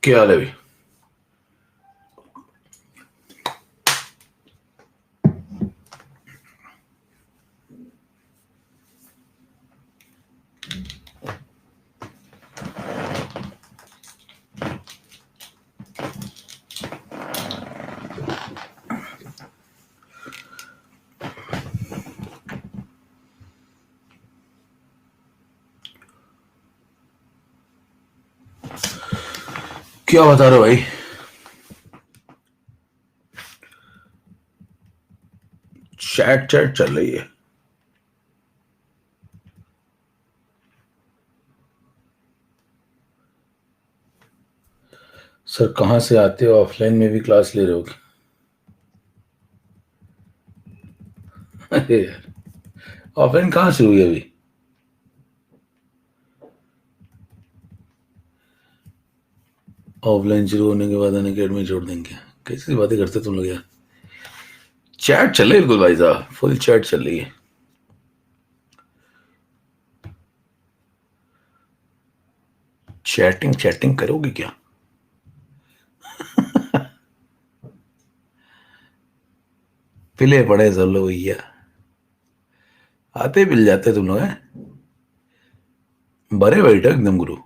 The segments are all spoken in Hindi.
क्या हाल है भाई? क्या बता रहे हो भाई? चैट चैट चल रही है। सर कहाँ से आते हो? ऑफलाइन में भी क्लास ले रहे हो क्या? अरे यार, ऑफलाइन कहाँ से हुई अभी? ऑफलाइन शुरू होने के बाद अन अकेडमी छोड़ देंगे? कैसी बातें करते तुम लोग यार। चैट चल रही है बिल्कुल भाई साहब, फुल चैट चल रही है। चैटिंग चैटिंग करोगे क्या? पिले पड़े सब लोग भैया, आते मिल जाते तुम लोग हैं। बड़े बैठे एकदम गुरु।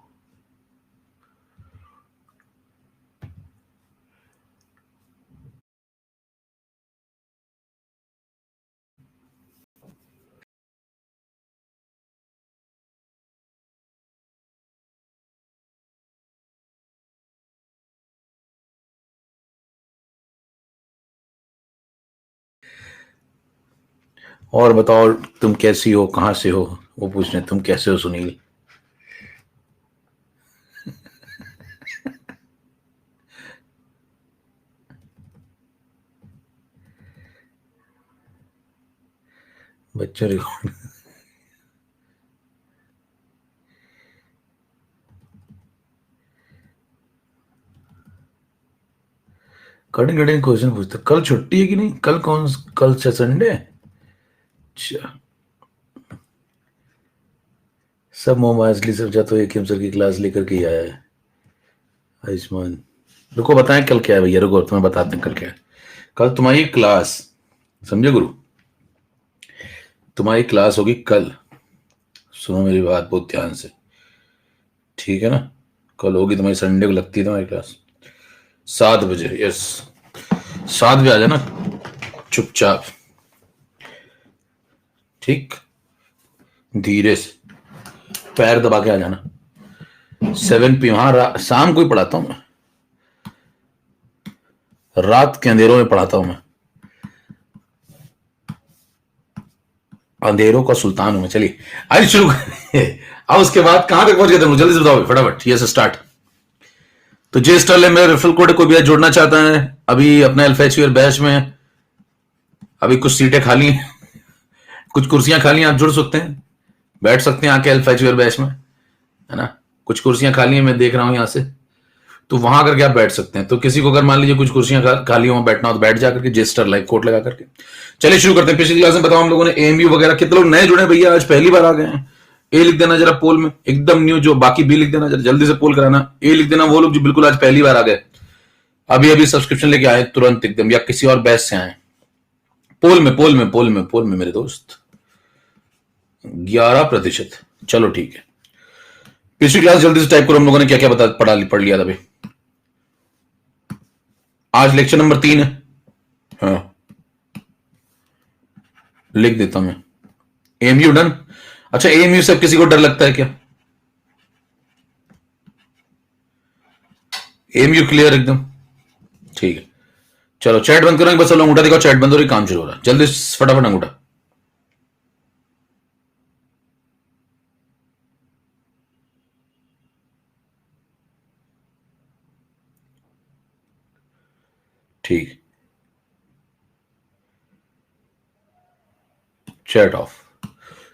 और बताओ, तुम कैसी हो, कहाँ से हो? वो पूछ रहे तुम कैसे हो सुनील। बच्चों रिकॉर्ड। कठिन कठिन क्वेश्चन पूछते। कल छुट्टी है कि नहीं? कल कौन? कल से संडे है? अच्छा। सब मोबाइल सब जा तो एक सर की क्लास लेकर के ही आया है आयुष्मान। रुको बताएं कल क्या है भैया, रुको तुम्हें बताते हैं कल क्या है। कल तुम्हारी क्लास, समझे गुरु, तुम्हारी क्लास होगी कल। सुनो मेरी बात बहुत ध्यान से, ठीक है ना? कल होगी तुम्हारी, संडे को लगती है तुम्हारी क्लास 7 बजे। यस, 7 बजे आ जाना चुपचाप, ठीक? धीरे से पैर दबा के आ जाना। 7 PM, हाँ शाम को ही पढ़ाता हूँ मैं, रात के अंधेरों में पढ़ाता हूँ मैं। अंधेरों का सुल्तान हूं मैं। चलिए आज शुरू करें। अब उसके बाद कहां तक पहुंच गए तुम? जल्दी से बताओ फटाफट। ये से स्टार्ट। तो जे स्टॉल है मेरा रेफरल कोड, कोई भी जुड़ना चाहता है अभी अपने अल्फेचुअर बैच में, अभी कुछ सीटें खाली हैं, कुछ कुर्सियां खाली हैं, आप जुड़ सकते हैं, बैठ सकते हैं आके अल्फेचुअर बैच में, है ना? कुछ कुर्सियां खाली हैं, मैं देख रहा हूं यहां से, तो वहां करके आप बैठ सकते हैं। तो किसी को अगर मान लीजिए कुछ कुर्सियां खाली हो बैठना हो तो बैठ जाकर के जेस्टर लाइव कोड लगा करके। चलिए शुरू करते हैं। पिछली क्लास में बताओ हम लोगों ने एएमयू वगैरह, कितने लोग नए जुड़े भैया? आज पहली बार आ गए हैं? ए लिख देना जरा पोल में, एकदम न्यू। जो बाकी बी लिख देना जरा, जल्दी से पोल कराना। ए लिख देना वो लोग जो बिल्कुल आज पहली बार आ गए, अभी अभी सब्सक्रिप्शन लेके आए तुरंत एकदम, या किसी और बैच से आए। पोल में पोल में पोल में पोल में मेरे दोस्त, 11%। चलो ठीक है। पिछली क्लास जल्दी से टाइप करो, हम लोगों ने क्या क्या पढ़ लिया था अभी। आज लेक्चर नंबर 3 है। हाँ लिख देता हूं मैं। AMU done. अच्छा, एएमयू से किसी को डर लगता है क्या? एएमयू क्लियर एकदम? ठीक है, चलो चैट बंद करो। बस अंगूठा दिखाओ, चैट बंद हो रही, काम शुरू हो रहा है। जल्दी फटाफट अंगूठा। ठीक, चैट ऑफ।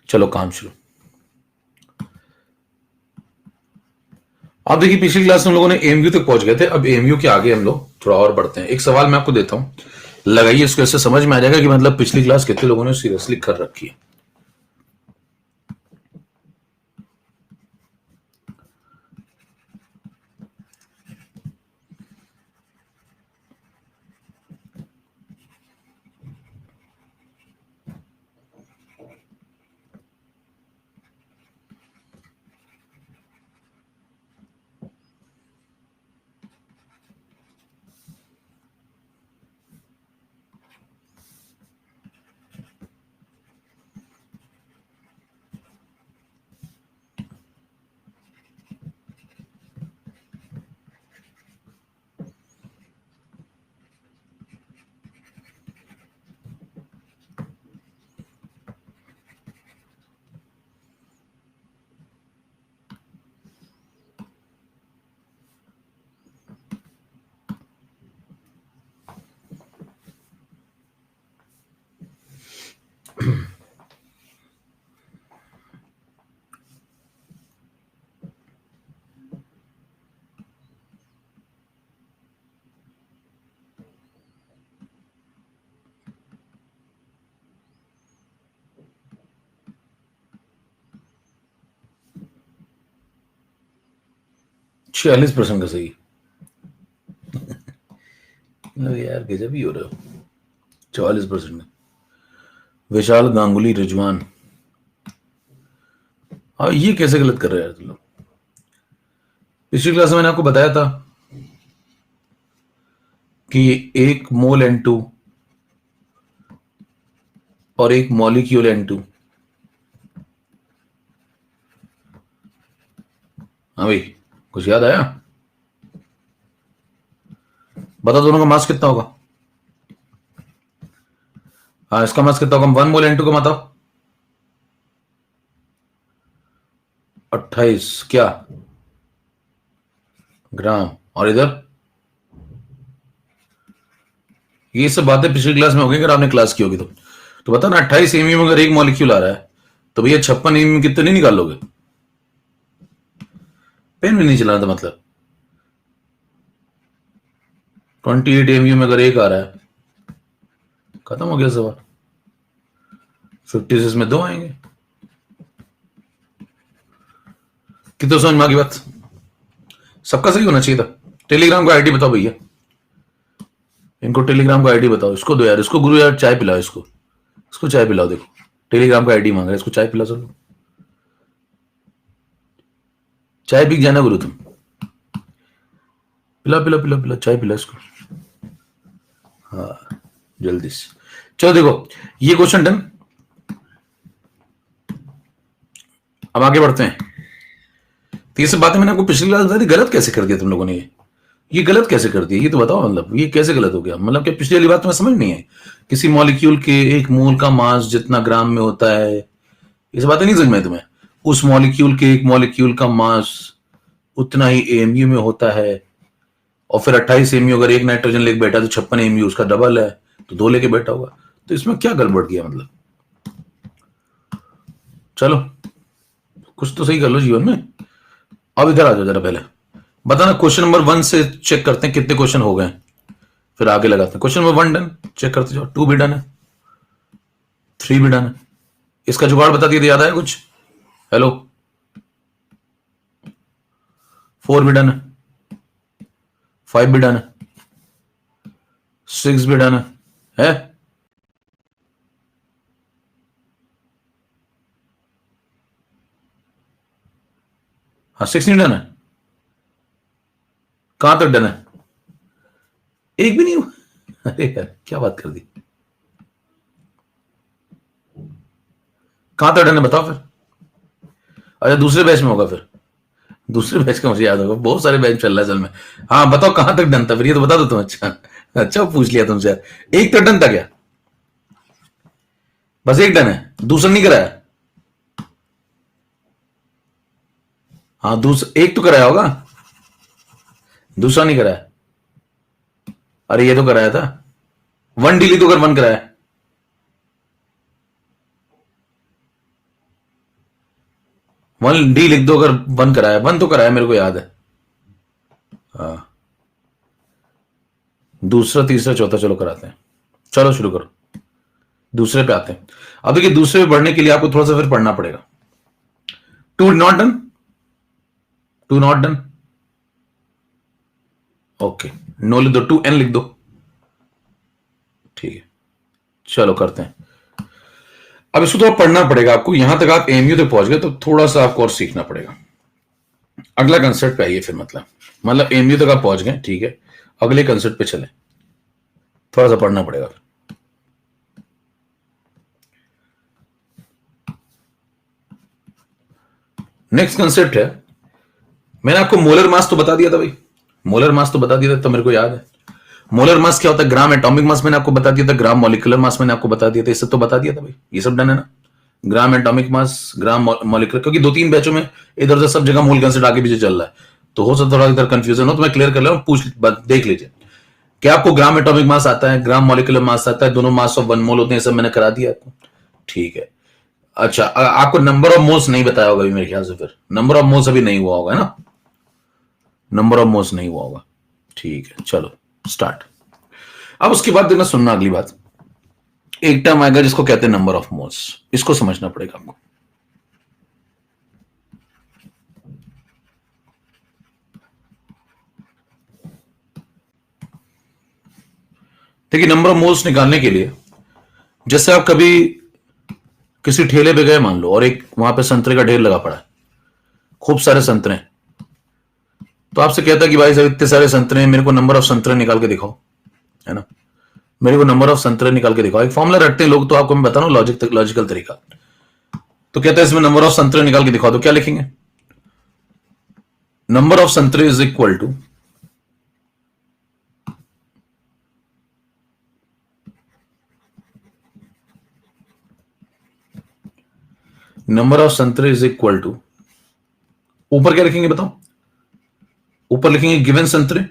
चलो काम शुरू। अब देखिए, पिछली क्लास में हम लोगों ने एएमयू तक पहुंच गए थे। अब एएमयू के आगे हम लोग थोड़ा और बढ़ते हैं। एक सवाल मैं आपको देता हूं, लगाइए इसको, इससे समझ में आ जाएगा कि मतलब पिछली क्लास कितने लोगों ने सीरियसली कर रखी है। 46% का सही। यार गजब ही हो रहा हो। 44%। विशाल गांगुली रिजवान। हाँ, ये कैसे गलत कर रहे हैं यार तुम लोग। पिछली क्लास में मैंने आपको बताया था कि एक मोल N2 और एक मॉलिक्यूल N2। हाँ भाई, कुछ याद आया? बता दोनों का मास कितना होगा। हाँ, इसका मास कितना होगा? 1 मोल N2 का बताओ। 28 क्या ग्राम। और इधर ये सब बातें पिछली क्लास में हो गई, अगर आपने क्लास की होगी तो बता ना, 28 एमयू में अगर एक मॉलिक्यूल आ रहा है तो भैया 56 एमयू कितने निकाल लोगे? पेन भी नहीं चलाना था मतलब। 28 एमयू में अगर एक आ रहा है, खत्म हो गया सवाल। 56 में दो आएंगे। कितने समझ में आ गई बात? सबका सही होना चाहिए था। टेलीग्राम का आईडी बताओ भैया, इनको टेलीग्राम का आईडी बताओ। इसको दो यार, इसको गुरु यार चाय पिलाओ, इसको चाय पिलाओ। देखो टेलीग्राम का आईडी मांग रहा है, इसको चाय पिलाओ। चलो चाय पी जाना गुरु तुम। पिला पिला पिला पिला चाय पिला इसको। हाँ जल्दी से। चलो देखो ये क्वेश्चन डन। अब आगे बढ़ते हैं। तो ये सब बातें मैंने आपको पिछली क्लास बताई थी, गलत कैसे कर दिया तुम लोगों ने? ये गलत कैसे कर दिया ये तो बताओ। मतलब ये कैसे गलत हो गया? मतलब क्या पिछली वाली बात तुम्हें समझ नहीं आई? किसी मॉलिक्यूल के एक मोल का मास जितना ग्राम में होता है, ये सब बातें नहीं समझ में आई तुम्हें? उस मॉलिक्यूल के एक मॉलिक्यूल का मास उतना ही एमयू में होता है। और फिर 28 एमयू अगर एक नाइट्रोजन लेके बैठा तो 56 एमयू उसका डबल है, तो दो लेके बैठा होगा। तो इसमें क्या गड़बड़ किया मतलब? चलो कुछ तो सही कर लो जीवन में। अब इधर आ जाओ जरा, पहले बताना क्वेश्चन नंबर 1 से चेक करते हैं कितने क्वेश्चन हो गए, फिर आगे लगाते हैं। क्वेश्चन नंबर 1 डन, चेक करते जाओ। 2 भी डन है, 3 भी डन है। इसका जुगाड़ बता दिया, याद आया कुछ? हेलो, 4 भी डन है, 5 भी डन है, 6 भी डन है? हाँ 6 नहीं डन है। कहां तक डन है? एक भी नहीं हुआ। अरे यार क्या बात कर दी। कहां तक डन है बताओ फिर। अच्छा दूसरे बैच में होगा फिर। दूसरे बैच का मुझे याद होगा, बहुत सारे बैच चल रहा है चल में। हाँ बताओ कहां तक डन था फिर, ये तो बता दो तुम। अच्छा अच्छा पूछ लिया तुमसे यार। एक तो डन था क्या? बस एक डन है, दूसरा नहीं कराया? हाँ दूसरा एक तो कराया होगा, दूसरा नहीं कराया। अरे ये तो कराया था। 1 डिलीट तो कर 1 कराया। वन डी लिख दो अगर 1 कराया। 1 तो कराया मेरे को याद है। हाँ दूसरा तीसरा चौथा चलो कराते हैं। चलो शुरू करो, दूसरे पे आते हैं। अब देखिए दूसरे पे बढ़ने के लिए आपको थोड़ा सा फिर पढ़ना पड़ेगा। 2 not done, 2 not done. Okay no लिख दो, 2n लिख दो। ठीक है चलो करते हैं। अब इसको थोड़ा पढ़ना पड़ेगा आपको। यहां तक आप एमयू तक पहुंच गए तो थोड़ा सा आपको और सीखना पड़ेगा। अगला कंसेप्ट पे आइए फिर। मतलब एमयू तक आप पहुंच गए, ठीक है, अगले कंसेप्ट पे चले। थोड़ा सा पढ़ना पड़ेगा। नेक्स्ट कंसेप्ट है, मैंने आपको मोलर मास तो बता दिया था भाई। मोलर मास तो बता दिया था, तो मेरे को याद है। मोलर मास क्या होता है? ग्राम एटॉमिक मास मैंने आपको बता दिया था, ग्राम मॉलिकुलर मास मैंने आपको बता दिया था। ये सब तो बता दिया था भाई, ये सब डन है ना। ग्राम एटॉमिक मास, ग्राम मॉलिकुलर, क्योंकि 2-3 बैचों में इधर उधर सब जगह मोल कंसेप्ट आगे पीछे चल रहा है, तो हो सकता थोड़ा इधर कंफ्यूजन हो, तो मैं क्लियर कर ले रहा हूं। पूछ देख लीजिए क्या आपको ग्राम एटॉमिक मास आता है, ग्राम मॉलिकुलर मास आता है, दोनों मास ऑफ 1 मोल होते हैं, सब मैंने करा दिया आपको। ठीक है अच्छा, आपको नंबर ऑफ मोल्स नहीं बताया होगा अभी मेरे ख्याल से। फिर नंबर ऑफ मोल्स अभी नहीं हुआ होगा ना, नंबर ऑफ मोल्स नहीं हुआ होगा। ठीक है चलो स्टार्ट। अब उसके बाद देखना, सुनना अगली बात। एक टर्म आएगा जिसको कहते हैं नंबर ऑफ मोल्स, इसको समझना पड़ेगा आपको। देखिए नंबर ऑफ मोल्स निकालने के लिए, जैसे आप कभी किसी ठेले पे गए मान लो, और एक वहां पे संतरे का ढेर लगा पड़ा है, खूब सारे संतरे हैं, तो आपसे कहता है कि भाई साहब इतने सारे संतरे हैं, मेरे को नंबर ऑफ संतरे निकाल के दिखाओ, है ना, मेरे को नंबर ऑफ संतरे निकाल के दिखाओ। एक फॉर्मूला रटते हैं लोग, तो आपको मैं बता रहा हूं लॉजिकल तरीका। तो कहता है इसमें नंबर ऑफ संतरे निकाल के दिखाओ, तो क्या लिखेंगे? नंबर ऑफ संतरे is equal to number of संतरे इज इक्वल टू, ऊपर क्या लिखेंगे बताओ? ऊपर लिखेंगे गिवन संतरे।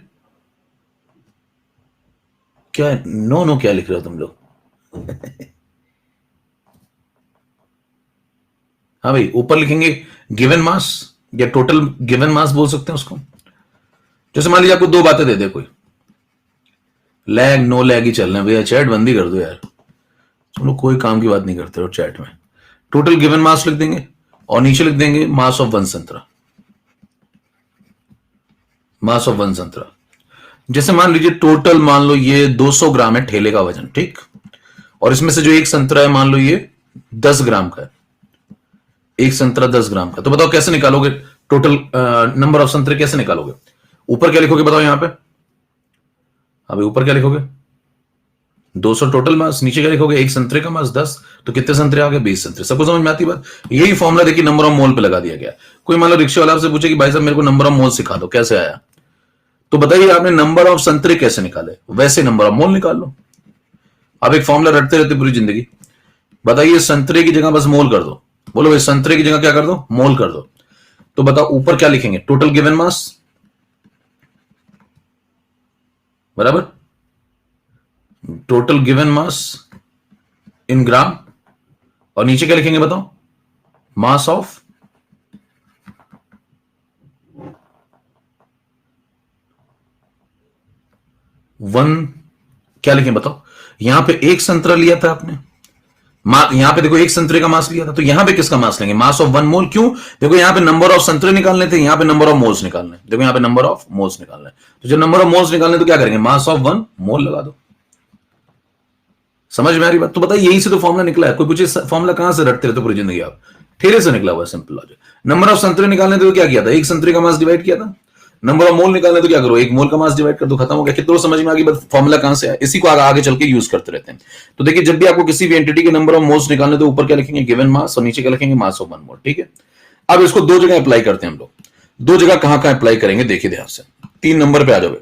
क्या नो नो क्या लिख रहे हो तुम लोग? हाँ भाई, ऊपर लिखेंगे गिवन मास, या टोटल गिवन मास बोल सकते हैं उसको। जैसे मान लीजिए आपको दो बातें दे दे कोई, लैग नो लैग ही चल रहे हैं भैया, चैट बंद ही कर दो यार, तुम लोग कोई काम की बात नहीं करते हो चैट में। टोटल गिवन मास लिख देंगे और नीचे लिख देंगे मास ऑफ वन संतरा, मास ऑफ वन संतरा। जैसे मान लीजिए टोटल मान लो ये 200 ग्राम है ठेले का वजन, ठीक, और इसमें से जो एक संतरा है मान लो ये 10 ग्राम का है, एक संतरा 10 ग्राम का। तो बताओ कैसे निकालोगे टोटल नंबर ऑफ संतरे, कैसे निकालोगे? ऊपर क्या लिखोगे बताओ यहां पे? अभी ऊपर क्या लिखोगे? 200 टोटल मास, नीचे क्या लिखोगे? एक संतरे का मास 10, तो कितने संतरे आ गए? 20 संतरे। सबको समझ में आती बात? यही फॉर्मुला देखिए नंबर ऑफ मोल पे लगा दिया गया। कोई मान लो रिक्शा वाला आपसे पूछे कि भाई साहब मेरे को नंबर ऑफ मोल सिखा दो, कैसे आया? तो बताइए आपने नंबर ऑफ संतरे कैसे निकाले, वैसे नंबर ऑफ मोल निकाल लो। आप एक फॉर्मुला रटते रहते पूरी जिंदगी। बताइए संतरे की जगह बस मोल कर दो, बोलो भाई संतरे की जगह क्या कर दो? मोल कर दो। तो बताओ ऊपर क्या लिखेंगे? टोटल गिवन मास, बराबर, total given mass in gram, और नीचे क्या लिखेंगे बताओ? Mass of one. क्या लिखें बताओ? यहां पे एक संतरा लिया था आपने, यहां पे देखो एक संतरे का मास लिया था, तो यहां पे किसका मास लेंगे? Mass of one mole. क्यों? देखो यहां पे नंबर ऑफ संतरे निकालने थे, यहां पे नंबर ऑफ मोल्स निकालने। देखो यहां पे नंबर ऑफ मोल्स निकालना है, तो जब नंबर ऑफ मोल्स निकालने तो क्या करेंगे? मास ऑफ वन मोल लगा दो। समझ में आ रही बात? तो बताइए यही से तो फॉर्मुला निकला है। कोई पूछे फॉर्मुला कहां से रटते रहते पूरी जिंदगी आप? ठेले से निकला हुआ है, सिंपल लॉजिक। नंबर ऑफ संतरे निकालने तो क्या किया था? एक संतरे का मास डिवाइड किया था। नंबर ऑफ मोल निकालने तो क्या करो? एक मोल का मास डिवाइड कर दो, खत्म हो गया। कितनों समझ में आ गई बात? फॉर्मुला कहां से है? इसी को आगे चल के यूज करते रहते हैं। तो देखिए जब भी आपको किसी भी एंटिटी के नंबर ऑफ मोल्स निकालने तो ऊपर क्या लिखेंगे? गिवन मास, और नीचे क्या लिखेंगे? Mass of one mole. ठीक है, अब इसको दो जगह अप्लाई करते हैं हम लोग। दो जगह कहां कहां अप्लाई करेंगे देखिए ध्यान से। 3 नंबर पे आ जाओ।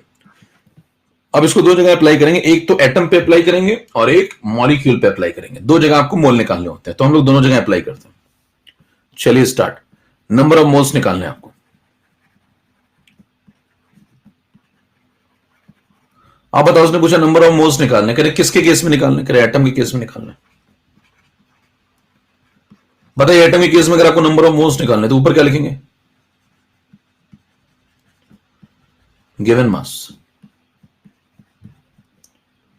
अब इसको दो जगह अप्लाई करेंगे, एक तो एटम पे अप्लाई करेंगे और एक मॉलिक्यूल पे अप्लाई करेंगे। दो जगह आपको मोल निकालने होते हैं, तो हम लोग दोनों जगह अप्लाई करते हैं। चलिए स्टार्ट। नंबर ऑफ मोल्स निकालने आपको। आप बताओ, उसने पूछा नंबर ऑफ मोल्स निकालने, करे किसके केस में निकालने? करे एटम के केस में निकालने। बताइए एटम के केस में अगर आपको नंबर ऑफ मोल्स निकालने तो ऊपर क्या लिखेंगे? गिवन मास,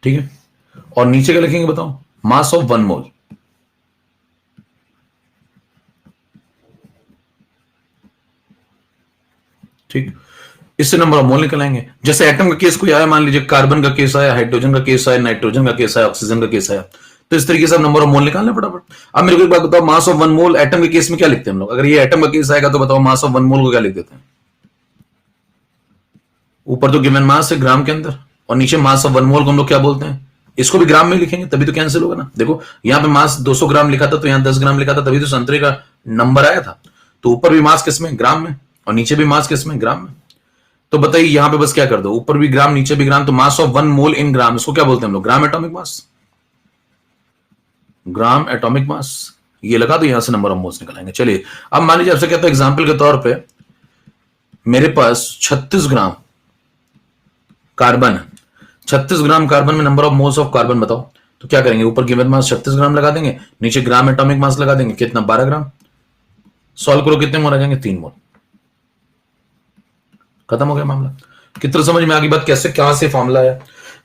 ठीक है, और नीचे क्या लिखेंगे बताओ? Mass of one mole. ठीक, इससे नंबर ऑफ मोल निकल आएंगे। जैसे एटम का केस कोई आया, मान लीजिए कार्बन का केस आया, हाइड्रोजन का केस आया, नाइट्रोजन का केस आया, ऑक्सीजन का केस आया, तो इस तरीके से आप नंबर ऑफ मोल निकालना फटाफट। अब मेरे को एक बात बताओ, mass of one mole atom के केस में क्या लिखते हैं हम लोग? अगर ये एटम का केस आएगा तो बताओ मास ऑफ वन मोल को क्या लिख देते हैं? ऊपर तो गिवन मास है ग्राम के अंदर, और नीचे मास ऑफ वन मोल को हम लोग क्या बोलते हैं? इसको भी ग्राम में लिखेंगे तभी तो कैंसिल होगा ना। देखो यहां पे मास 200 ग्राम लिखा था, तो यहां 10 ग्राम लिखा था, तभी तो संतरे का नंबर आया था। तो ऊपर भी मास किस में? ग्राम में, और नीचे भी मास किस में? ग्राम में। तो बताइए यहां पे बस क्या कर दो, ऊपर भी ग्राम नीचे भी ग्राम, तो मास ऑफ वन मोल इन ग्राम, इसको क्या बोलते हैं हम लोग? Gram atomic mass, gram atomic mass. ये लगा दो, यहां से नंबर ऑफ मोल्स निकलेंगे। चलिए अब मान लीजिए आपसे कहता है एग्जांपल के तौर पे मेरे पास 36 ग्राम कार्बन है, 36 ग्राम कार्बन में number of moles of carbon बताओ। तो क्या करेंगे? ऊपर गिवन मास 36 ग्राम लगा देंगे, नीचे ग्राम एटॉमिक मास लगा देंगे, कितना? 12 ग्राम। सॉल्व करो, कितने मोल आ जाएंगे? 3 मोल। खत्म हो गया मामला। कितना समझ में आ गई बात? कैसे कहां से फॉर्मुला है?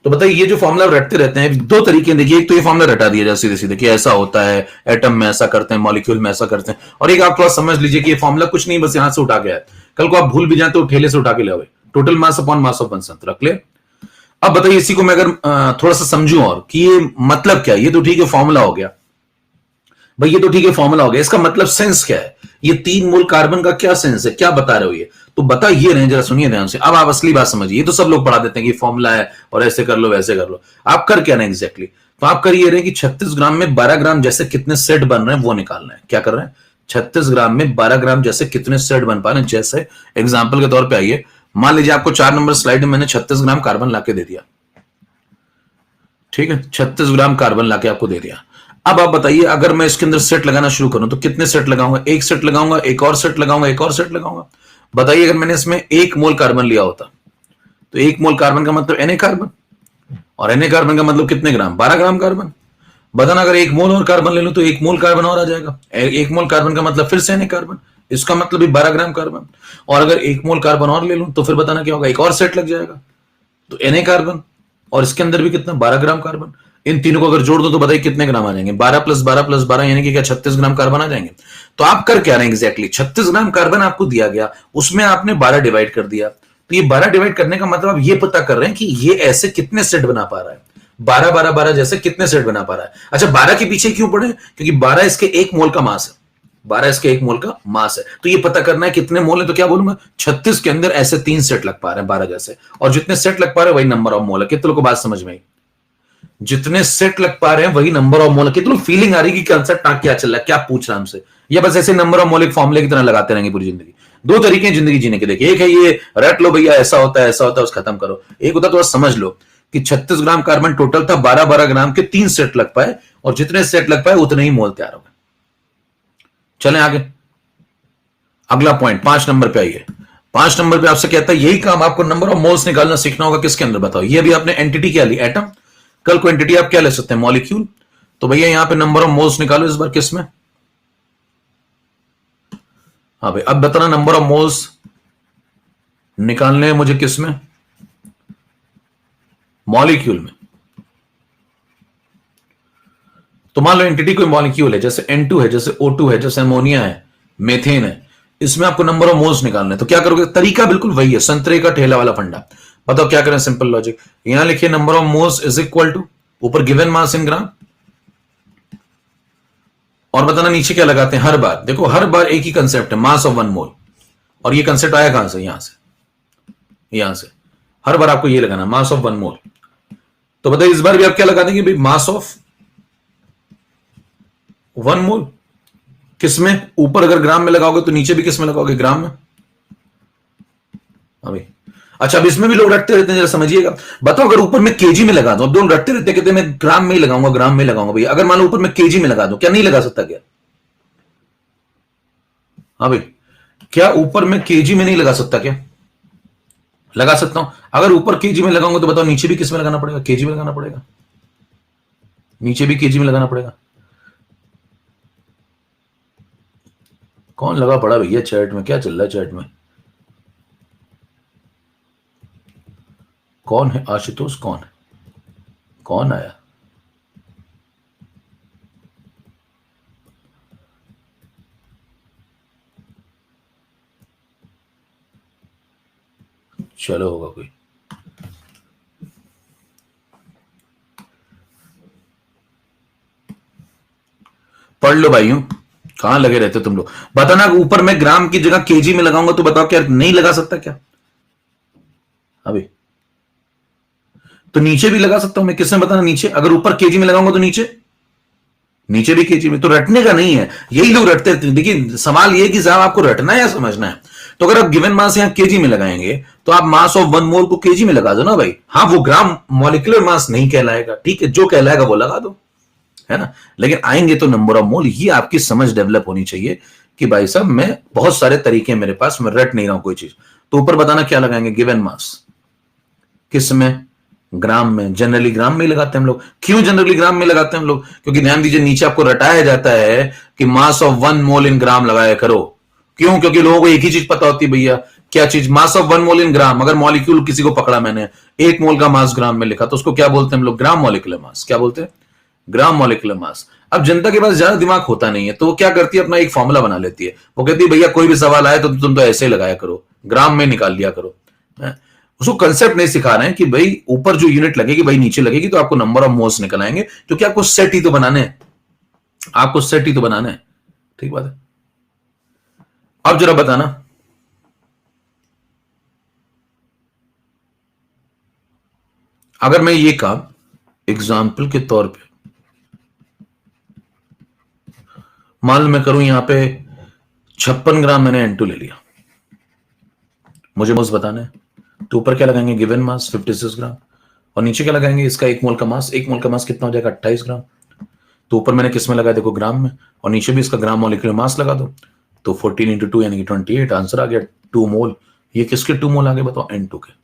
तो बताइए ये जो फॉर्मुला रटते रहते हैं, दो तरीके देखिए। एक तो ये फॉर्मुला रटा दिया जाए सीधे सीधे कि ऐसा होता है, एटम में ऐसा करते हैं, मॉलिक्यूल में ऐसा करते हैं, और एक आप थोड़ा समझ लीजिए कि ये फॉर्मुला कुछ नहीं, बस यहां से उठा गया है। कल को आप भूल भी जाए तो ठेले से उठा के ले आओ। Total mass upon mass of one संतरा। क्लियर? अब बताइए इसी को मैं अगर थोड़ा सा समझूं और कि ये मतलब क्या है, ये तो ठीक है फॉर्मूला हो गया भाई, ये तो ठीक है फॉर्मूला हो गया, इसका मतलब सेंस क्या है, ये 3 मोल कार्बन का क्या सेंस है, क्या बता रहे हो ये, तो बता ये रहे, जरा सुनिए ध्यान से। अब आप असली बात समझिए, ये तो सब लोग पढ़ा देते हैं कि फॉर्मूला है और ऐसे कर लो वैसे कर लो, आप कर क्या रहे हैं एग्जैक्टली, तो आप कर ये रहे कि 36 ग्राम में 12 ग्राम जैसे कितने सेट बन रहे हैं वो निकालना है। क्या कर रहे हैं, 36 ग्राम में 12 ग्राम जैसे कितने सेट बन पा रहे हैं। जैसे एग्जाम्पल के तौर पर आइए, मान लीजिए आपको 4 नंबर स्लाइड में मैंने 36 ग्राम कार्बन लाके दे दिया, ठीक है, 36 ग्राम कार्बन लाके आपको दे दिया। अब आप बताइए अगर मैं इसके अंदर सेट लगाना शुरू करूं तो कितने सेट लगाऊंगा, एक सेट लगाऊंगा, एक और सेट लगाऊंगा, एक और सेट लगाऊंगा। बताइए अगर मैंने इसमें 1 मोल कार्बन लिया होता तो 1 मोल कार्बन का मतलब Na कार्बन, और Na कार्बन का मतलब कितने ग्राम, 12 ग्राम कार्बन। बताना अगर 1 मोल और कार्बन ले लूं तो 1 मोल कार्बन और आ जाएगा, 1 मोल कार्बन का मतलब फिर से Na कार्बन, इसका मतलब भी 12 ग्राम कार्बन। और अगर 1 मोल कार्बन और ले लूं तो फिर बताना क्या होगा, एक और सेट लग जाएगा, तो Na कार्बन, और इसके अंदर भी कितना, 12 ग्राम कार्बन। इन तीनों को अगर जोड़ दो तो बताइए कितने ग्राम आ जाएंगे, 12 + 12 + 12 यानी कि क्या 36 ग्राम कार्बन आ जाएंगे। तो आप कर क्या रहे हैं एग्जैक्टली, 36 ग्राम कार्बन आपको दिया गया, उसमें आपने 12 डिवाइड कर दिया, तो ये 12 डिवाइड करने का मतलब आप ये पता कर रहे हैं कि ये ऐसे कितने सेट बना पा रहा है, 12 12 12 जैसे कितने सेट बना पा रहा है। अच्छा 12 के पीछे क्यों पड़े, क्योंकि 12 इसके 1 मोल का मास है, 12 इसके 1 मोल का मास है, तो ये पता करना है कितने मोल है, तो क्या बोलूंगा 36 के अंदर ऐसे 3 सेट लग पा रहे हैं 12 जैसे, और जितने सेट लग पा रहे हैं वही नंबर ऑफ मोल है। कितने को बात समझ में आई, जितने सेट लग पा रहे हैं वही नंबर ऑफ मोल है। कितने फीलिंग आ रही है कि कंसेप्ट क्या चल रहा है, क्या पूछ रहा है हमसे, या बस ऐसे नंबर ऑफ मोल एक फॉर्मूले की तरह लगाते रहेंगे पूरी जिंदगी। दो तरीके हैं जिंदगी जीने के, देखिए एक है ये रट लो भैया ऐसा होता है ऐसा होता है, उस खत्म करो, एक होता थोड़ा समझ लो कि 36 ग्राम कार्बन टोटल था, 12 12 ग्राम के 3 सेट लग पाए, और जितने सेट लग पाए उतने ही मोल तैयार हो गए। चलें आगे, अगला पॉइंट 5 नंबर पे आइए। 5 नंबर पे आपसे कहता है यही काम आपको नंबर ऑफ मोल्स निकालना सीखना होगा, किसके अंदर बताओ। ये भी आपने एंटिटी क्या ली, एटम, कल को एंटिटी आप क्या ले सकते हैं, मॉलिक्यूल। तो भैया यहां पे नंबर ऑफ मोल्स निकालो इस बार, किसमें, हाँ भाई अब बताना नंबर ऑफ मोल्स निकालने हैं मुझे किसमें, मॉलिक्यूल में। तो मान लो एंटिटी कोई मॉलिक्यूल है, जैसे N2 है, जैसे O2 है, जैसे अमोनिया है, मेथेन है, इसमें आपको नंबर ऑफ मोल्स निकालने, तो क्या करोगे, तरीका बिल्कुल वही है, संतरे का ठेला वाला फंडा। बताओ क्या करें, सिंपल लॉजिक, यहां लिखिए number of moles is equal to ऊपर गिवन मास इन ग्राम, और बताना नीचे क्या लगाते हैं। हर बार देखो, हर बार एक ही कंसेप्ट है, मास ऑफ 1 मोल, और ये कंसेप्ट आया कहां से, यहां से हर बार आपको ये लगाना मास ऑफ 1 मोल। तो बताइए इस बार भी आप क्या लगा देंगे भाई, मास ऑफ 1 मोल, किसमें, ऊपर अगर ग्राम में लगाओगे तो नीचे भी किसमें लगाओगे, ग्राम में। अभी अच्छा, अब इसमें भी लोग रटते रहते हैं, जरा समझिएगा। बताओ अगर ऊपर मैं केजी में लगा दूं, अब लोग रटते रहते कहते मैं ग्राम में ही लगाऊंगा, ग्राम में लगाऊंगा भैया, अगर मान लो ऊपर मैं केजी में लगा दूं, क्या नहीं लगा सकता क्या, हाँ भाई, क्या ऊपर मैं केजी में नहीं लगा सकता क्या, लगा सकता हूं। अगर ऊपर केजी में लगाऊंगा तो बताओ नीचे भी किस में लगाना पड़ेगा, केजी में लगाना पड़ेगा, नीचे भी केजी में लगाना पड़ेगा। कौन लगा पड़ा भैया चैट में, क्या चल रहा है चैट में, कौन है आशुतोष, कौन है, कौन आया, चलो होगा कोई, पढ़ लो भाइयों, कहां लगे रहते तुम लोग। बताना ऊपर मैं ग्राम की जगह केजी में लगाऊंगा तो बताओ क्या नहीं लगा सकता क्या, अभी तो नीचे भी लगा सकता हूं मैं, किसने बताना नीचे, अगर ऊपर केजी में लगाऊंगा तो नीचे, नीचे भी केजी में, तो रटने का नहीं है, यही लोग रटते हैं। देखिए सवाल ये कि साहब आपको रटना है या समझना है। तो अगर आप गिवन मास यहां केजी में लगाएंगे तो आप मास ऑफ 1 मोल को केजी में लगा दो ना भाई, हाँ वो ग्राम मॉलिक्यूलर मास नहीं कहलाएगा, ठीक है, जो कहलाएगा वो लगा दो, है ना, लेकिन आएंगे तो नंबर ऑफ मोल। ये आपकी समझ डेवलप होनी चाहिए कि भाई साहब मैं बहुत सारे तरीके मेरे पास, मैं रट नहीं रहा हूं कोई चीज। तो ऊपर बताना क्या लगाएंगे, गिवन मास, किस में, ग्राम में। जनरली ग्राम में ही लगाते हैं हम लोग। क्यों जनरली ग्राम में लगाते हैं हम लोग, क्योंकि ध्यान दीजिए नीचे आपको रटाया जाता है कि मास ऑफ 1 मोल इन ग्राम लगाया करो। क्यों, क्योंकि लोगों को एक ही चीज पता होती है भैया, क्या चीज, मास ऑफ 1 मोल इन ग्राम। अगर मॉलिक्यूल किसी को पकड़ा मैंने, 1 मोल का मास ग्राम में लिखा, तो उसको क्या बोलते हैं हम लोग, ग्राम मॉलिक्यूलर मास। क्या बोलते हैं, ग्राम मॉलिक्यूलर मास। अब जनता के पास ज्यादा दिमाग होता नहीं है, तो वो क्या करती है, अपना एक फॉर्मूला बना लेती है। वो कहती है भैया कोई भी सवाल आए तो तुम तो ऐसे लगाया करो, ग्राम में निकाल लिया करो। उसको कंसेप्ट नहीं सिखा रहे हैं कि भाई ऊपर जो यूनिट लगेगी भाई नीचे लगेगी, तो आपको नंबर ऑफ मोल्स निकल आएंगे, क्योंकि आपको सेट ही तो बनाने हैं, आपको सेट ही तो बनाना है। ठीक बात है। अब जरा बताना, अगर मैं ये काम एग्जाम्पल के तौर पे मान लो मैं करूं, यहां पे 56 ग्राम मैंने N2 ले लिया, मुझे मोल्स बताना है, तो ऊपर क्या लगाएंगे, गिवन मास 56 ग्राम, और नीचे क्या लगाएंगे, इसका 1 मोल का मास, 1 मोल का मास कितना हो जाएगा, 28 ग्राम। तो ऊपर मैंने किस में लगाया, देखो ग्राम में, और नीचे भी इसका ग्राम मॉलिक्यूलर मास लगा दो, तो 14 इंटू 2 यानी कि 28, आंसर आ गया 2 मोल। ये किसके 2 मोल आ गए बताओ, N2 के।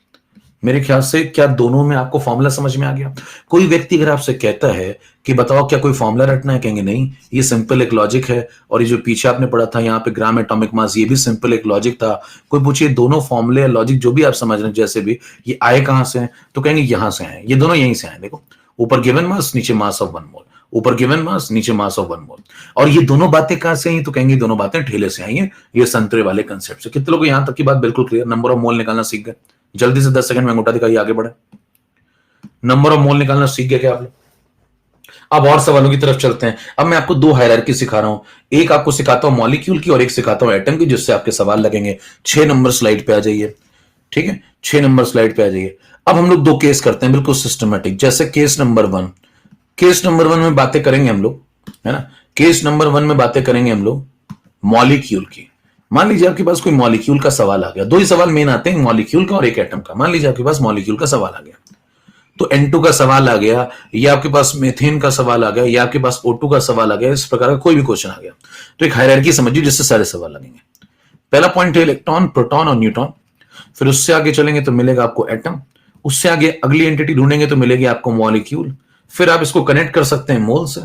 मेरे ख्याल से क्या दोनों में आपको फॉर्मूला समझ में आ गया? कोई व्यक्ति अगर आपसे कहता है कि बताओ क्या कोई फॉर्मूला रटना है, कहेंगे नहीं, ये सिंपल एक लॉजिक है, और ये जो पीछे आपने पढ़ा था यहाँ पे ग्राम एटॉमिक मास, ये भी सिंपल एक लॉजिक था। कोई पूछिए दोनों फॉर्मूले लॉजिक जो भी आप समझ रहे हैं जैसे भी, ये आए कहां से हैं, तो कहेंगे यहां से आए, ये दोनों यहीं से आए। देखो ऊपर गिवन मास, नीचे मास ऑफ 1 मोल, ऊपर गिवन मास, नीचे मास ऑफ 1 मोल, और ये दोनों बातें कहां से आई, तो कहेंगे दोनों बातें ठेले से आई हैं, ये संतरे वाले कंसेप्ट से। कितने लोग यहां तक की बात बिल्कुल क्लियर, नंबर ऑफ मोल निकालना सीख गए? जल्दी से 10 सेकंड में अंगूठा दिखाइए, आगे बढ़े। नंबर ऑफ मोल निकालना सीख गए क्या आप लोग? अब और सवालों की तरफ चलते हैं। अब मैं आपको 2 हायरार्की सिखा रहा हूं, एक आपको सिखाता हूं मॉलिक्यूल की और एक सिखाता हूं एटम की, जिससे आपके सवाल लगेंगे। 6 नंबर स्लाइड पे आ जाइए, ठीक है, 6 नंबर स्लाइड पे आ जाइए। अब हम लोग 2 केस करते हैं बिल्कुल सिस्टमेटिक, जैसे केस नंबर 1। केस नंबर 1 में बातें करेंगे हम लोग, है ना, केस नंबर 1 में बातें करेंगे हम लोग मॉलिक्यूल की। मान लीजिए आपके पास कोई मॉलिक्यूल का सवाल आ गया, 2 ही सवाल मेन आते हैं, मॉलिक्यूल का और एक एटम का। मान लीजिए आपके पास मॉलिक्यूल का सवाल आ गया, तो N2 का सवाल आ गया, या आपके पास मीथेन का सवाल आ गया, या आपके पास O2 का सवाल आ गया, इस प्रकार का कोई भी क्वेश्चन आ गया, तो एक हायरार्की समझिए जिससे सारे सवाल लगेंगे। पहला पॉइंट है इलेक्ट्रॉन, प्रोटॉन और न्यूट्रॉन। फिर उससे आगे चलेंगे तो मिलेगा आपको एटम, उससे आगे अगली एंटिटी ढूंढेंगे तो मिलेगी आपको मॉलिक्यूल। फिर आप इसको कनेक्ट कर सकते हैं मोल से,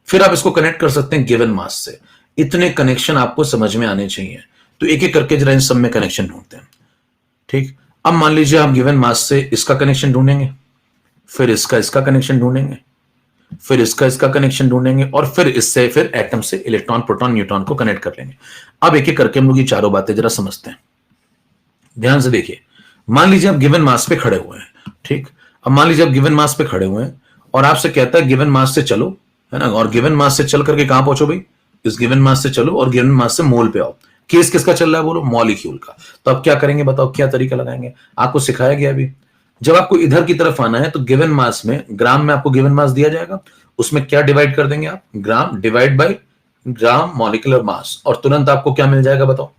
फिर आप इसको कनेक्ट कर सकते हैं गिवन मास से। इतने कनेक्शन आपको समझ में आने चाहिए, तो एक एक करके जरा इन सब में कनेक्शन ढूंढते हैं। ठीक, अब मान लीजिए आप गिवन मास से इसका कनेक्शन ढूंढेंगे, फिर इसका कनेक्शन ढूंढेंगे, फिर इसका कनेक्शन ढूंढेंगे, और फिर इससे फिर एटम से इलेक्ट्रॉन, प्रोटॉन, न्यूट्रॉन को कनेक्ट कर लेंगे। अब एक एक करके हम लोग ये चारों बातें जरा समझते हैं, ध्यान से देखिए। मान लीजिए आप गिवन मास पे खड़े हुए हैं, ठीक, अब मान लीजिए आप गिवन मास पे खड़े हुए हैं और आपसे कहता है गिवन मास से चलो, है ना, और गिवन मास से चल करके कहां पहुंचो भाई, इस गिवन मास से चलो और गिवन मास से मोल पे आओ। केस किसका चल रहा है बोलो, मॉलिक्यूल का। तो अब क्या करेंगे बताओ, क्या तरीका लगाएंगे, आपको सिखाया गया अभी। जब आपको इधर की तरफ आना है तो गिवन मास में, ग्राम में आपको गिवन मास दिया जाएगा, उसमें क्या डिवाइड कर देंगे आप, gram divide by gram molecular mass, और तुरंत आपको क्या मिल जाएगा बताओ।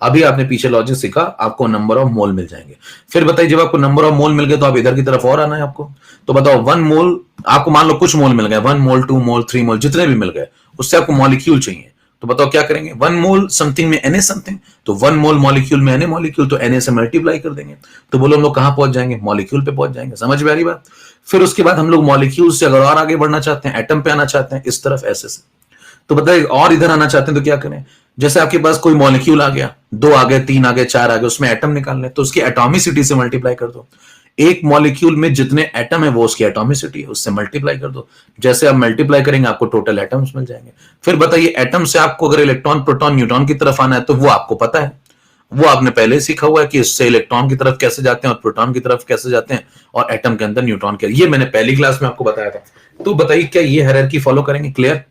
अभी आपने पीछे लॉजिक सीखा, आपको नंबर ऑफ मोल मिल जाएंगे। फिर बताइए जब आपको नंबर ऑफ मोल मिल गए तो आप इधर की तरफ और आना है आपको, तो बताओ 1 मोल, आपको मान लो कुछ मोल मिल गए, 1 मोल 2 मोल 3 मोल जितने भी मिल गए, उससे आपको मॉलिक्यूल चाहिए, तो बताओ क्या करेंगे, 1 मोल समथिंग में Na समथिंग, तो 1 मोल मॉलिक्यूल में Na मॉलिक्यूल, तो Na से मल्टीप्लाई कर देंगे, तो बोलो हम लोग कहां पहुंच जाएंगे, मॉलिक्यूल पे पहुंच जाएंगे। समझ में आ रही बात? फिर उसके बाद हम लोग मॉलिक्यूल से अगर और आगे बढ़ना चाहते हैं, एटम पे आना चाहते हैं इस तरफ ऐसे से, तो बताइए और इधर आना चाहते हैं तो क्या करें, जैसे आपके पास कोई मॉलिक्यूल आ गया, 2 आ गए, 3 आ गए, 4 आ गए, उसमें एटम निकालने, तो उसकी एटॉमिसिटी से मल्टीप्लाई कर दो। एक मॉलिक्यूल में जितने एटम है वो उसकी एटॉमिसिटी है, उससे मल्टीप्लाई कर दो। जैसे आप मल्टीप्लाई करेंगे आपको टोटल एटम्स मिल जाएंगे। फिर बताइए एटम से आपको अगर इलेक्ट्रॉन, प्रोटॉन, न्यूट्रॉन की तरफ आना है तो वो आपको पता है, वो आपने पहले सीखा हुआ है कि इससे इलेक्ट्रॉन की तरफ कैसे जाते हैं और प्रोटॉन की तरफ कैसे जाते हैं, और एटम के अंदर न्यूट्रॉन के, ये मैंने पहली क्लास में आपको बताया था। तो बताइए क्या ये हायरार्की फॉलो करेंगे? क्लियर?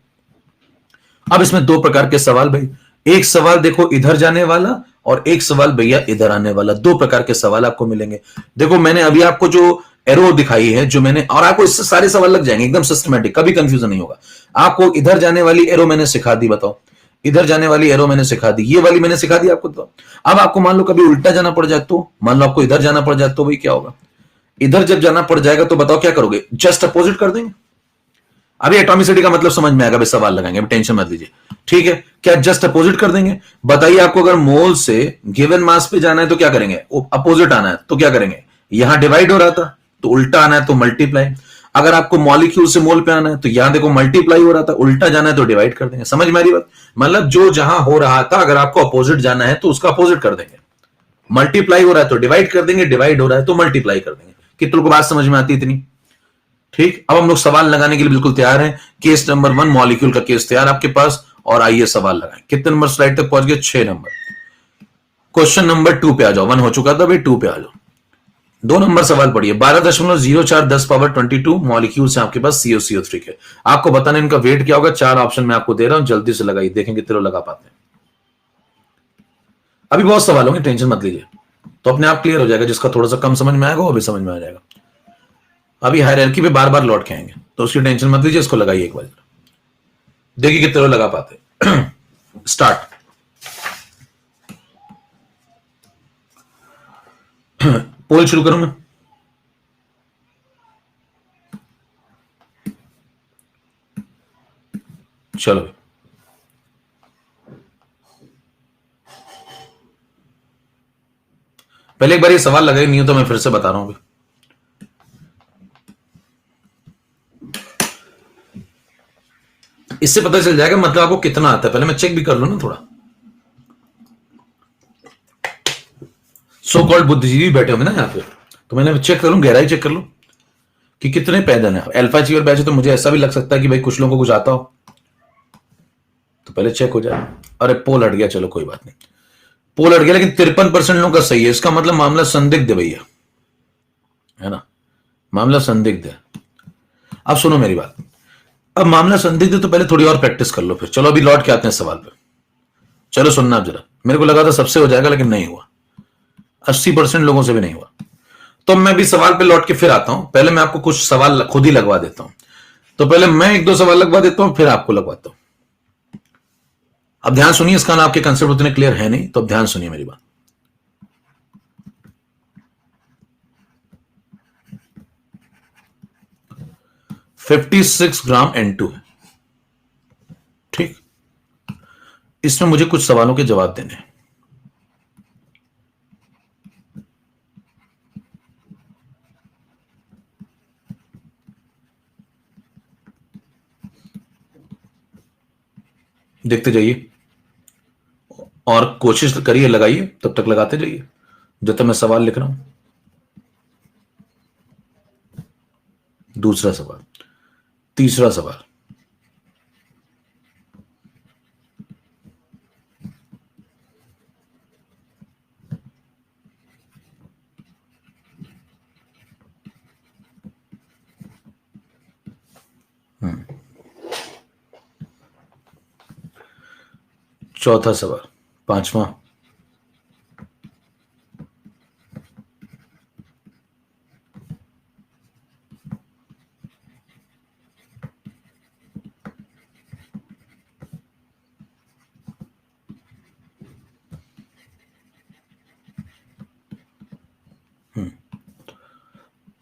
अब इसमें 2 प्रकार के सवाल भाई, एक सवाल देखो इधर जाने वाला और एक सवाल भैया इधर आने वाला, 2 प्रकार के सवाल आपको मिलेंगे। देखो मैंने अभी आपको जो एरो दिखाई है, जो मैंने, और आपको इससे सारे सवाल लग जाएंगे एकदम सिस्टमैटिक, कभी कंफ्यूजन नहीं होगा। आपको इधर जाने वाली एरो मैंने सिखा दी, बताओ इधर जाने वाली एरो मैंने सिखा दी, ये वाली मैंने सिखा दी आपको। तो अब आपको मान लो कभी उल्टा जाना पड़ जाए, तो मान लो आपको इधर जाना पड़ जाए तो भाई क्या होगा, इधर जब जाना पड़ जाएगा तो बताओ क्या करोगे, जस्ट अपोजिट कर देंगे। अभी एटॉमिसिटी का मतलब समझ में आएगा, सवाल लगाएंगे, टेंशन मत लीजिए, ठीक है। क्या जस्ट अपोजिट कर देंगे? बताइए आपको अगर मोल से गिवन मास पे जाना है तो क्या करेंगे, अपोजिट आना है तो क्या करेंगे, यहां डिवाइड हो रहा था तो उल्टा आना है तो मल्टीप्लाई। अगर आपको मॉलिक्यूल से मोल पे आना है तो यहां देखो मल्टीप्लाई हो रहा था, उल्टा जाना है तो डिवाइड कर देंगे। समझ में आ रही बात? मतलब जो जहां हो रहा था अगर आपको अपोजिट जाना है तो उसका अपोजिट कर देंगे। मल्टीप्लाई हो रहा है तो डिवाइड कर देंगे, डिवाइड हो रहा है तो मल्टीप्लाई कर देंगे। कितनों को बात समझ में आती है इतनी? ठीक, अब हम लोग सवाल लगाने के लिए बिल्कुल तैयार हैं। केस नंबर 1 मॉलिक्यूल का केस तैयार आपके पास, और आइए सवाल लगाएं। कितने नंबर स्लाइड तक पहुंच गए? 6 नंबर। क्वेश्चन नंबर 2 पे आ जाओ, 1 हो चुका था भाई, 2 पे आ जाओ। दो नंबर सवाल पढ़िए, 12.0410 मॉलिक्यूल्स हैं आपके पास COCO3 के। आपको बताना इनका वेट क्या होगा। 4 ऑप्शन मैं आपको दे रहा हूं, जल्दी से लगाइए, देखें कितने लोग लगा पाते हैं। अभी बहुत सवाल होंगे, टेंशन मत लीजिए, तो अपने आप क्लियर हो जाएगा। जिसका थोड़ा सा कम समझ में आएगा वो भी समझ में आ जाएगा। अभी हायरार्की पे बार बार लौट के आएंगे, तो उसकी टेंशन मत लीजिए, इसको लगाइए एक बार, देखिए कितने लोग लगा पाते। स्टार्ट। पोल शुरू करूं मैं। चलो, पहले एक बार ये सवाल लगाई नहीं हो तो मैं फिर से बता रहा हूं। इससे पता चल जाएगा मतलब आपको कितना आता है। पहले मैं चेक भी कर लूं ना थोड़ा। सो कॉल्ड बुद्धिजीवी बैठे होंगे ना यहाँ पे, तो मैंने चेक कर लूं, गहराई चेक कर लूं कि कितने पैदल है। अल्फा ची और बैच, तो मुझे ऐसा भी लग सकता है कि भाई कुछ लोगों को कुछ आता हो, तो पहले चेक हो जाए। अरे पोल हट गया, चलो कोई बात नहीं, पोल हट गया, लेकिन 53% लोगों का सही है। इसका मतलब मामला संदिग्ध है भैया, है ना, मामला संदिग्ध है। अब सुनो मेरी बात, अब मामला संदिग्ध है तो पहले थोड़ी और प्रैक्टिस कर लो फिर। चलो अभी लौट के आते हैं सवाल पे। चलो सुनना आप जरा, मेरे को लगा था सबसे हो जाएगा लेकिन नहीं हुआ, 80% लोगों से भी नहीं हुआ। तो मैं भी सवाल पे लौट के फिर आता हूं। पहले मैं आपको कुछ सवाल खुद ही लगवा देता हूं, तो पहले मैं 1-2 सवाल लगवा देता हूं, फिर आपको लगवाता हूं। अब ध्यान सुनिए, इसका ना आपके कंसेप्ट उतने क्लियर है नहीं, तो अब ध्यान सुनिए मेरी बात। $56 ग्राम N2 है, ठीक। इसमें मुझे कुछ सवालों के जवाब देने हैं। देखते जाइए और कोशिश करिए, लगाइए, तब तक लगाते जाइए जब तक मैं सवाल लिख रहा हूं। दूसरा सवाल, तीसरा सवाल, चौथा सवाल, पांचवा,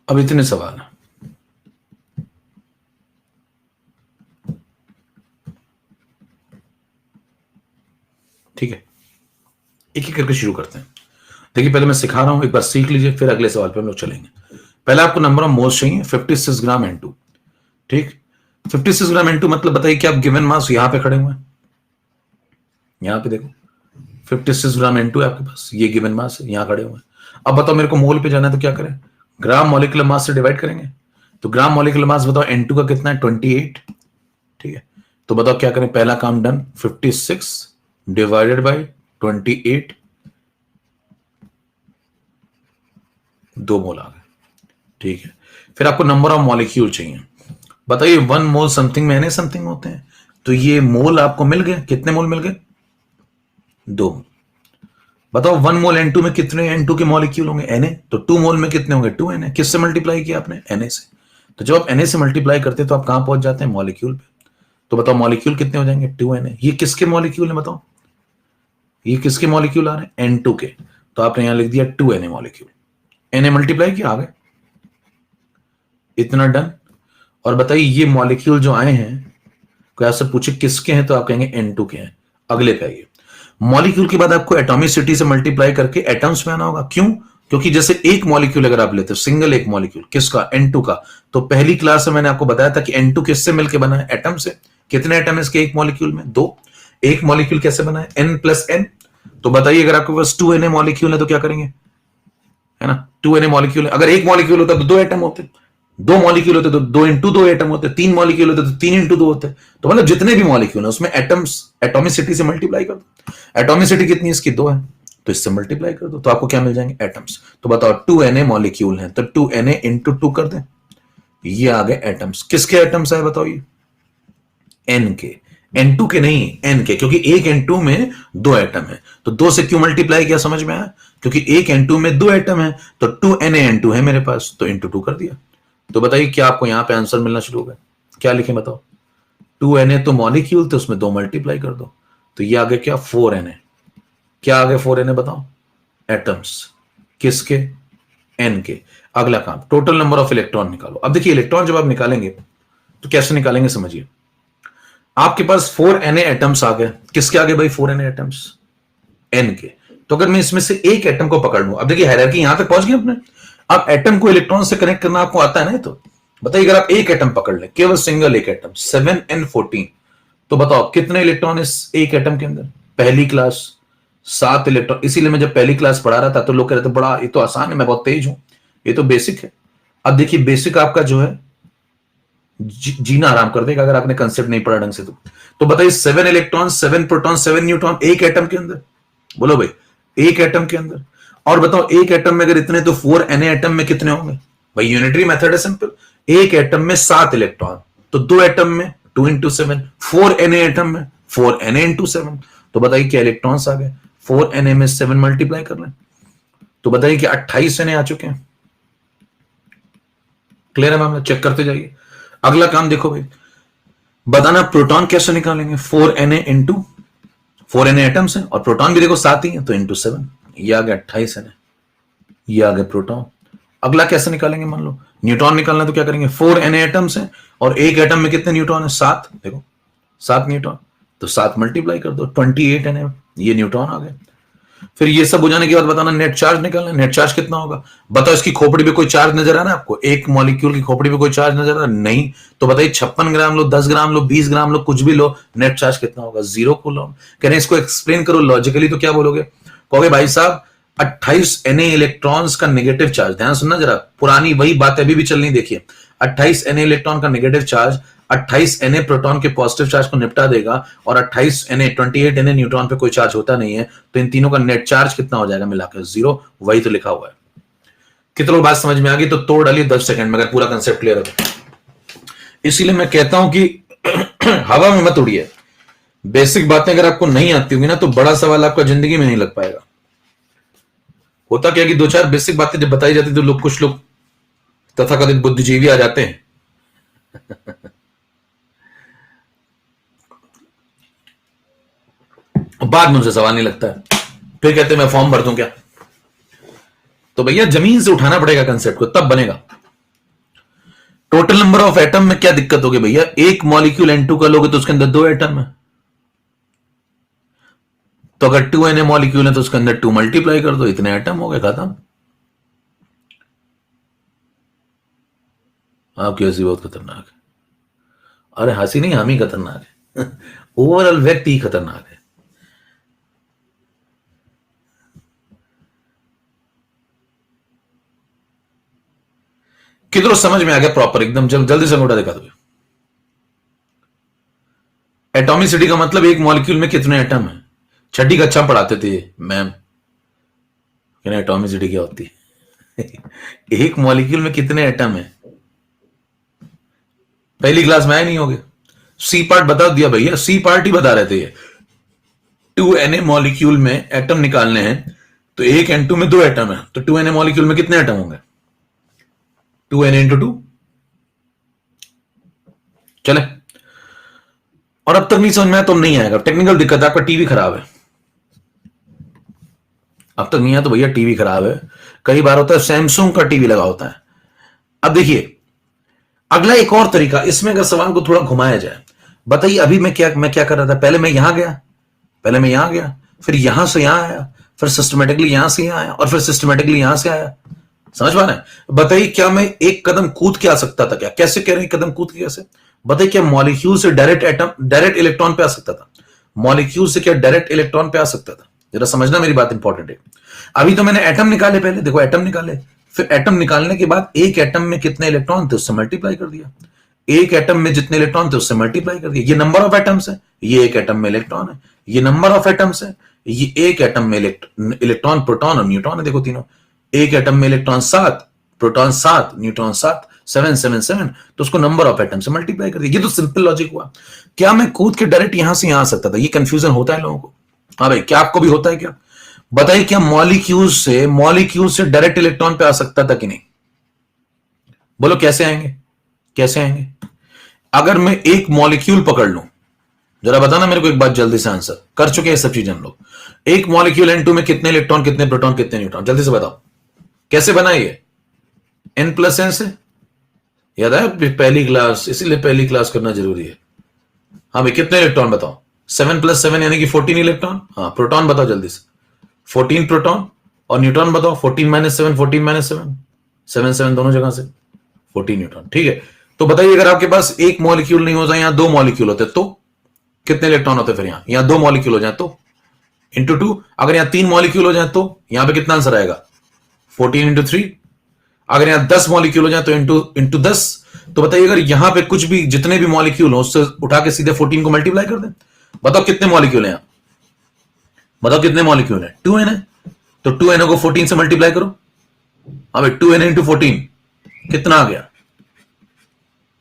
अब इतने सवाल हैं। ठीक है, एक एक करके शुरू करते हैं। देखिए पहले मैं सिखा रहा हूं, एक बार सीख लीजिए, फिर अगले सवाल पे हम लोग चलेंगे। पहले आपको नंबर ऑफ मोल्स चाहिए, 56 ग्राम N2, ठीक। 56 ग्राम N2 मतलब बताइए कि आप गिवन मास यहां पे खड़े हुए हैं, यहां पे देखो 56 ग्राम N2 है आपके पास, ये गिवन मास है, यहां खड़े हुए हैं। अब बताओ मेरे को मोल पे जाना है तो क्या करें, ग्राम मॉलिक्यूलर मास से डिवाइड करेंगे। तो ग्राम मॉलिक्यूलर मास बताओ N2 का कितना है, 28, ठीक है। तो बताओ क्या करें, पहला काम डन, 56 डिवाइडेड बाई 28, 2 मोल आ गए, ठीक है। फिर आपको नंबर ऑफ मॉलिक्यूल चाहिए। बताइए 1 मोल समथिंग में Na समथिंग होते हैं, तो ये मोल आपको मिल गए, कितने मोल मिल गए, 2। बताओ 1 मोल N2 में कितने N2 के मॉलिक्यूल होंगे, Na, तो 2 मोल में कितने होंगे, 2 Na। किससे मल्टीप्लाई किया आपने, Na से। तो जब आप Na से मल्टीप्लाई करते हैं तो आप कहां पहुंच जाते हैं, मॉलिक्यूल पे। तो बताओ मॉलिक्यूल कितने हो जाएंगे, 2 Na। ये किसके मॉलिक्यूल है बताओ, ये किसके मॉलिक्यूल आ रहे हैं, N2 के। तो आपने यहां लिख दिया 2 Na मॉलिक्यूल, Na मल्टीप्लाई किया, आ गए, इतना डन। और बताइए ये मॉलिक्यूल जो आए हैं, कोई आपसे पूछे किसके हैं तो आप कहेंगे N2 के हैं। अगले पे आइए, मॉलिक्यूल के बाद आपको एटॉमिसिटी से मल्टीप्लाई करके एटम्स में आना होगा। क्यों, क्योंकि जैसे एक मॉलिक्यूल अगर आप लेते हो, सिंगल एक मॉलिक्यूल किसका, N2 का, तो पहली क्लास में मैंने आपको बताया था कि N2 किससे मिलकर बना है, एटम से। कितने एटम है इसके एक मॉलिक्यूल में, 2। एक मॉलिक्यूल कैसे बना है, N प्लस N। तो बताइए अगर आपके पास 2 Na मॉलिक्यूल है तो क्या करेंगे, है ना, 2 Na मॉलिक्यूल है। अगर एक मॉलिक्यूल होता तो 2 एटम होते, 2 मॉलिक्यूल होते तो 2 इंटू 2 एटम होते, 3 मॉलिक्यूल होते तो 3 इंटू 2 होते। तो मतलब जितने भी मॉलिक्यूल है उसमें एटम्स एटॉमिसिटी से मल्टीप्लाई कर दो। एटॉमिसिटी कितनी है इसकी, 2 है। तो इससे मल्टीप्लाई कर दो तो आपको क्या मिल जाएंगे, एटम्स। तो बताओ 2Na मॉलिक्यूल हैं तो 2Na इंटू 2 कर दें, ये आ गए एटम्स। किसके एटम्स है बताओ, ये N के, N2 के नहीं, N के, क्योंकि एक N2 में 2 एटम है। तो 2 से क्यों मल्टीप्लाई किया समझ में आया, क्योंकि एक N2 में 2 एटम है तो 2Na N2 है मेरे पास, तो इंटू 2 कर दिया। तो बताइए क्या आपको यहां पे आंसर मिलना शुरू हो गया, क्या लिखें बताओ, 2Na तो मॉलिक्यूल तो उसमें 2 मल्टीप्लाई कर दो, तो ये आगे क्या 4Na, क्या आगे 4Na बताओ, एटम्स। किसके, N के। अगला काम, टोटल नंबर ऑफ इलेक्ट्रॉन निकालो। अब देखिए इलेक्ट्रॉन जब आप निकालेंगे तो कैसे निकालेंगे समझिए, आपके पास 4Na एटम्स आ गए, किसके आगे भाई 4Na एटम्स, N के। तो अगर मैं इसमें से एक एटम को पकड़ लूं, अब देखिए हायरार्की यहां तक पहुंच गई अपने, अब एटम को इलेक्ट्रॉन से कनेक्ट करना आपको आता है ना, तो बताइए अगर आप एक एटम पकड़ लें, केवल सिंगल एक एटम 7n14, तो बताओ कितने इलेक्ट्रॉन इस एक एटम के अंदर, पहली क्लास 7 इलेक्ट्रॉन। इसीलिए मैं जब पहली क्लास पढ़ा रहा था तो लोग कह रहे थे बड़ा ये तो आसान है, मैं बहुत तेज हूं, ये तो बेसिक है। अब देखिए बेसिक आपका जो है जीना आराम कर देगा अगर आपने कंसेप्ट नहीं पढ़ा ढंग से। तो बताइए 7 इलेक्ट्रॉन 7 प्रोटॉन 7 न्यूट्रॉन एक एटम के अंदर, बोलो भाई एक एटम के अंदर। और बताओ एक एटम में अगर इतने तो 4Na एटम में कितने होंगे भाई, यूनिटरी मेथड है सिंपल, एक एटम में 7 इलेक्ट्रॉन तो 2 एटम में 2 इंटू 7, 4Na एटम में 4Na इंटू 7। तो बताइए क्या इलेक्ट्रॉन्स आ गए, 4Na में 7 मल्टीप्लाई कर लें तो बताइए कि 28 Na आ चुके हैं। क्लियर है मैम, चेक करते जाइए। अगला काम देखो भाई, बताना प्रोटॉन कैसे निकालेंगे, 4Na इंटू 4Na एटम्स है और प्रोटॉन भी देखो 7 ही है तो इंटू 7, ये आ गया 28Na, ये आ गए प्रोटॉन। अगला कैसे निकालेंगे, मान लो न्यूट्रॉन निकालना तो क्या करेंगे, 4Na एटम्स है और एक एटम में कितने न्यूट्रॉन है, 7, देखो 7 न्यूट्रॉन, तो 7 मल्टीप्लाई कर दो 28Na, ये न्यूट्रॉन आ गए। फिर ये सब हो जाने के बाद बताना नेट चार्ज निकालना, नेट चार्ज कितना होगा, बताओ इसकी खोपड़ी पे कोई चार्ज नजर आ रहा है आपको, एक मॉलिक्यूल की खोपड़ी पे कोई चार्ज नजर आ रहा है, नहीं, तो बताइए 56 ग्राम लो, 10 ग्राम लो, 20 ग्राम लो, कुछ भी लो, नेट चार्ज कितना होगा, 0 कूलम। कह रहे हैं इसको एक्सप्लेन करो लॉजिकली, तो क्या बोलोगे, कहोगे भाई साहब 28Na इलेक्ट्रॉन्स का नेगेटिव चार्ज, ध्यान सुनना जरा, पुरानी वही बात अभी भी चलनी, देखिए 28Na इलेक्ट्रॉन का नेगेटिव चार्ज 28Na प्रोटॉन के पॉजिटिव चार्ज को निपटा देगा, और 28Na न्यूट्रॉन पे कोई चार्ज होता नहीं है, तो इन तीनों का नेट चार्ज कितना हो जाएगा मिलाकर, 0, वही तो लिखा हुआ है। कितने लोग बात समझ में आ गई, तो तोड़ डालिए 10 सेकंड में अगर पूरा कंसेप्ट क्लियर हो। इसीलिए मैं कहता हूं कि हवा में मत उड़िए, बेसिक बातें अगर आपको नहीं आती होंगी ना तो बड़ा सवाल आपका जिंदगी में नहीं लग पाएगा। होता क्या कि 2-4 बेसिक बातें जब बताई जाती तो लोग, कुछ लोग तथाकथित बुद्धिजीवी आ जाते हैं बाद में उनसे सवाल नहीं लगता है, फिर कहते हैं मैं फॉर्म भर दूं क्या। तो भैया जमीन से उठाना पड़ेगा कंसेप्ट को, तब बनेगा। टोटल नंबर ऑफ एटम में क्या दिक्कत होगी भैया, एक मॉलिक्यूल N2 का लोगे तो उसके अंदर 2 एटम है, तो अगर 2Na मॉलिक्यूल है तो उसके अंदर 2 मल्टीप्लाई कर दो, इतने एटम हो गए, खत्म। आपकी हंसी बहुत खतरनाक है, अरे हंसी नहीं, हम ही खतरनाक है ओवरऑल व्यक्ति ही खतरनाक है। किधरों समझ में आ गया प्रॉपर एकदम, जल्दी से अंगूठा दिखा दो। एटॉमिसिटी का मतलब एक मॉलिक्यूल में कितने एटम है, छठी कक्षा पढ़ाते थे मैम, एटॉमिसिटी क्या होती है एक मॉलिक्यूल में कितने एटम है, पहली क्लास में आए नहीं होगे, सी पार्ट बता दिया भैया, सी पार्ट ही बता रहे थे ये। 2Na मॉलिक्यूल में एटम निकालने हैं तो एक N2 में 2 एटम है, तो 2Na मॉलिक्यूल में कितने एटम होंगे, 2Na इंटू 2, चले। और अब तक नहीं समझ में आया तो नहीं आएगा, टेक्निकल दिक्कत है, आपका टीवी खराब है, अब तक नहीं आया तो भैया टीवी खराब है। कई बार होता है सैमसंग का टीवी लगा होता है। अब देखिए अगला एक और तरीका, इसमें अगर सवाल को थोड़ा घुमाया जाए, बताइए अभी मैं क्या कर रहा था, पहले मैं यहां गया, फिर यहां से यहां आया, फिर सिस्टमेटिकली यहां से यहां आया, और फिर सिस्टमेटिकली यहां से आया, समझ पा रहे हैं। बताइए क्या मैं एक कदम कूद के आ सकता था क्या, कैसे कह रहे हैं कदम कूद के, कैसे बताइए, क्या मॉलिक्यूल से डायरेक्ट इलेक्ट्रॉन पे आ सकता था, मॉलिक्यूल से क्या डायरेक्ट इलेक्ट्रॉन पे आ सकता था, जरा समझना मेरी बात इंपॉर्टेंट है। अभी तो मैंने एटम निकाले, पहले देखो एटम निकाले, फिर एटम निकालने के बाद एक एटम में कितने इलेक्ट्रॉन थे उससे मल्टीप्लाई कर दिया, एक एटम में जितने इलेक्ट्रॉन थे उससे मल्टीप्लाई कर दिया, ये नंबर ऑफ एटम्स है, ये एक एटम में इलेक्ट्रॉन है, ये नंबर ऑफ एटम्स है, ये एक एटम में इलेक्ट्रॉन, प्रोटॉन और न्यूट्रॉन है, देखो तीनों। एक एटम में इलेक्ट्रॉन 7, प्रोटॉन 7, न्यूट्रॉन 7, 7 7 7, तो उसको नंबर ऑफ एटम से मल्टीप्लाई कर दिया। ये तो सिंपल लॉजिक हुआ। क्या मैं कूद के डायरेक्ट यहां से यहां आ सकता था? ये कंफ्यूजन होता है लोगों को। हाँ भाई, क्या आपको भी होता है क्या? बताइए, क्या मॉलिक्यूल से डायरेक्ट इलेक्ट्रॉन पे आ सकता था कि नहीं? बोलो कैसे आएंगे, कैसे आएंगे? अगर मैं एक मॉलिक्यूल पकड़ लूं, जरा बताना मेरे को एक बात जल्दी से, आंसर कर चुके हैं सब चीजें हम लोग। एक मॉलिक्यूल N2 में कितने इलेक्ट्रॉन, कितने प्रोटॉन, कितने न्यूट्रॉन, जल्दी से बताओ। कैसे बना ये? N+N से। याद है पहली क्लास, इसीलिए पहली क्लास करना जरूरी है। हाँ भाई, कितने इलेक्ट्रॉन बताओ? 7+7 यानी कि 14 इलेक्ट्रॉन। हाँ, प्रोटॉन बताओ जल्दी से। 14 प्रोटॉन। और न्यूट्रॉन बताओ। 14-7, 14-7, 7 7 दोनों जगह से 14 न्यूट्रॉन। ठीक है, तो बताइए, अगर आपके पास एक मॉलिक्यूल नहीं होता, यहां दो मॉलिक्यूल होते, तो कितने इलेक्ट्रॉन होते? फिर यहां दो मॉलिक्यूल हो जाए तो इंटू 2। अगर यहां 3 मॉलिक्यूल हो जाए तो यहां पे कितना आंसर आएगा? 14 इंटू 3। अगर यहां 10 मॉलिक्यूल हो जाए तो इंटू इंटू 10। तो बताइए, अगर यहां पे कुछ भी, जितने भी मॉलिक्यूल हो, उससे उठा के सीधे 14 को मल्टीप्लाई कर दें। बताओ कितने मॉलिक्यूल हैं? बताओ कितने मॉलिक्यूल हैं? 2n है, तो 2n को 14 से मल्टीप्लाई करो। हाँ भाई, 2n इंटू 14 कितना आ गया?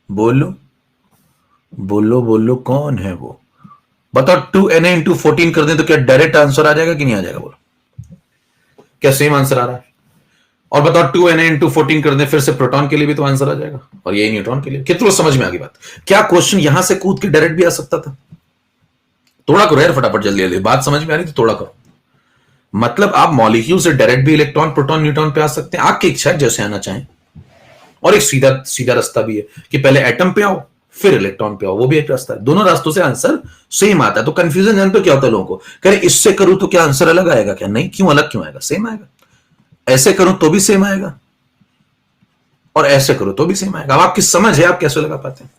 बोलो बोलो बोलो, कौन है वो? बताओ, 2n इंटू 14 कर दें तो क्या डायरेक्ट आंसर आ जाएगा कि नहीं आ जाएगा? बोलो, क्या सेम आंसर आ रहा है? और बताओ, 2n इंटू 14 कर दें फिर से प्रोटॉन के लिए भी तो आंसर आ जाएगा, और यही न्यूट्रॉन के लिए। कितना समझ में आ गई बात? क्या क्वेश्चन यहां से कूद के डायरेक्ट भी आ सकता था? थोड़ा करो यार फटाफट, जल्दी जल्दी, बात समझ में आ रही तो थोड़ा करो। मतलब आप मॉलिक्यूल से डायरेक्ट भी इलेक्ट्रॉन, प्रोटॉन, न्यूट्रॉन पे आ सकते हैं, आपकी इच्छा है जैसे आना चाहें। और एक सीधा सीधा रास्ता भी है कि पहले एटम पे आओ फिर इलेक्ट्रॉन पे आओ, वो भी एक रास्ता है। दोनों रास्तों से आंसर सेम आता है। तो कंफ्यूजन जानते हो क्या होता है लोगों को? कह रहे इससे करूं तो क्या आंसर अलग आएगा क्या? नहीं, क्यों अलग क्यों आएगा? सेम आएगा। ऐसे करूं तो भी सेम आएगा, और ऐसे करो तो भी सेम आएगा। अब आपकी समझ है आप कैसे लगा पाते हैं,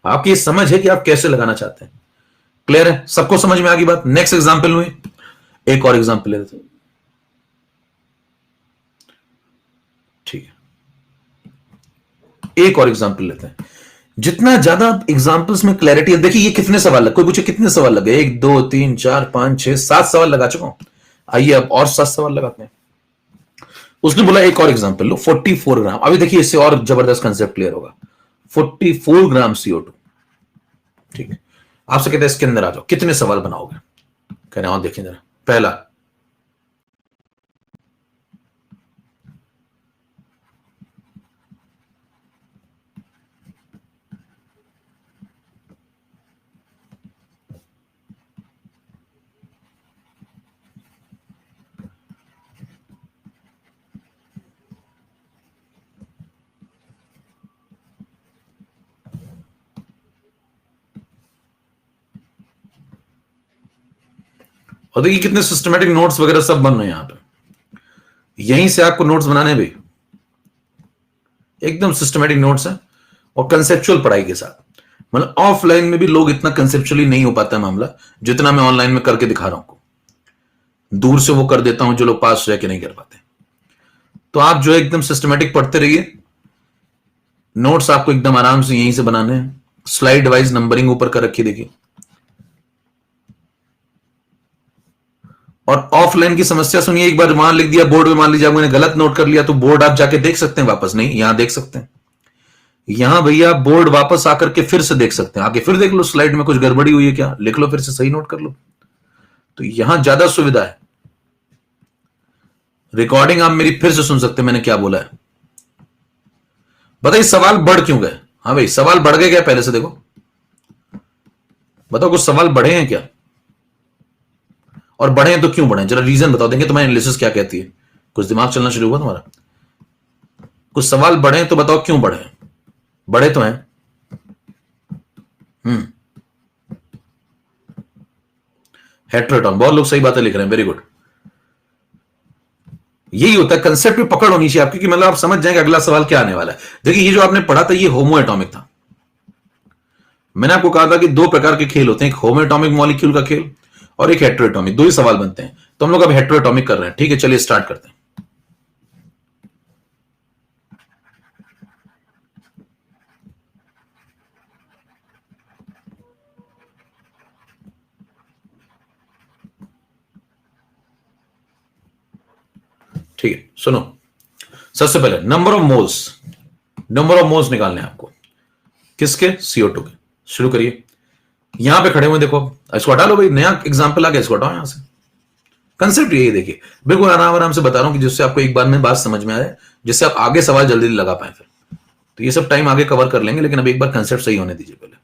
आपकी समझ है कि आप कैसे लगाना चाहते हैं। क्लियर है? सबको समझ में आ गई बात? नेक्स्ट एग्जांपल हुई, एक और एग्जांपल ले लेते हैं। ठीक है, एक और एग्जांपल लेते हैं। जितना ज्यादा एग्जांपल्स में क्लैरिटी है, देखिए ये कितने सवाल लग, कोई पूछे कितने सवाल लगे? 1 2 3 4 5 6 7 सवाल लगा चुका हूं। आइए अब और 7 सवाल लगाते हैं। उसने बोला एक और एग्जांपल लो, 44 ग्राम। अभी देखिए इससे और जबरदस्त कंसेप्ट क्लियर होगा। 44 ग्राम CO2। ठीक है, आपसे कहते हैं इसके अंदर आ जाओ, कितने सवाल बनाओगे? कह रहे हैं देखिए जरा। पहला, और देखिए कितने सिस्टमेटिक नोट्स वगैरह सब बन रहे हैं यहां पे। यहीं से आपको नोट्स बनाने भी एकदम सिस्टमेटिक नोट्स है, और कंसेप्चुअल पढ़ाई के साथ। मतलब ऑफलाइन में भी लोग इतना कंसेप्चुअली नहीं हो पाता मामला, जितना मैं ऑनलाइन में करके दिखा रहा हूं। दूर से वो कर देता हूं जो लोग पास रह के नहीं कर पाते। तो आप जो है एकदम सिस्टमेटिक पढ़ते रहिए। नोट्स आपको एकदम आराम से यहीं से बनाने हैं। स्लाइड वाइज नंबरिंग ऊपर कर रखी देखिए। और ऑफलाइन की समस्या सुनिए, एक बार वहां लिख दिया बोर्ड में, मान लीजिए मैंने गलत नोट कर लिया, तो बोर्ड आप जाके देख सकते हैं वापस? नहीं, यहां देख सकते हैं। यहां भैया बोर्ड वापस आकर के फिर से देख सकते हैं, आके फिर देख लो स्लाइड में कुछ गड़बड़ी हुई है क्या, लिख लो फिर से, सही नोट कर लो। तो यहां ज्यादा सुविधा है। रिकॉर्डिंग आप मेरी फिर से सुन सकते हैं, मैंने क्या बोला है। बताइए सवाल बढ़ क्यों गए? हाँ भाई, सवाल बढ़ गए क्या? पहले से देखो, बताओ कुछ सवाल बढ़े हैं क्या? और बढ़े हैं तो क्यों बढ़े? जरा रीजन बताओ, देंगे तुम्हारी एनालिसिस क्या कहती है। कुछ दिमाग चलना शुरू हुआ तुम्हारा? कुछ सवाल बढ़े हैं तो बताओ क्यों बढ़े हैं? बढ़े तो हैं। हम्म, हेट्रोटॉन, बहुत लोग सही बातें लिख रहे हैं, वेरी गुड। यही होता है, कंसेप्ट पे पकड़ होनी चाहिए आपकी, कि मतलब आप समझ जाएंगे अगला सवाल क्या आने वाला है। देखिए ये जो आपने पढ़ा था, ये होमो एटॉमिक था। मैंने आपको कहा था कि दो प्रकार के खेल होते हैं, एक होमो एटॉमिक मॉलिक्यूल का खेल और एक हेट्रोएटॉमिक। दो ही सवाल बनते हैं, तो हम लोग अब हेट्रोएटॉमिक कर रहे हैं। ठीक है, चलिए स्टार्ट करते हैं। ठीक है, सुनो, सबसे पहले नंबर ऑफ मोल्स निकालने हैं आपको, किसके? CO2 के। शुरू करिए, यहां पे खड़े हुए देखो, इसको हटा लो भाई, नया एग्जांपल आ गया, इसको हटाओ यहां से। कंसेप्ट यही देखिए, बिल्कुल आराम आराम से बता रहा हूं कि जिससे आपको एक बार में बात समझ में आए, जिससे आप आगे सवाल जल्दी लगा पाए। फिर तो ये सब टाइम आगे कवर कर लेंगे, लेकिन अब एक बार कंसेप्ट सही होने दीजिए पहले।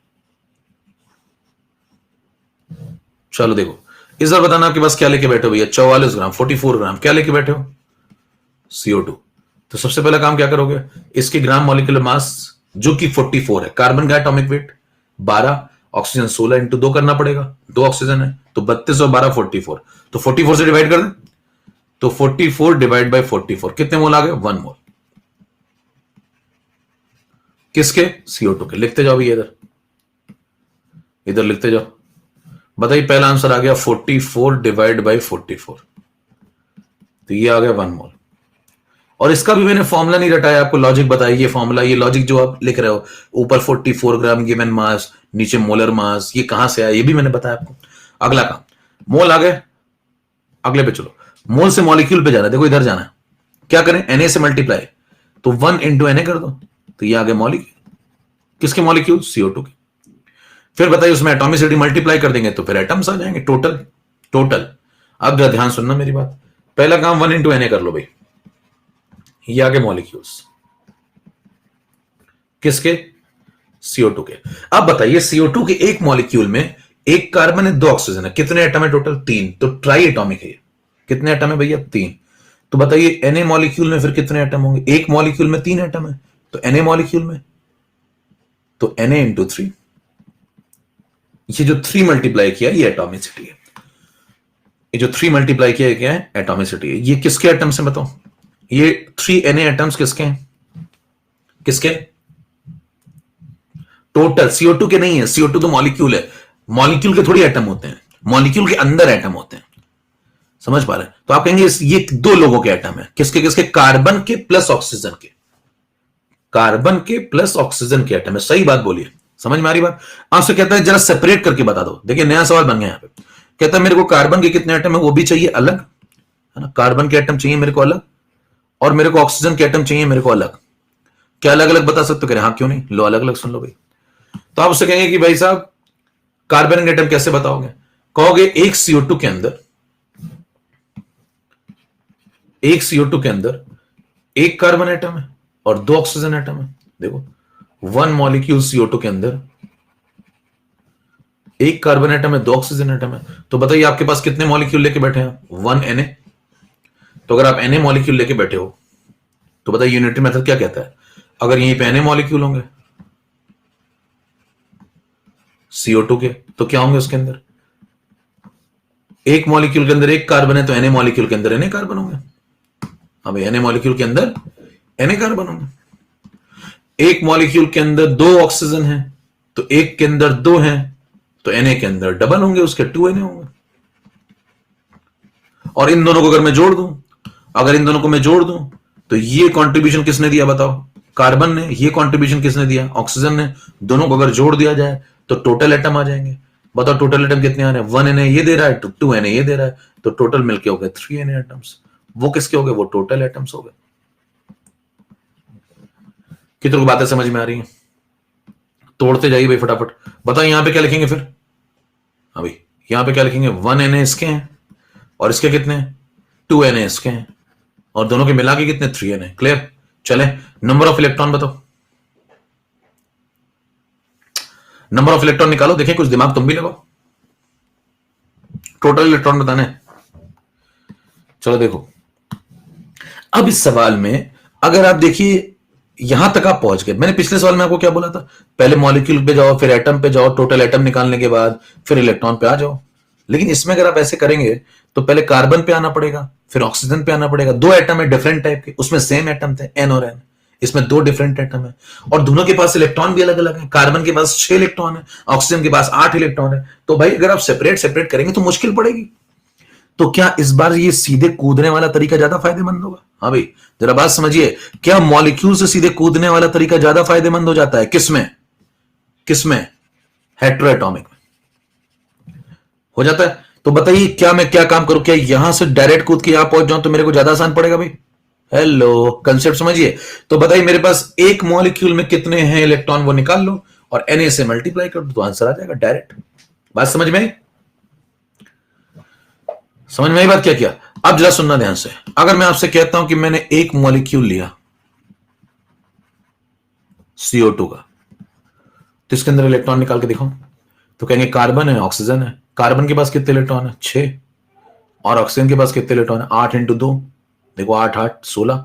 चलो देखो, इस बार बताना आपके पास क्या लेके बैठे हो भैया? 44 ग्राम, 44 ग्राम, क्या लेके बैठे हो? CO2। तो सबसे पहला काम क्या करोगे? इसके ग्राम मॉलिक्यूलर मास जो कि 44 है, कार्बन का एटॉमिक वेट 12, ऑक्सीजन 16 इंटू 2 करना पड़ेगा, 2 ऑक्सीजन है तो 32 और 12 44, तो 44 से डिवाइड कर दें, तो 44 डिवाइड बाय 44 कितने मोल आ गए? 1 मोल। किसके? CO2 के। लिखते जाओ भैया, इधर लिखते जाओ। बताइए, पहला आंसर आ गया 44 डिवाइड बाय 44, तो ये आ गया 1 मोल। और इसका भी मैंने फॉर्मूला नहीं रटाया, आपको लॉजिक बताया। ये फॉर्मूला, ये लॉजिक जो आप लिख रहे हो, ऊपर 44 ग्राम गिवन मास, नीचे मोलर मास, ये कहां से आया ये भी मैंने बताया आपको। अगला काम, मोल आ गए, अगले पे चलो। मोल से मॉलिक्यूल पे जाना है, देखो इधर जाना है, क्या करें? Na से मल्टीप्लाई, तो 1 इंटू Na कर दो, तो ये आ गए मॉलिक्यूल। किसके मॉलिक्यूल? CO2 के। फिर बताइए, उसमें एटॉमिसिटी मल्टीप्लाई कर देंगे तो फिर एटम्स आ जाएंगे, टोटल। अब जरा ध्यान सुनना मेरी बात, पहला काम 1 इंटू Na कर लो भाई, ये आगे मॉलिक्यूल्स किसके? CO2 के। अब बताइए, CO2 के एक मॉलिक्यूल में एक कार्बन है, 2 ऑक्सीजन है, कितने एटम है टोटल? 3, तो ट्राई एटॉमिक है ये। कितने एटम है भैया? 3। तो बताइए Na मॉलिक्यूल में फिर कितने एटम होंगे? एक मॉलिक्यूल में 3 एटम है, तो Na मॉलिक्यूल में तो Na इंटू 3, ये जो 3 मल्टीप्लाई किया ये एटॉमिसिटी है। ये जो 3 मल्टीप्लाई किया क्या है? एटॉमिसिटी है। ये किसके एटम्स हैं बताओ? ये 3 Na एटम्स किसके हैं? किसके? टोटल। CO2 के नहीं है, CO2 तो मॉलिक्यूल है, मॉलिक्यूल के थोड़ी एटम होते हैं, मॉलिक्यूल के अंदर एटम होते हैं, समझ पा रहे हैं? तो आप कहेंगे ये 2 लोगों के एटम है, किसके किसके? कार्बन के प्लस ऑक्सीजन के, कार्बन के प्लस ऑक्सीजन के एटम है। सही बात बोलिए, समझ में आ रही बात? आपसे कहता है जरा सेपरेट करके बता दो। देखिए नया सवाल बन गया यहां पे, कहता है मेरे को कार्बन के कितने एटम है वो भी चाहिए अलग, है ना? कार्बन के एटम चाहिए मेरे को अलग, और मेरे को ऑक्सीजन के एटम चाहिए मेरे को अलग। क्या अलग अलग बता सकते हो? कह रहे हाँ, क्यों नहीं, लो अलग अलग सुन लो भाई। तो आप उससे कहेंगे कि भाई साहब कार्बन के एटम कैसे बताओगे? कहोगे एक CO2 के अंदर, एक CO2 के अंदर एक कार्बन एटम है और 2 ऑक्सीजन एटम है। देखो 1 मॉलिक्यूल CO2 के अंदर एक कार्बन एटम है, 2 ऑक्सीजन एटम है। तो बताइए आपके पास कितने मॉलिक्यूल लेके बैठे हैं? 1 Na। तो अगर आप Na मॉलिक्यूल लेके बैठे हो तो बताइए यूनिटरी मेथड क्या कहता है? अगर यहीं पे Na मॉलिक्यूल होंगे CO2 के, तो क्या होंगे उसके अंदर? एक मॉलिक्यूल के अंदर एक कार्बन है, तो Na मॉलिक्यूल के अंदर Na कार्बन होंगे। अब Na मॉलिक्यूल के अंदर Na कार्बन होंगे। एक मॉलिक्यूल के अंदर 2 ऑक्सीजन है, तो एक के अंदर 2 है, तो Na के अंदर डबल होंगे, उसके 2 Na होंगे। और इन दोनों को अगर मैं जोड़ दूं, अगर इन दोनों को मैं जोड़ दूं, तो ये कंट्रीब्यूशन किसने दिया बताओ? कार्बन ने। ये कंट्रीब्यूशन किसने दिया? ऑक्सीजन ने। दोनों को अगर जोड़ दिया जाए तो टोटल एटम आ जाएंगे। बताओ टोटल एटम कितने आ रहे हैं? 1 Na ये दे रहा है, 2 Na ये दे रहा है, तो टोटल मिलके हो गए 3 Na एटम्स। वो किसके हो गए? वो टोटल एटम्स हो गए। कितनों की बातें समझ में आ रही हैं? तोड़ते जाइए भाई फटाफट। बताओ यहां पे क्या लिखेंगे फिर? अभी यहां पे क्या लिखेंगे? 1 Na इसके हैं और इसके कितने? 2 Na इसके हैं, और दोनों के मिला के कितने? 3 Na। क्लियर? चले, नंबर ऑफ इलेक्ट्रॉन बताओ, नंबर ऑफ इलेक्ट्रॉन निकालो। देखिए कुछ दिमाग तुम भी लगाओ, टोटल इलेक्ट्रॉन बताने। चलो देखो, अब इस सवाल में अगर आप देखिए यहां तक आप पहुंच गए, मैंने पिछले सवाल में आपको क्या बोला था? पहले मॉलिक्यूल पे जाओ, फिर एटम पे जाओ, टोटल एटम निकालने के बाद फिर इलेक्ट्रॉन पे आ जाओ। लेकिन इसमें अगर आप ऐसे करेंगे तो पहले कार्बन पे आना पड़ेगा, फिर ऑक्सीजन पे आना पड़ेगा। 2 एटम है डिफरेंट टाइप के, उसमें सेम एटम थे N और N, इसमें 2 डिफरेंट एटम है, और दोनों के पास इलेक्ट्रॉन भी अलग अलग है। कार्बन के पास 6 इलेक्ट्रॉन है, ऑक्सीजन के पास 8 इलेक्ट्रॉन है। तो भाई अगर आप सेपरेट करेंगे तो मुश्किल पड़ेगी। तो क्या इस बार ये सीधे कूदने वाला तरीका ज्यादा फायदेमंद होगा? हाँ भाई जरा बात समझिए, क्या मॉलिक्यूल से सीधे कूदने वाला तरीका ज्यादा फायदेमंद हो जाता है? किसमें? किसमें? हेटेरोएटॉमिक में हो जाता है। तो बताइए क्या मैं क्या काम करूं? क्या यहां से डायरेक्ट कूद के यहां पहुंच जाऊं तो मेरे को ज्यादा आसान पड़ेगा भाई? हेलो, कंसेप्ट समझिए। तो बताइए मेरे पास एक मॉलिक्यूल में कितने हैं इलेक्ट्रॉन, वो निकाल लो और Na से मल्टीप्लाई कर दो तो आंसर आ जाएगा डायरेक्ट। बात समझ में आई? समझ में आई बात? क्या किया? अब जरा सुनना ध्यान से। अगर मैं आपसे कहता हूं कि मैंने एक मॉलिक्यूल लिया CO2 का, तो इसके अंदर इलेक्ट्रॉन निकाल के दिखाओ, तो कहेंगे कार्बन है, ऑक्सीजन है। कार्बन के पास कितने इलेक्ट्रॉन है? 6। और ऑक्सीजन के पास कितने इलेक्ट्रॉन है? 8 इंटू 2, देखो 8 8 16।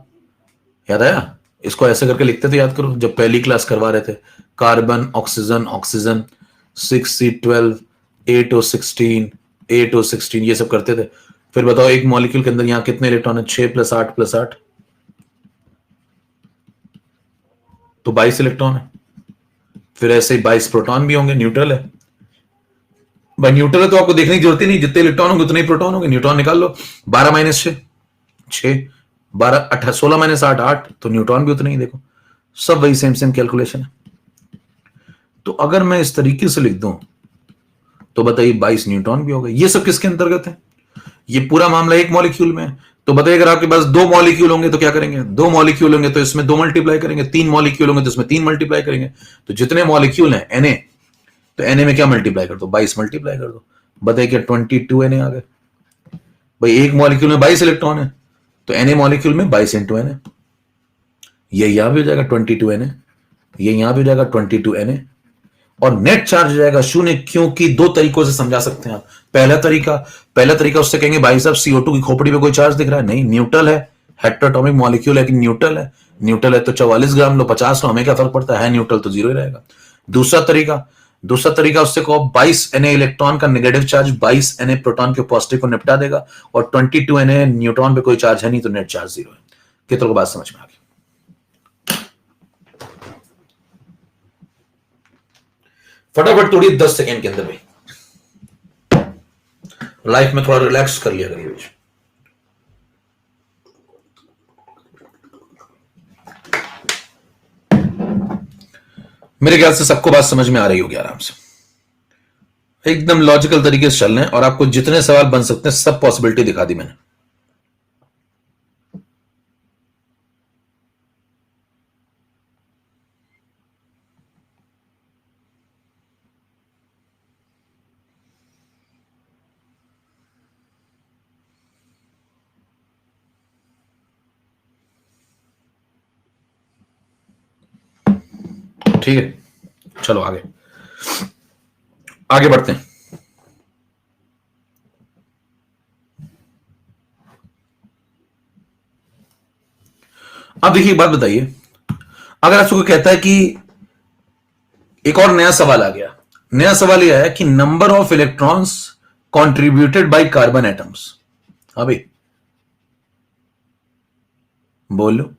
याद आया? इसको ऐसे करके लिखते थे, याद करो जब पहली क्लास करवा रहे थे। Carbon oxygen oxygen, 6C12, 8O16, 8O16, ये सब करते थे। फिर बताओ एक मॉलिक्यूल के अंदर यहां कितने इलेक्ट्रॉन है? 6 + 8 + 8, तो 22 इलेक्ट्रॉन है। फिर ऐसे ही 22 प्रोटॉन भी होंगे, न्यूट्रल है भाई। न्यूट्रल है तो आपको देखने की जरूरत ही नहीं, जितने इलेक्ट्रॉन होंगे उतने ही प्रोटॉन होंगे। न्यूट्रॉन निकाल लो, 12 - 6 6, 12 18 16 - 8 8, तो न्यूट्रॉन भी उतने ही। देखो सब वही सेम सेम कैलकुलेशन है। तो अगर मैं इस तरीके से लिख दूं तो बताइए 22 न्यूट्रॉन भी हो गए। ये सब किसके अंतर्गत है? ये पूरा मामला एक मॉलिक्यूल में है। तो बताइए अगर आपके पास 2 मॉलिक्यूल होंगे तो क्या करेंगे? 2 मॉलिक्यूल होंगे तो इसमें 2 मल्टीप्लाई करेंगे, 3 मॉलिक्यूल होंगे तो इसमें 3 मल्टीप्लाई करेंगे। तो जितने मॉलिक्यूल हैं Na, तो Na में क्या मल्टीप्लाई कर दो? 22 मल्टीप्लाई कर दो। बताइए क्या 22 Na आ गए? भाई एक मॉलिक्यूल में 22 इलेक्ट्रॉन है, तो Na मॉलिक्यूल में 22 इंटू Na। ये यहां भी हो जाएगा 22 Na, ये यहां भी हो जाएगा 22 Na, और नेट चार्ज हो जाएगा 0, क्योंकि 2 तरीकों से समझा सकते हैं आप। पहला तरीका उससे कहेंगे भाई साहब CO2 की खोपड़ी पे कोई चार्ज दिख रहा है? नहीं, न्यूट्रल है, हेटेरोटॉमिक मॉलिक्यूल है कि न्यूट्रल है। न्यूट्रल है तो 44 ग्राम लो, 50 लो, हमें क्या फर्क पड़ता है न्यूट्रल तो 0 ही रहेगा। दूसरा तरीका उससे कहो 22 Na इलेक्ट्रॉन का नेगेटिव चार्ज 22 Na प्रोटॉन के पॉजिटिव को निपटा देगा, और 22 Na न्यूट्रॉन पे कोई चार्ज है नहीं, तो नेट चार्ज 0 है। कितनों को बात समझ में आ गई? फटाफट तोड़िए 10 सेकेंड के अंदर भाई। लाइफ में थोड़ा रिलैक्स कर लिया करिए। मेरे ख्याल से सबको बात समझ में आ रही होगी आराम से, एकदम लॉजिकल तरीके से चल रहे हैं, और आपको जितने सवाल बन सकते हैं सब पॉसिबिलिटी दिखा दी मैंने। ठीक है, चलो आगे आगे बढ़ते हैं। अब देखिए बात बताइए, अगर आपको कहता है कि एक और नया सवाल आ गया। नया सवाल यह है कि number of electrons contributed by carbon atoms. अभी बोलो,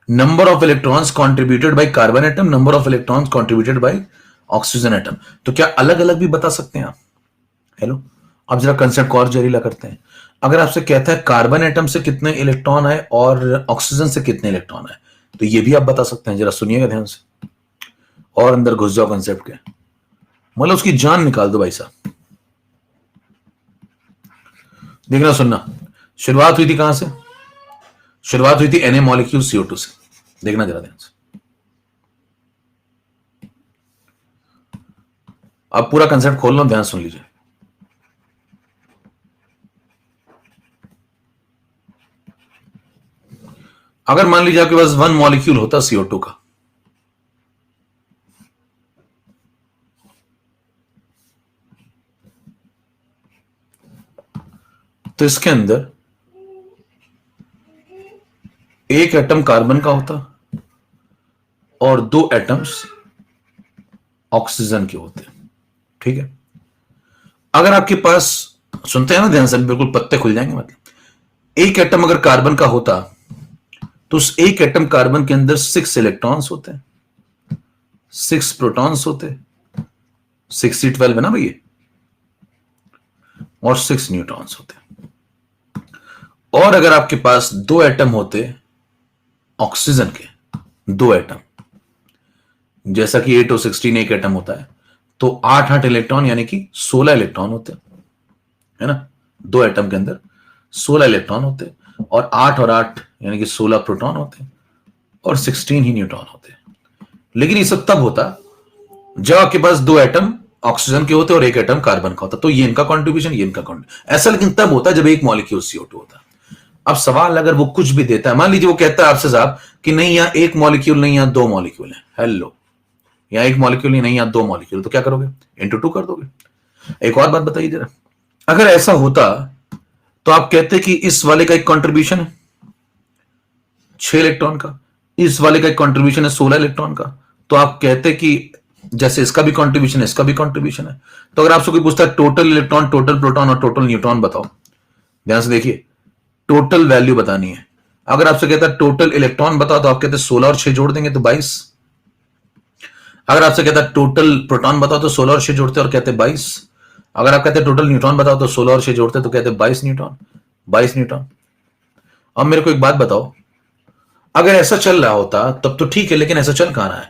number of electrons contributed by carbon atom, number of electrons contributed by oxygen atom. तो क्या अलग अलग भी बता सकते हैं आप? हेलो, अब जरा कंसेप्ट को और जहरीला करते हैं। अगर आपसे कहता है कार्बन एटम से कितने इलेक्ट्रॉन आए और ऑक्सीजन से कितने इलेक्ट्रॉन आए, तो ये भी आप बता सकते हैं। जरा सुनिएगा ध्यान से और अंदर घुस जाओ कंसेप्ट के, मतलब उसकी जान निकाल दो भाई साहब। देखना सुनना, शुरुआत हुई थी कहां से? शुरुआत हुई थी Na मॉलिक्यूल CO2 से। देखना जरा ध्यान से, अब पूरा कंसेप्ट खोल लो, ध्यान सुन लीजिए। अगर मान लीजिए आपके पास 1 मॉलिक्यूल होता CO2 का, तो इसके अंदर एक एटम कार्बन का होता और 2 एटम्स ऑक्सीजन के होते। ठीक है, अगर आपके पास, सुनते हैं ना ध्यान से, बिल्कुल पत्ते खुल जाएंगे। मतलब एक एटम अगर कार्बन का होता तो उस एक एटम कार्बन के अंदर 6 इलेक्ट्रॉन्स होते, 6 प्रोटॉन्स होते, 6C12 है ना भैया, और 6 न्यूट्रॉन्स होते। और अगर आपके पास 2 एटम होते ऑक्सीजन के, 2 एटम, जैसा कि 8O16 एक एटम होता है, तो 8 8 इलेक्ट्रॉन यानी कि 16 इलेक्ट्रॉन होते, है ना। 2 एटम के अंदर 16 इलेक्ट्रॉन होते। और 8 यानी कि 16 प्रोटॉन होते हैं और 16 ही न्यूट्रॉन होते हैं। लेकिन ये सब तब होता जब आपके पास 2 एटम ऑक्सीजन के होते और 1 एटम कार्बन का होता, तो ये इनका कॉन्ट्रीब्यूशन, ये इनका कॉन्ट्रीब्यूशन, ऐसा लेकिन तब होता जब एक मॉलिक्यूल CO2 होता। अब सवाल अगर वो कुछ भी देता है, मान लीजिए वो कहता है आपसे साहब कि नहीं यहां एक मॉलिक्यूल नहीं, यहां 2 मॉलिक्यूल है। हेलो, यहां एक मॉलिक्यूल नहीं, यहां 2 मॉलिक्यूल, तो क्या करोगे? इंटू 2 कर दोगे। एक और बात बताइए जरा, अगर ऐसा होता तो आप कहते कि इस वाले का एक कंट्रीब्यूशन है 6 इलेक्ट्रॉन का, इस वाले का एक कंट्रीब्यूशन है 16 इलेक्ट्रॉन का, तो आप कहते कि जैसे इसका भी कंट्रीब्यूशन है, इसका भी कंट्रीब्यूशन है। तो अगर आपसे कोई पूछता है टोटल इलेक्ट्रॉन, टोटल प्रोटॉन और टोटल न्यूट्रॉन बताओ, ध्यान से देखिए, टोटल वैल्यू बतानी है। अगर आपसे कहता है टोटल इलेक्ट्रॉन बताओ, तो आप कहते 16 और 6 जोड़ देंगे तो 22। अगर आपसे कहता है टोटल प्रोटॉन बताओ, तो 16 और 6 जोड़ते और कहते 22। अगर आप कहते टोटल न्यूट्रॉन बताओ, तो 16 और 6 जोड़ते तो कहते 22 न्यूट्रॉन, 22 न्यूट्रॉन। अब मेरे को एक बात बताओ, अगर ऐसा चल रहा होता तब तो ठीक है, लेकिन ऐसा चल कहां रहा है?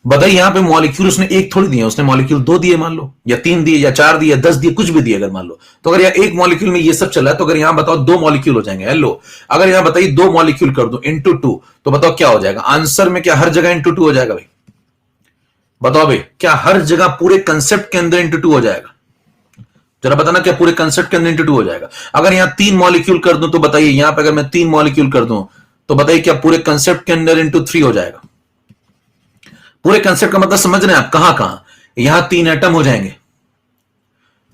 बताइए, यहां पे मॉलिक्यूल उसने एक थोड़ी दिए, उसने मॉलिक्यूल 2 दिए मान लो, या 3 दिए, या 4 दिए, या 10 दिए, कुछ भी दिए अगर मान लो। तो अगर यहाँ एक मॉलिक्यूल में ये सब चल रहा है, तो अगर यहां बताओ 2 मॉलिक्यूल हो जाएंगे। हेलो, अगर यहां बताइए 2 मॉलिक्यूल कर दो इंटू 2, तो बताओ क्या हो जाएगा आंसर में? क्या हर जगह इंटू 2 हो जाएगा भाई? बताओ भाई, क्या हर जगह पूरे कंसेप्ट के अंदर इंटू 2 हो जाएगा? जरा बताना, क्या पूरे कंसेप्ट के अंदर इंटू 2 हो जाएगा? अगर यहां 3 मॉलिक्यूल कर दूं तो बताइए, यहां पर अगर मैं 3 मॉलिक्यूल कर दूं तो बताइए क्या पूरे कंसेप्ट के अंदर इंटू 3 हो जाएगा? पूरे कंसेप्ट का मतलब समझ रहे हैं आप? कहां कहां यहां 3 एटम हो जाएंगे,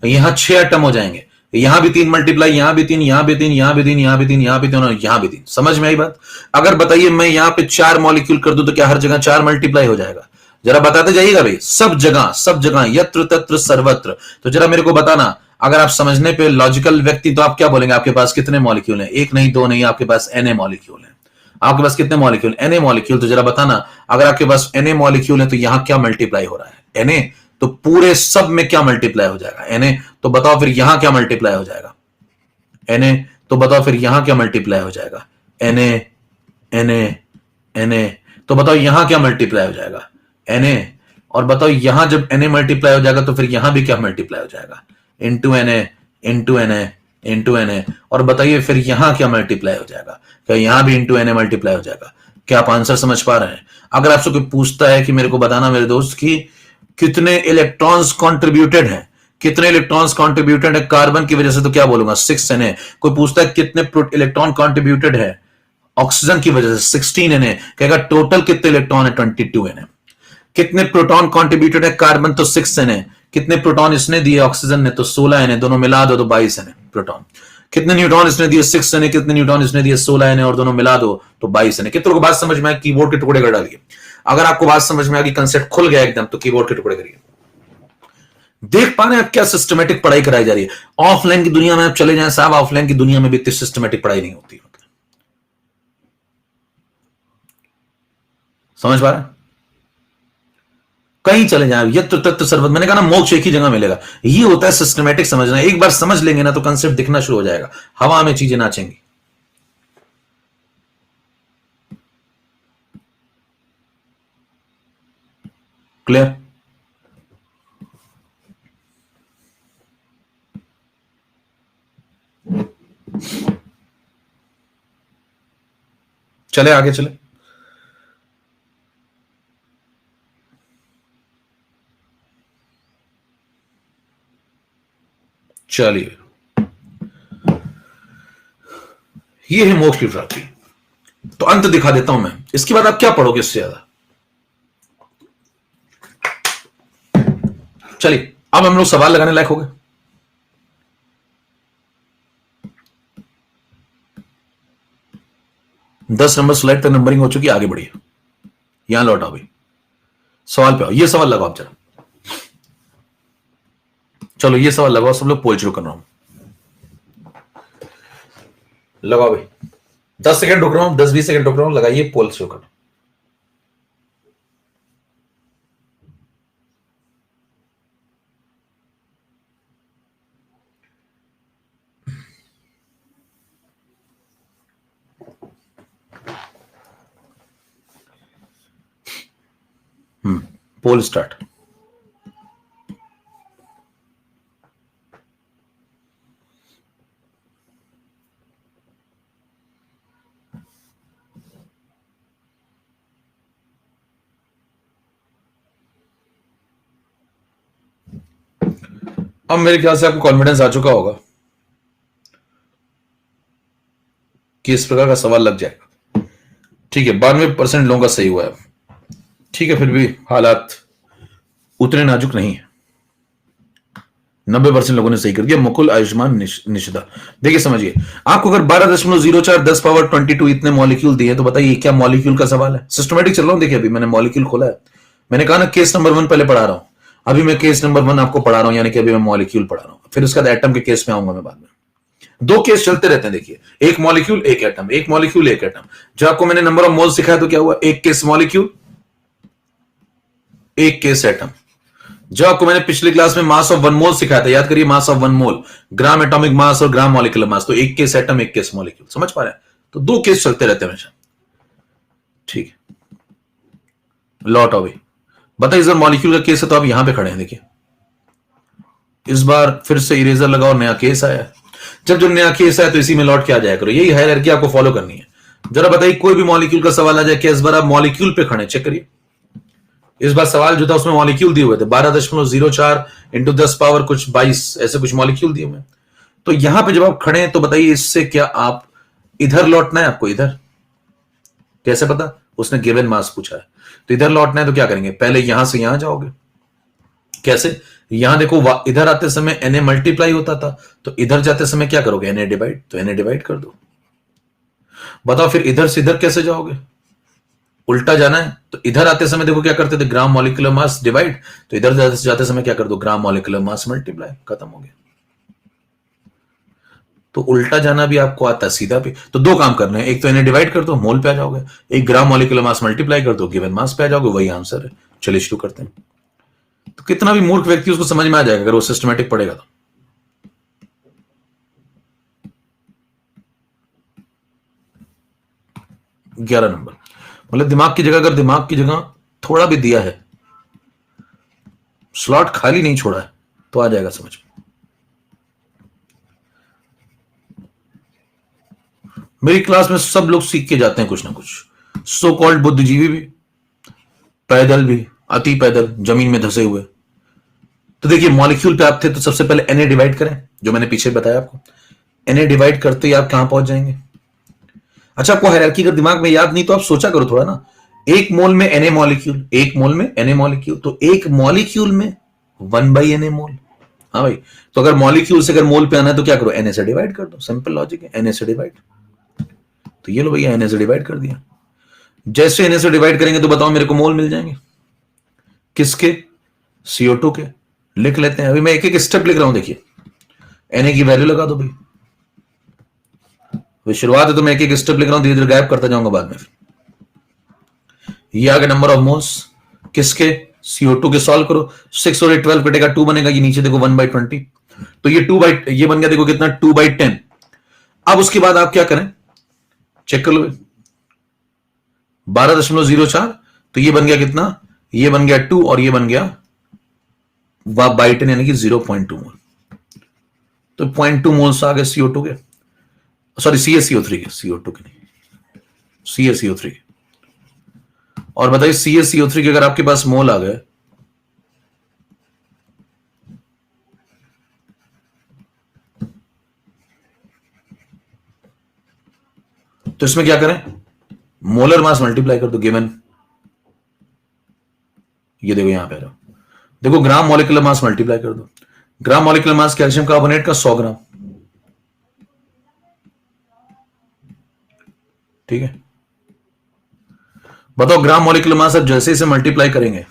यहां 6 एटम हो जाएंगे, यहां भी 3 मल्टीप्लाई, यहां भी 3, यहां भी 3, यहां भी 3, यहां भी 3, यहां भी 3, यहां भी 3। समझ में आई बात? अगर बताइए मैं यहां पे 4 मॉलिक्यूल कर दूं तो क्या हर जगह 4 मल्टीप्लाई हो जाएगा? जरा बताते जाइएगा भाई, सब जगह, सब जगह, यत्र तत्र सर्वत्र। तो जरा मेरे को बताना, अगर आप समझने पे लॉजिकल व्यक्ति, तो आप क्या बोलेंगे? आपके पास कितने मॉलिक्यूल हैं? एक नहीं, 2 नहीं, आपके पास Na मॉलिक्यूल है। आपके पास कितने मॉलिक्यूल? Na molecule. तो जरा बताना, अगर आपके पास Na मॉलिक्यूल है तो यहां क्या मल्टीप्लाई हो रहा है? Na। तो पूरे सब में क्या मल्टीप्लाई हो जाएगा? Na। तो बताओ फिर यहां क्या मल्टीप्लाई हो जाएगा? Na। तो बताओ फिर यहां क्या मल्टीप्लाई हो जाएगा? Na, Na, Na। तो बताओ यहां क्या मल्टीप्लाई हो जाएगा? Na। और बताओ यहां जब Na मल्टीप्लाई हो जाएगा तो फिर यहां भी क्या मल्टीप्लाई हो जाएगा? Into Na, into Na, into Na। और बताइए फिर यहां क्या मल्टीप्लाई हो जाएगा? क्या यहां भी इंटू Na मल्टीप्लाई हो जाएगा? क्या आप आंसर समझ पा रहे हैं? अगर आपसे कोई पूछता है कि मेरे को बताना मेरे दोस्त की कितने इलेक्ट्रॉन्स कॉन्ट्रीब्यूटेड हैं, कितने इलेक्ट्रॉन्स कॉन्ट्रीब्यूटेड है कार्बन की वजह से, तो क्या बोलूंगा? 6 Na। कोई पूछता है कितने इलेक्ट्रॉन कॉन्ट्रीब्यूटेड है ऑक्सीजन की वजह से, 16 Na। कहेगा टोटल कितने इलेक्ट्रॉन है? 22 Na। कितने प्रोटॉन कॉन्ट्रीब्यूटेड है कार्बन? तो 6 Na। कितने प्रोटॉन इसने दिए ऑक्सीजन ने? तो 16 Na। दोनों मिला दो तो 22 Na प्रोटॉन। कितने न्यूट्रॉन इसने दिए? 6 Na। कितने न्यूट्रॉन इसने दिए? 16 Na। और दोनों मिला दो तो 22 Na। कितनों को बात समझ में आए? कीबोर्ड के टुकड़े कर डालिए। अगर आपको बात समझ में आ गई, कंसेप्ट खुल गया एकदम, तो कीबोर्ड के टुकड़े करिए। देख पा रहे हैं आप क्या सिस्टमेटिक पढ़ाई कराई जा रही है? ऑफलाइन की दुनिया में आप चले जाएं साहब, ऑफलाइन की दुनिया में भी इतनी सिस्टमेटिक पढ़ाई नहीं होती। समझ पा रहे हैं? कहीं चले जाए, यत्र तत्र सर्वत्र, मैंने कहा ना मोक्ष एक ही जगह मिलेगा। ये होता है सिस्टमेटिक समझना। एक बार समझ लेंगे ना तो कंसेप्ट दिखना शुरू हो जाएगा, हवा में चीजें नाचेंगी। क्लियर? चले आगे चले। चलिए, ये है मोक्ष की प्राप्ति। तो अंत दिखा देता हूं मैं, इसके बाद आप क्या पढ़ोगे इससे ज्यादा? चलिए, अब हम लोग सवाल लगाने लायक हो गए। दस नंबर स्लाइड तक नंबरिंग हो चुकी है, आगे बढ़िए। यहां लौट आओ भाई, सवाल पे आओ। ये सवाल लगाओ आप जरा। चलो ये सवाल लगाओ, सब लोग पोल शुरू कर रहा हूं। लगाओ भाई, 10 सेकंड रुक रहा हूं, 10-20 सेकंड रुक रहा हूं, लगाइए पोल शुरू करो। पोल स्टार्ट। अब मेरे ख्याल से आपको कॉन्फिडेंस आ चुका होगा कि इस प्रकार का सवाल लग जाएगा। ठीक है, 92% लोगों का सही हुआ है। ठीक है, फिर भी हालात उतने नाजुक नहीं है। 90% लोगों ने सही कर दिया। मुकुल, आयुष्मान, निशिदा। देखिए समझिए, आपको अगर 12.04 10 पावर 22 इतने मॉलिक्यूल दिए तो बताइए क्या मॉलिक्यूल का सवाल है? सिस्टमेटिक चल रहा हूं। देखिए अभी मैंने मॉलिक्यूल खोला है, मैंने कहा ना केस नंबर 1 पहले पढ़ा रहा हूं, अभी मैं केस नंबर 1 आपको पढ़ा रहा हूं, यानी कि अभी मैं मॉलिक्यूल पढ़ा रहा हूं, फिर उसके बाद एटम के केस में आऊंगा मैं बाद में। दो केस चलते रहते हैं। देखिए, एक मॉलिक्यूल एक एटम, एक मॉलिक्यूल एक एटम। जो आपको मैंने नंबर ऑफ मोल्स सिखाया तो क्या हुआ? एक केस मॉलिक्यूल, एक केस एटम। जो आपको मैंने पिछली क्लास में मास ऑफ वन मोल सिखाया था, याद करिए, mass of one mole, gram atomic mass और ग्राम मॉलिक्यूलर मास। तो एक केस एटम, एक केस मॉलिक्यूल। समझ पा रहे हैं? तो दो केस चलते रहते हैं हमेशा। ठीक है, लॉट ऑफ। बताइए, इस बार मॉलिक्यूल का केस है तो आप यहां पे खड़े हैं। देखिए इस बार फिर से इरेजर लगाओ, नया केस आया। जब जो नया केस आया तो इसी में लौट के आ जाया करो। यही हायरार्की आपको फॉलो करनी है। जरा बताइए, कोई भी मॉलिक्यूल का सवाल आ जाए, क्या इस बार आप मॉलिक्यूल पे खड़े? चेक करिए, इस बार सवाल जो था उसमें मॉलिक्यूल दिए हुए थे, 12.04 इंटू 10 पावर कुछ 22, ऐसे कुछ मॉलिक्यूल दिए हुए। तो यहां पे जब आप खड़े हैं तो बताइए, इससे क्या आप इधर लौटना है? आपको इधर कैसे पता? उसने गिवन मास पूछा है, तो इधर लौटना है तो क्या करेंगे? पहले यहां से यहां जाओगे। कैसे? यहां देखो, इधर आते समय Na मल्टीप्लाई होता था, तो इधर जाते समय क्या करोगे? Na divide. तो Na डिवाइड कर दो। बताओ फिर इधर से इधर कैसे जाओगे? उल्टा जाना है। तो इधर आते समय देखो क्या करते थे? Gram molecular mass divide. तो इधर जाते समय क्या कर दो? Gram molecular mass multiply. खत्म हो गया। तो उल्टा जाना भी आपको आता है, सीधा भी। तो दो काम करने हैं, एक तो इन्हें डिवाइड कर दो, मोल पे आ जाओगे, एक ग्राम मॉलिक्यूलर मास मल्टीप्लाई कर दो, गिवन मास पे आ जाओगे। वही आंसर है। चलिए शुरू करते हैं। तो कितना भी मूर्ख व्यक्ति उसको समझ में आ जाएगा अगर वो सिस्टमेटिक पढ़ेगा तो। 11 नंबर, मतलब दिमाग की जगह, अगर दिमाग की जगह थोड़ा भी दिया है, स्लॉट खाली नहीं छोड़ा है, तो आ जाएगा समझ में। मेरी क्लास में सब लोग सीख के जाते हैं कुछ ना कुछ, सो कॉल्ड बुद्धिजीवी भी, पैदल भी, अति पैदल, जमीन में धसे हुए। तो देखिए, मॉलिक्यूल पे आप थे तो सबसे पहले Na डिवाइड करें, जो मैंने पीछे बताया आपको। Na डिवाइड करते ही आप कहां पहुंच जाएंगे? अच्छा, आपको हायरार्की अगर दिमाग में याद नहीं तो आप सोचा करो थोड़ा ना। एक मोल में Na मॉलिक्यूल, एक मोल में Na मॉलिक्यूल, तो एक मॉलिक्यूल में 1/Na मोल। हाँ भाई, तो अगर मॉलिक्यूल से अगर मोल पे आना है तो क्या करो? Na से डिवाइड कर दो। सिंपल लॉजिक है, Na से डिवाइड। तो ये लो भैया, Na से डिवाइड कर दिया। जैसे Na से डिवाइड करेंगे तो बताओ मेरे को मोल मिल जाएंगे। किसके? CO2 के। लिख लेते हैं, अभी मैं एक एक स्टेप लिख रहा हूं। देखिए, Na की वैल्यू लगा दो भाई। शुरुआत है तो मैं एक एक स्टेप लिख रहा हूं, धीरे धीरे गायब करता जाऊंगा बाद में। ये आगे नंबर ऑफ मोल्स किसके? CO2 के। सॉल्व करो, 6 और 12 कटेगा, 2 बनेगा। ये नीचे देखो 1/20, तो ये 2 बाई, ये बन गया देखो कितना? 2/10। अब उसके बाद आप क्या करें? चेक कर लो, 12.04, तो ये बन गया कितना? ये बन गया 2 और ये बन गया 1/10, यानी कि 0.2 मोल। तो 0.2 मोल्स आ गए CO2 के, सॉरी CaCO3 के, CO2 के नहीं, CaCO3 के। और बताइए, CaCO3 के अगर आपके पास मोल आ गए तो इसमें क्या करें? मोलर मास मल्टीप्लाई कर दो, गिवन। ये देखो यहां पे आ जाओ, देखो ग्राम मॉलिक्यूलर मास मल्टीप्लाई कर दो। Gram molecular mass calcium carbonate का 100 ग्राम। ठीक है, बताओ ग्राम मॉलिक्यूलर मास अब जैसे इसे मल्टीप्लाई करेंगे,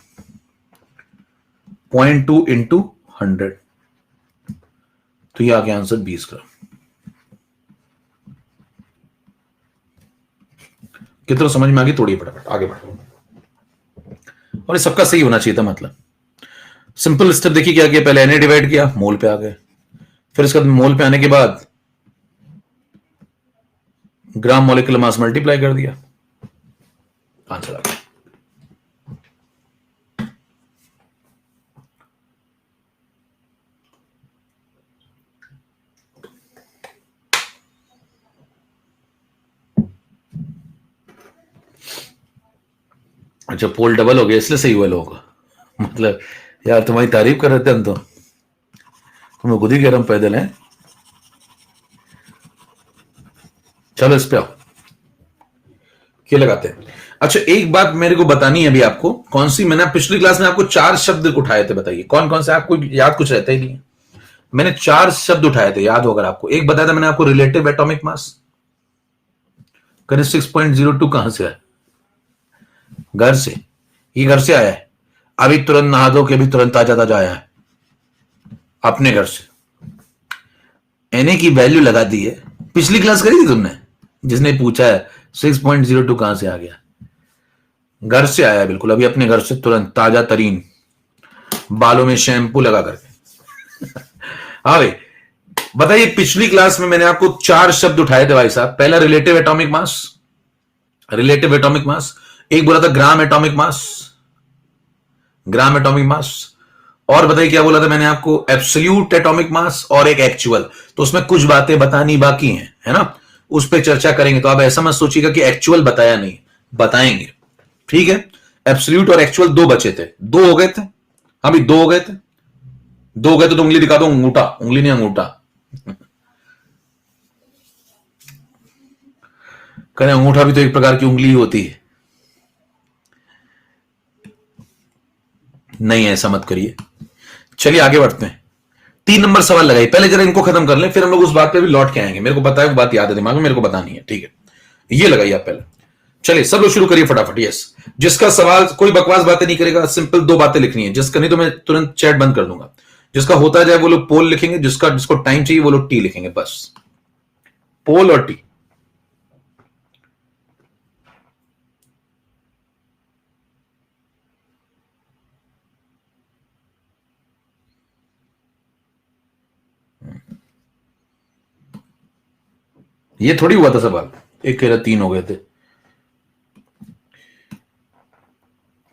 0.2 इंटू 100, तो ये आ गया आंसर 20 ग्राम। कितना समझ में आ गई? तोड़िए फटाफट, आगे बढ़ो। और ये सबका सही होना चाहिए था, मतलब सिंपल स्टेप देखिए क्या किया। पहले Na डिवाइड किया, मोल पे आ गए। फिर इसके बाद मोल पे आने के बाद ग्राम मॉलिक्यूलर मास मल्टीप्लाई कर दिया, आंसर आ गया। अच्छा, पोल डबल हो गया इसलिए सही हुआ लोगों का। मतलब यार तुम्हारी तारीफ कर रहे थे हम तो। तो मैं खुद ही कह रहा हूं पैदल है। चलो इस पे आओ, क्या लगाते हैं। अच्छा एक बात मेरे को बतानी है अभी आपको, कौन सी, मैंने पिछली क्लास में आपको 4 शब्द उठाए थे, बताइए कौन कौन से, आपको याद कुछ रहता ही नहीं है। मैंने 4 शब्द उठाए थे, याद होगा आपको। एक बताया था मैंने आपको रिलेटिव एटॉमिक मास, करें 6.02 कहां से है, घर से, ये घर से आया है, अभी तुरंत नहा धो के अभी तुरंत ताजा ताजा आया है अपने घर से। एन की वैल्यू लगा दी है, पिछली क्लास करी थी तुमने, जिसने पूछा है 6.02 कहां से आ गया, घर से आया है बिल्कुल, अभी अपने घर से तुरंत ताजा तरीन, बालों में शैम्पू लगा करके। हाँ भाई बताइए, पिछली क्लास में मैंने आपको 4 शब्द उठाए थे भाई साहब। पहला relative atomic mass, relative atomic mass, एक बोला था gram atomic mass, gram atomic mass, और बताइए क्या बोला था मैंने आपको, एब्सोल्यूट एटॉमिक मास और एक एक्चुअल। तो उसमें कुछ बातें बतानी बाकी हैं, है ना, उस पर चर्चा करेंगे। तो आप ऐसा मत सोचिएगा कि एक्चुअल बताया नहीं, बताएंगे, ठीक है। एब्सोल्यूट और एक्चुअल 2 बचे थे, 2 हो गए थे, हाँ भाई 2 हो गए थे, 2 हो गए तो उंगली दिखा दो, अंगूठा, उंगली नहीं अंगूठा। कहें अंगूठा भी तो एक प्रकार की उंगली होती है, नहीं ऐसा मत करिए। चलिए आगे बढ़ते हैं, 3 नंबर सवाल लगाइए। पहले जरा इनको खत्म कर लें, फिर हम लोग उस बात पे भी लौट के आएंगे। मेरे को पता है वो बात याद है दिमाग में, मेरे को बतानी है, ठीक है। ये लगाइए आप पहले। चलिए सब लोग शुरू करिए फटाफट। यस, जिसका सवाल, कोई बकवास बातें नहीं करेगा, सिंपल 2 बातें लिखनी है। जिसका नहीं तो मैं तुरंत चैट बंद कर दूंगा। जिसका होता जाए वो लोग पोल लिखेंगे, जिसको टाइम चाहिए वो लोग टी लिखेंगे, बस पोल और टी। ये थोड़ी हुआ था सवाल, एक कह रहा 3 हो गए थे।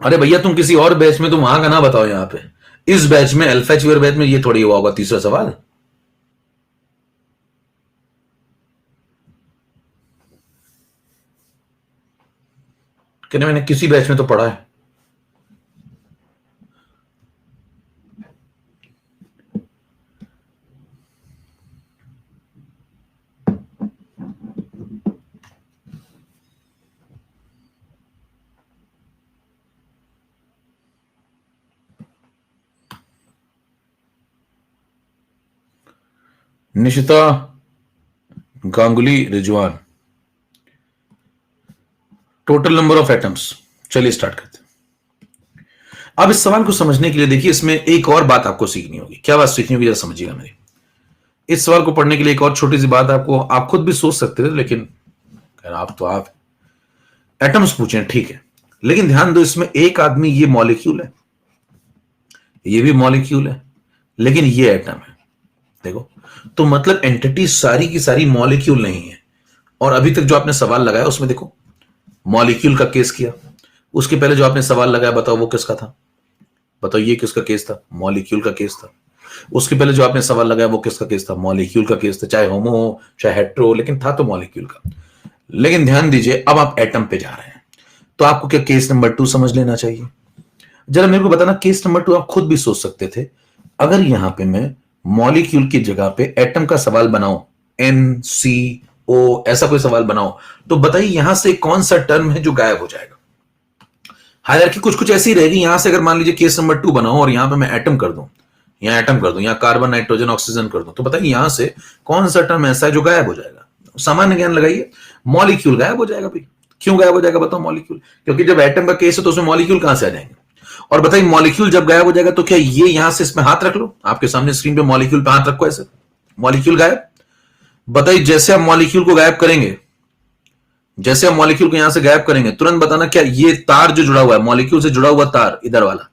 अरे भैया तुम किसी और बैच में, तुम वहां का ना बताओ, यहां पे इस बैच में, अल्फाचुअर बैच में ये थोड़ी हुआ होगा 3रा सवाल। कहने मैंने किसी बैच में तो पढ़ा है। Nishita Ganguly Rizwan, total number of atoms. चलिए स्टार्ट करते हैं। अब इस सवाल को समझने के लिए देखिए, इसमें एक और बात आपको सीखनी होगी। क्या बात सीखनी होगी जरा समझिएगा मेरी। इस सवाल को पढ़ने के लिए एक और छोटी सी बात आपको, आप खुद भी सोच सकते थे, लेकिन आप एटम्स पूछे, ठीक है, लेकिन ध्यान दो इसमें एक आदमी, ये मॉलिक्यूल है, ये भी मॉलिक्यूल है, लेकिन ये एटम है। देखो, तो मतलब एंटिटी सारी की सारी मॉलिक्यूल नहीं है। और अभी तक जो आपने सवाल लगाया उसमें देखो, मॉलिक्यूल का केस किया। उसके पहले जो आपने सवाल लगाया, बताओ वो किसका था, बताओ ये किसका केस था, मॉलिक्यूल का केस था। उसके पहले जो आपने सवाल लगाया वो किसका केस था, मॉलिक्यूल का केस था, चाहे होमो हो चाहे हेट्रो, लेकिन था तो मॉलिक्यूल का। लेकिन ध्यान दीजिए, अब आप एटम पे जा रहे हैं, तो आपको क्या केस नंबर 2 समझ लेना चाहिए। जरा मेरे को बताना, केस नंबर 2 आप खुद भी सोच सकते थे, अगर यहां पे मैं मॉलिक्यूल की जगह पे एटम का सवाल बनाऊं, NCO ऐसा कोई सवाल बनाओ, तो बताइए यहां से कौन सा टर्म है जो गायब हो जाएगा। हालांकि कुछ कुछ ऐसी रहेगी। यहां से अगर मान लीजिए केस नंबर 2 बनाओ और यहां पे मैं एटम कर दूं, यहां एटम कर दूं, यहां कार्बन नाइट्रोजन ऑक्सीजन कर दूं, तो बताइए यहां से कौन सा टर्म ऐसा है जो गायब हो जाएगा। सामान्य ज्ञान लगाइए, मॉलिक्यूल गायब हो जाएगा भाई। क्यों गायब हो जाएगा बताओ मॉलिक्यूल, क्योंकि जब एटम का केस है तो उसमें मॉलिक्यूल कहां से आ जाएंगे। और बताइए मॉलिक्यूल जब गायब हो जाएगा तो क्या ये यहां से इसमें हाथ रख लो, आपके सामने स्क्रीन पे मॉलिक्यूल पे हाथ रखो, ऐसे मॉलिक्यूल गायब। बताइए जैसे आप मॉलिक्यूल को गायब करेंगे, जैसे हम मॉलिक्यूल को यहां से गायब करेंगे, तुरंत बताना क्या ये तार जो जुड़ा हुआ है, मॉलिक्यूल से जुड़ा हुआ तार इधर वाला,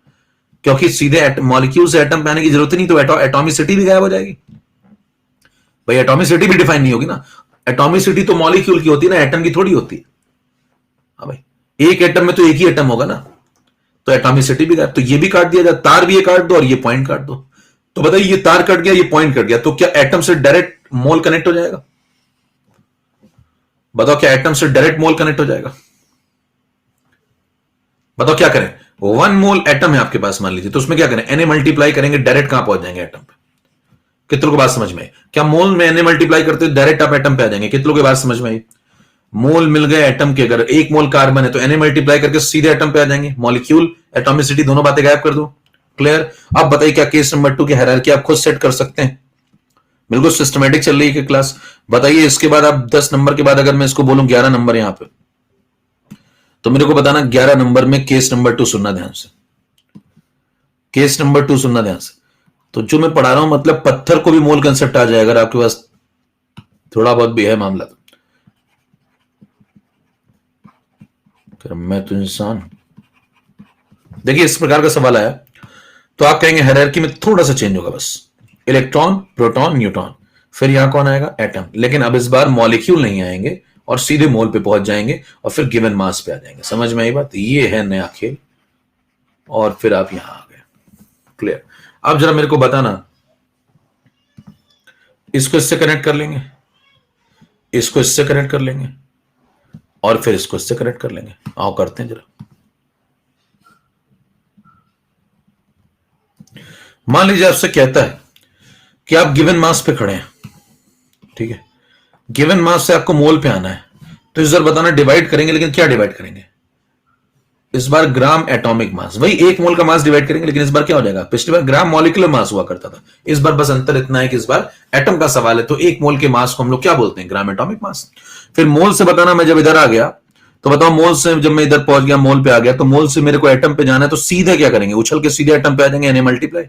क्योंकि सीधे मॉलिक्यूल से एटम पे आने की जरूरत नहीं, तो एटॉमिसिटी भी गायब हो जाएगी। भाई एटॉमिसिटी भी डिफाइन नहीं होगी ना, एटॉमिसिटी तो मॉलिक्यूल की होती है ना, एटम की थोड़ी होती है। हाँ भाई, एक एटम में तो एक ही एटम होगा ना, तो एटॉमिसिटी भी गायब। तो ये भी काट दिया जाए, तार भी ये काट दो और ये पॉइंट काट दो। तो बताइए ये तार कट गया, ये पॉइंट कट गया, तो क्या एटम से डायरेक्ट मोल कनेक्ट हो जाएगा। बताओ क्या एटम से डायरेक्ट मोल कनेक्ट हो जाएगा। बताओ क्या करें, 1 मोल एटम है आपके पास मान लीजिए, तो उसमें क्या करें, Na मल्टीप्लाई करेंगे, डायरेक्ट कहां पहुंच जाएंगे एटम पे। कितनों को बात समझ में आई? क्या मोल में एन मल्टीप्लाई करते हो डायरेक्ट आप एटम पे आ जाएंगे? कितनों की बात समझ में आई? मोल मिल गए एटम के, अगर एक मोल कार्बन है तो एन मल्टीप्लाई करके सीधे एटम पे आ जाएंगे। मॉलिक्यूल, एटॉमिसिटी, दोनों बातें गायब कर दो। क्लियर? अब बताइए क्या केस नंबर 2 की हायरार्की आप खुद सेट कर सकते हैं? बिल्कुल सिस्टमेटिक चल रही है क्लास। बताइए इसके बाद आप 10 नंबर के बाद अगर मैं इसको बोलूं 11 नंबर यहां पे, तो मेरे को बताना 11 नंबर में केस नंबर 2 सुनना ध्यान से। केस नंबर 2 सुनना ध्यान से। तो जो मैं पढ़ा रहा हूं मतलब पत्थर को भी मोल कंसेप्ट आ जाए अगर आपके पास थोड़ा बहुत भी है मामला तो। मैं तो इंसान, देखिए इस प्रकार का सवाल आया तो आप कहेंगे हायरार्की में थोड़ा सा चेंज होगा बस, इलेक्ट्रॉन, प्रोटॉन, न्यूट्रॉन, फिर यहां कौन आएगा? एटम। लेकिन अब इस बार मॉलिक्यूल नहीं आएंगे और सीधे मोल पे पहुंच जाएंगे और फिर गिवन मास पे आ जाएंगे। समझ में आई बात? ये है नया खेल और फिर आप यहां आ गए। क्लियर? अब जरा मेरे को बताना, इसको इससे कनेक्ट कर लेंगे, इसको इससे कनेक्ट कर लेंगे और फिर इसको इससे कनेक्ट कर लेंगे। आओ करते हैं जरा। मान लीजिए आपसे कहता है कि आप गिवन मास पे खड़े हैं, ठीक है, गिवन मास से आपको मोल पे आना है, तो इस बार बताना डिवाइड करेंगे, लेकिन क्या डिवाइड करेंगे? इस बार ग्राम एटॉमिक मास, वही एक मोल का मास डिवाइड करेंगे, लेकिन इस बार क्या हो जाएगा? पिछली बार ग्राम मॉलिक्यूलर मास हुआ करता था, इस बार बस अंतर इतना है कि इस बार एटम का सवाल है, तो एक मोल के मास को हम लोग क्या बोलते हैं? Gram atomic mass. फिर मोल से बताना, मैं जब इधर आ गया तो बताओ मोल से जब मैं इधर पहुंच गया, मोल पे आ गया, तो मोल से मेरे को एटम पे जाना है, तो सीधे क्या करेंगे? उछल के सीधे एटम पे आ जाएंगे, यानी मल्टीप्लाई।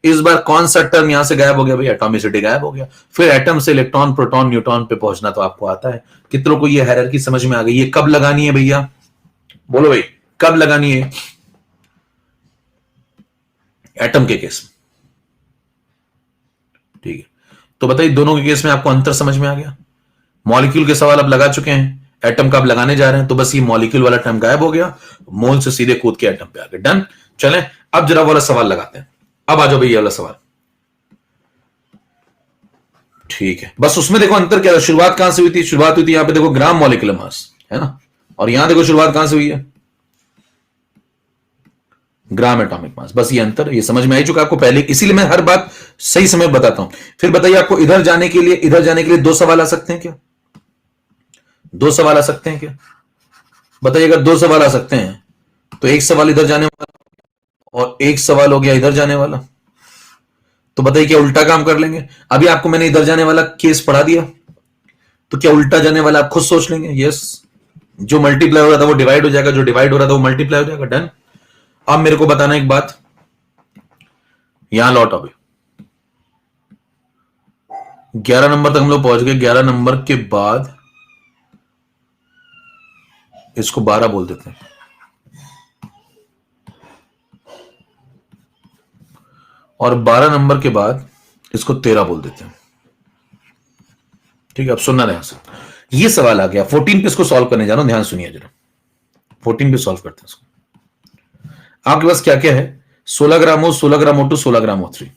इस बार कौन सा टर्म यहां से गायब हो गया? भाई एटॉमिसिटी गायब हो गया। फिर एटम से इलेक्ट्रॉन, प्रोटॉन, न्यूट्रॉन पे पहुंचना तो आपको आता है। कितनों को ये हायरार्की समझ में आ गई? ये कब लगानी है भैया? बोलो भाई, कब लगानी है? एटम के केस में, ठीक है। तो बताइए दोनों के केस में आपको अंतर समझ में आ गया? मॉलिक्यूल के सवाल अब लगा चुके हैं, एटम का अब लगाने जा रहे हैं, तो बस ये मॉलिक्यूल वाला टर्म गायब हो गया, मोल से सीधे कूद के एटम पे आ गए। डन। चलें अब जरा वाला सवाल लगाते हैं। अब आ जाओ भैया वाला सवाल, ठीक है। बस उसमें देखो अंतर क्या था, शुरुआत कहां से हुई थी? शुरुआत हुई थी यहां पे देखो ग्राम मॉलिक्यूलर मास, है ना, और यहां देखो शुरुआत कहां से हुई है? Gram atomic mass. बस ये अंतर, ये समझ में आ चुका आपको पहले, इसीलिए मैं हर बात सही समय बताता हूं। फिर बताइए आपको इधर जाने के लिए, इधर जाने के लिए दो सवाल आ सकते हैं क्या? दो सवाल आ सकते हैं क्या? बताइए अगर दो सवाल आ सकते हैं तो एक सवाल इधर जाने वाला और एक सवाल हो गया इधर जाने वाला, तो बताइए क्या उल्टा काम कर लेंगे? अभी आपको मैंने इधर जाने वाला केस पढ़ा दिया, तो क्या उल्टा जाने वाला आप खुद सोच लेंगे? यस, जो मल्टीप्लाई हो रहा था वो डिवाइड हो जाएगा, जो डिवाइड हो रहा था वो मल्टीप्लाई हो जाएगा। डन। अब मेरे को बताना एक बात, यहां लौट अभी 11 नंबर तक हम लोग पहुंच गए। 11 नंबर के बाद इसको 12 बोल देते हैं, और 12 नंबर के बाद इसको 13 बोल देते हैं। ठीक है, अब सुनना ध्यान से, ये सवाल आ गया 14 पे, इसको सॉल्व करने जा रहा हूं, ध्यान सुनिए जरा। 14 पे सॉल्व करते हैं इसको। आपके पास क्या क्या है? 16 ग्राम हो, 16 ग्राम O2, 16 ग्राम O3।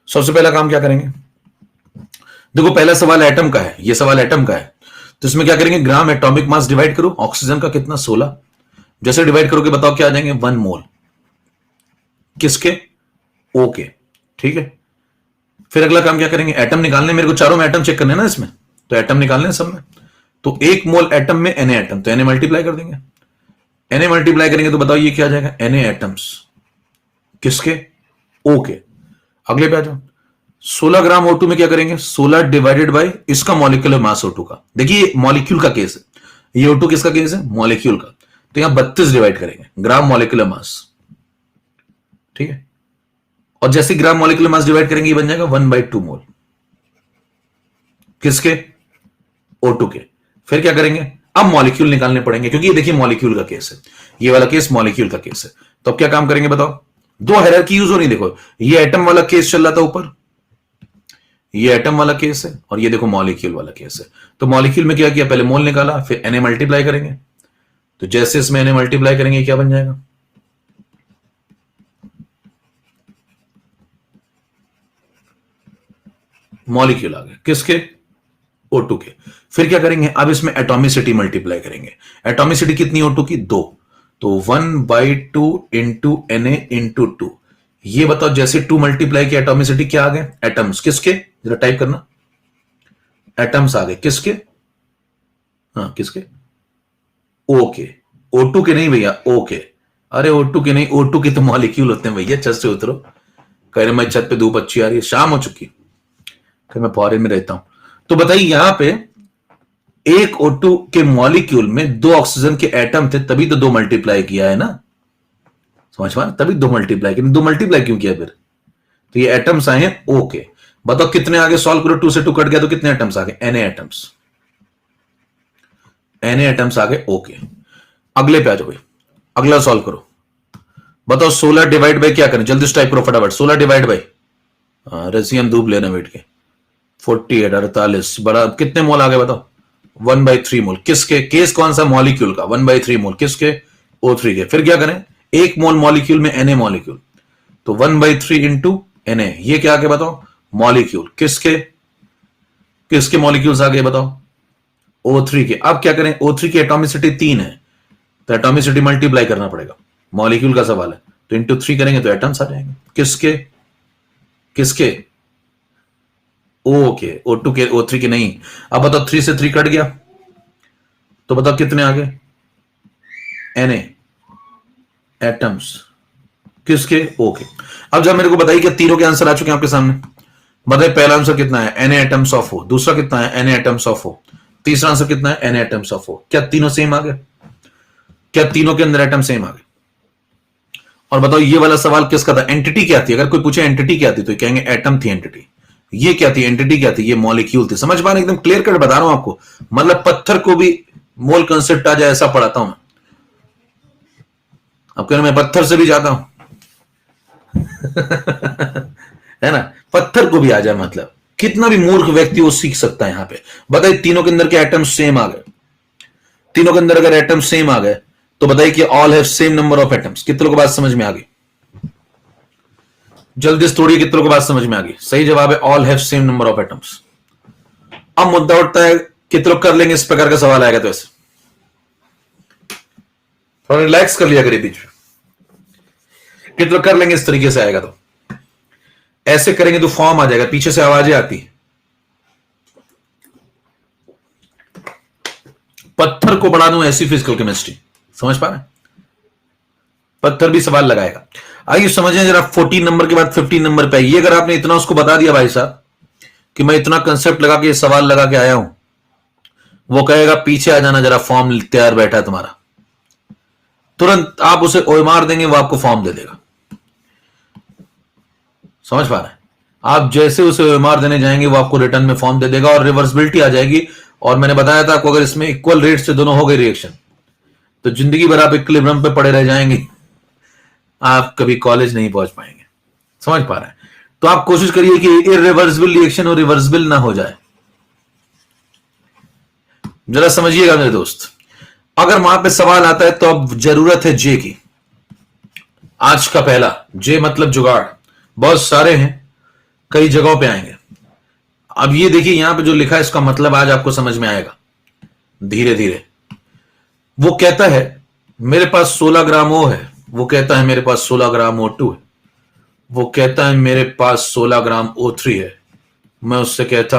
सबसे पहला काम क्या करेंगे? देखो पहला सवाल एटम का है, ये सवाल एटम का है, तो इसमें क्या करेंगे? ग्राम एटॉमिक मास डिवाइड करो, ऑक्सीजन का कितना? 16। जैसे डिवाइड करोगे बताओ क्या आ जाएंगे? 1 मोल। किसके? ओ के। ठीक है, फिर अगला काम क्या करेंगे? एटम निकालने, मेरे को चारों में एटम चेक करने ना इसमें, तो एटम निकालने सब में, तो 1 मोल एटम में Na एटम, तो Na मल्टीप्लाई कर देंगे। Na मल्टीप्लाई करेंगे तो बताओ ये क्या आ जाएगा? Na atoms. किसके? ओ के। अगले पे आ जाओ, 16 ग्राम O2 में क्या करेंगे? 16 डिवाइडेड बाय इसका मॉलिक्यूलर मास O2 का। देखिए मॉलिक्यूल का केस है, ये O2 किसका केस है? मॉलिक्यूल का, तो यहां 32 डिवाइड करेंगे, ग्राम मॉलिक्यूलर मास। ठीक है, और जैसे ग्राम मॉलिक्यूलर मास डिवाइड करेंगे ये बन जाएगा 1/2 मोल। किसके? O2 के। फिर क्या करेंगे? अब मॉलिक्यूल निकालने पड़ेंगे, क्योंकि ये देखिए मॉलिक्यूल का केस है, ये वाला केस मॉलिक्यूल का केस है। तो अब क्या काम करेंगे बताओ? दो हायरार्की यूज हो रही, देखो ये एटम वाला केस चल रहा था ऊपर, ये एटम वाला केस है, और ये देखो मॉलिक्यूल वाला केस है। तो मॉलिक्यूल में क्या किया? पहले मोल निकाला, फिर Na मल्टीप्लाई करेंगे, तो जैसे इसमें Na मल्टीप्लाई करेंगे क्या बन जाएगा? मॉलिक्यूल आ गए किसके, O2 के। फिर क्या करेंगे, अब इसमें एटॉमिसिटी मल्टीप्लाई करेंगे। एटॉमिसिटी कितनी O2 की, 2, तो 1/2 इंटू Na इंटू 2। ये बताओ जैसे 2 मल्टीप्लाई की एटॉमिसिटी क्या आ गए, एटम्स किसके, जरा टाइप करना, एटम्स आ गए किसके, हाँ किसके, O के, O2 के नहीं भैया, O के। अरे O2 के नहीं, O2 के तो मॉलिक्यूल होते हैं भैया। छत से उतरो, कह रहे मैं छत पे धूप अच्छी आ रही है, शाम हो चुकी, फिर मैं फॉरेन में रहता हूं। तो बताइए यहां पे एक O2 के मॉलिक्यूल में 2 ऑक्सीजन के एटम थे, तभी तो 2 मल्टीप्लाई किया है ना, समझ पा, तभी 2 मल्टीप्लाई किया, 2 मल्टीप्लाई क्यों किया फिर, तो ये एटम्स आए हैं O के। बताओ कितने आगे, सॉल्व करो, 2 से 2 कट गया तो कितने एटम्स आ गए, Na एटम्स, Na एटम्स आ गए O के। अगले पे आ जाओ भाई, अगला सॉल्व करो। बताओ 16 डिवाइड बाय क्या करें, जल्दी से टाइप करो फटाफट, 16 डिवाइड बाय, रसियन धूप लेना बैठ के, 48 48 बड़ा कितने मोल आ गए बताओ, 1/3 मोल किसके, केस कौन सा, मॉलिक्यूल का, 1/3 मोल किसके, O3 के। फिर क्या करें, 1 मोल मॉलिक्यूल में Na मॉलिक्यूल, तो 1/3 इंटू Na, ये क्या आ गया बताओ, मॉलिक्यूल किसके, किसके मॉलिक्यूल्स आ गए बताओ, O3 के। अब क्या करें, O3 की एटॉमिसिटी 3 है, तो एटॉमिसिटी मल्टीप्लाई करना पड़ेगा, मॉलिक्यूल का सवाल है, तो इंटू 3 करेंगे तो एटम्स आ जाएंगे किसके, किसके, O के, O2 के, O3 के नहीं। अब बताओ 3 से 3 कट गया, तो बताओ कितने आ गए, Na एटम्स किसके, O के। अब जब मेरे को बताइए कि तीनों के आंसर आ चुके हैं आपके सामने, बताइए पहला आंसर कितना है, Na एटम्स ऑफ O, दूसरा कितना है, Na एटम्स ऑफ O, तीसरा आंसर कितना है, Na एटम्स ऑफ O। क्या तीनों सेम आ गए, क्या तीनों के अंदर एटम सेम आ गए। और बताओ ये वाला सवाल किसका था, एंटिटी क्या थी, अगर कोई पूछे एंटिटी क्या थी तो कहेंगे एटम थी एंटिटी। ये क्या थी, एंटिटी क्या थी, ये मॉलिक्यूल थी। समझ पा रहे, एकदम क्लियर कट बता रहा हूं आपको, मतलब पत्थर को भी मोल कंसेप्ट आ जाए ऐसा पढ़ाता हूं मैं। अब कह रहे मैं पत्थर से भी जाता हूं है ना, पत्थर को भी आ जाए, मतलब कितना भी मूर्ख व्यक्ति वो सीख सकता है यहां पे। बताइए तीनों के अंदर के एटम सेम आ गए, तीनों के अंदर अगर एटम सेम आ गए तो बताइए कि all have same number of atoms. कितने लोगों को बात समझ में आ गई, जल्दी से थोड़ी, कितने लोगों को बात समझ में आ गई, सही जवाब है all have same number of atoms. अब मुद्दा उठता है, कितने लोग कर लेंगे इस प्रकार का सवाल आएगा तो ऐसे, थोड़ा रिलैक्स कर लिया करिए बीच में, कितने लोग कर लेंगे इस तरीके से आएगा तो, ऐसे करेंगे तो फॉर्म आ जाएगा, पीछे से आवाजें आती, पत्थर को बढ़ा दूं ऐसी फिजिकल केमिस्ट्री, समझ पा रहे हैं, पत्थर भी सवाल लगाएगा। आइए समझें जरा, 14 नंबर के बाद 15 नंबर पे ये, अगर आपने इतना उसको बता दिया भाई साहब कि मैं इतना कंसेप्ट लगा के सवाल लगा के आया हूं, वो कहेगा पीछे आ जाना जरा, फॉर्म तैयार बैठा है तुम्हारा, तुरंत आप उसे ओए मार देंगे, वो आपको फॉर्म दे देगा। समझ पा रहे हैं, आप जैसे उसे ओए मार देने जाएंगे वो आपको रिटर्न में फॉर्म दे देगा और रिवर्सिबिलिटी आ जाएगी। और मैंने बताया था आपको, अगर इसमें इक्वल रेट से दोनों हो गए रिएक्शन तो जिंदगी भर आप इक्विलिब्रियम पे पड़े रह जाएंगे, आप कभी कॉलेज नहीं पहुंच पाएंगे। समझ पा रहे हैं, तो आप कोशिश करिए कि इरिवर्सिबल रिएक्शन और रिवर्सिबल ना हो जाए। जरा समझिएगा मेरे दोस्त, अगर वहां पे सवाल आता है तो अब जरूरत है जे की। आज का पहला जे मतलब जुगाड़, बहुत सारे हैं, कई जगहों पे आएंगे। अब ये देखिए यहां पे जो लिखा है इसका मतलब आज आपको समझ में आएगा धीरे धीरे। वो कहता है मेरे पास 16 ग्राम O है, वो कहता है मेरे पास 16 ग्राम O2 है, वो कहता है मेरे पास 16 ग्राम O3 है। मैं उससे कहता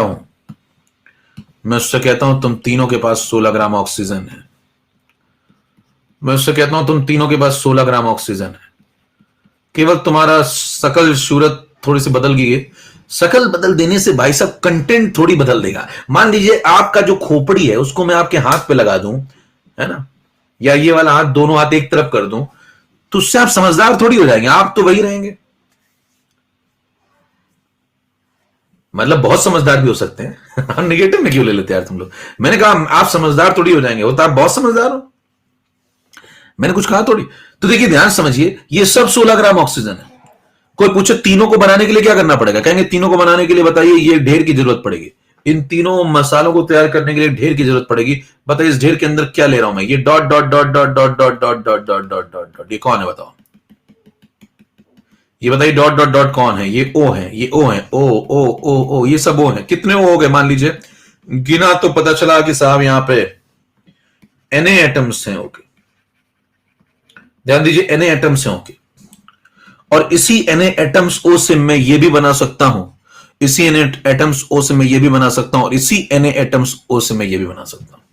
हूं तुम तीनों के पास 16 ग्राम ऑक्सीजन है। मैं उससे कहता हूं तुम तीनों के पास 16 ग्राम ऑक्सीजन है। केवल तुम्हारा शकल सूरत थोड़ी सी बदल गई है। शकल बदल देने से भाई साहब कंटेंट थोड़ी बदल देगा। मान लीजिए आपका जो खोपड़ी है उसको मैं आपके हाथ पे लगा दूं, है ना, या ये वाला हाथ, दोनों हाथ एक तरफ कर दूं, तो उससे आप समझदार थोड़ी हो जाएंगे, आप तो वही रहेंगे। मतलब बहुत समझदार भी हो सकते हैं निगेटिव में क्यों ले लेते यार तुम लोग। मैंने कहा आप समझदार थोड़ी हो जाएंगे, होता आप बहुत समझदार हो, मैंने कुछ कहा थोड़ी। तो देखिए ध्यान समझिए, ये सब 16 ग्राम ऑक्सीजन है। कोई पूछे तीनों को बनाने के लिए क्या करना पड़ेगा, कहेंगे तीनों को बनाने के लिए बताइए ये ढेर की जरूरत पड़ेगी, इन तीनों मसालों को तैयार करने के लिए ढेर की जरूरत पड़ेगी। बताइए इस ढेर के अंदर क्या ले रहा हूं मैं, ये dot dot dot dot dot dot dot dot dot dot dot dot, ये कौन है बताओ, ये बताइए डॉट डॉट डॉट कौन है? ये ओ है, ये ओ है, ओ ओ ओ ओ, ये सब ओ है। कितने ओ हो गए मान लीजिए? गिना तो पता चला कि साहब यहां पे Na एटम्स हैं। ओके, ध्यान दीजिए Na एटम्स हैं। ओके, और इसी Na एटम्स ओ से मैं ये भी बना सकता हूं, इसी Na एटम्स ओ से मैं ये भी बना सकता हूं, और इसी Na एटम्स ओ से मैं ये भी बना सकता हूं।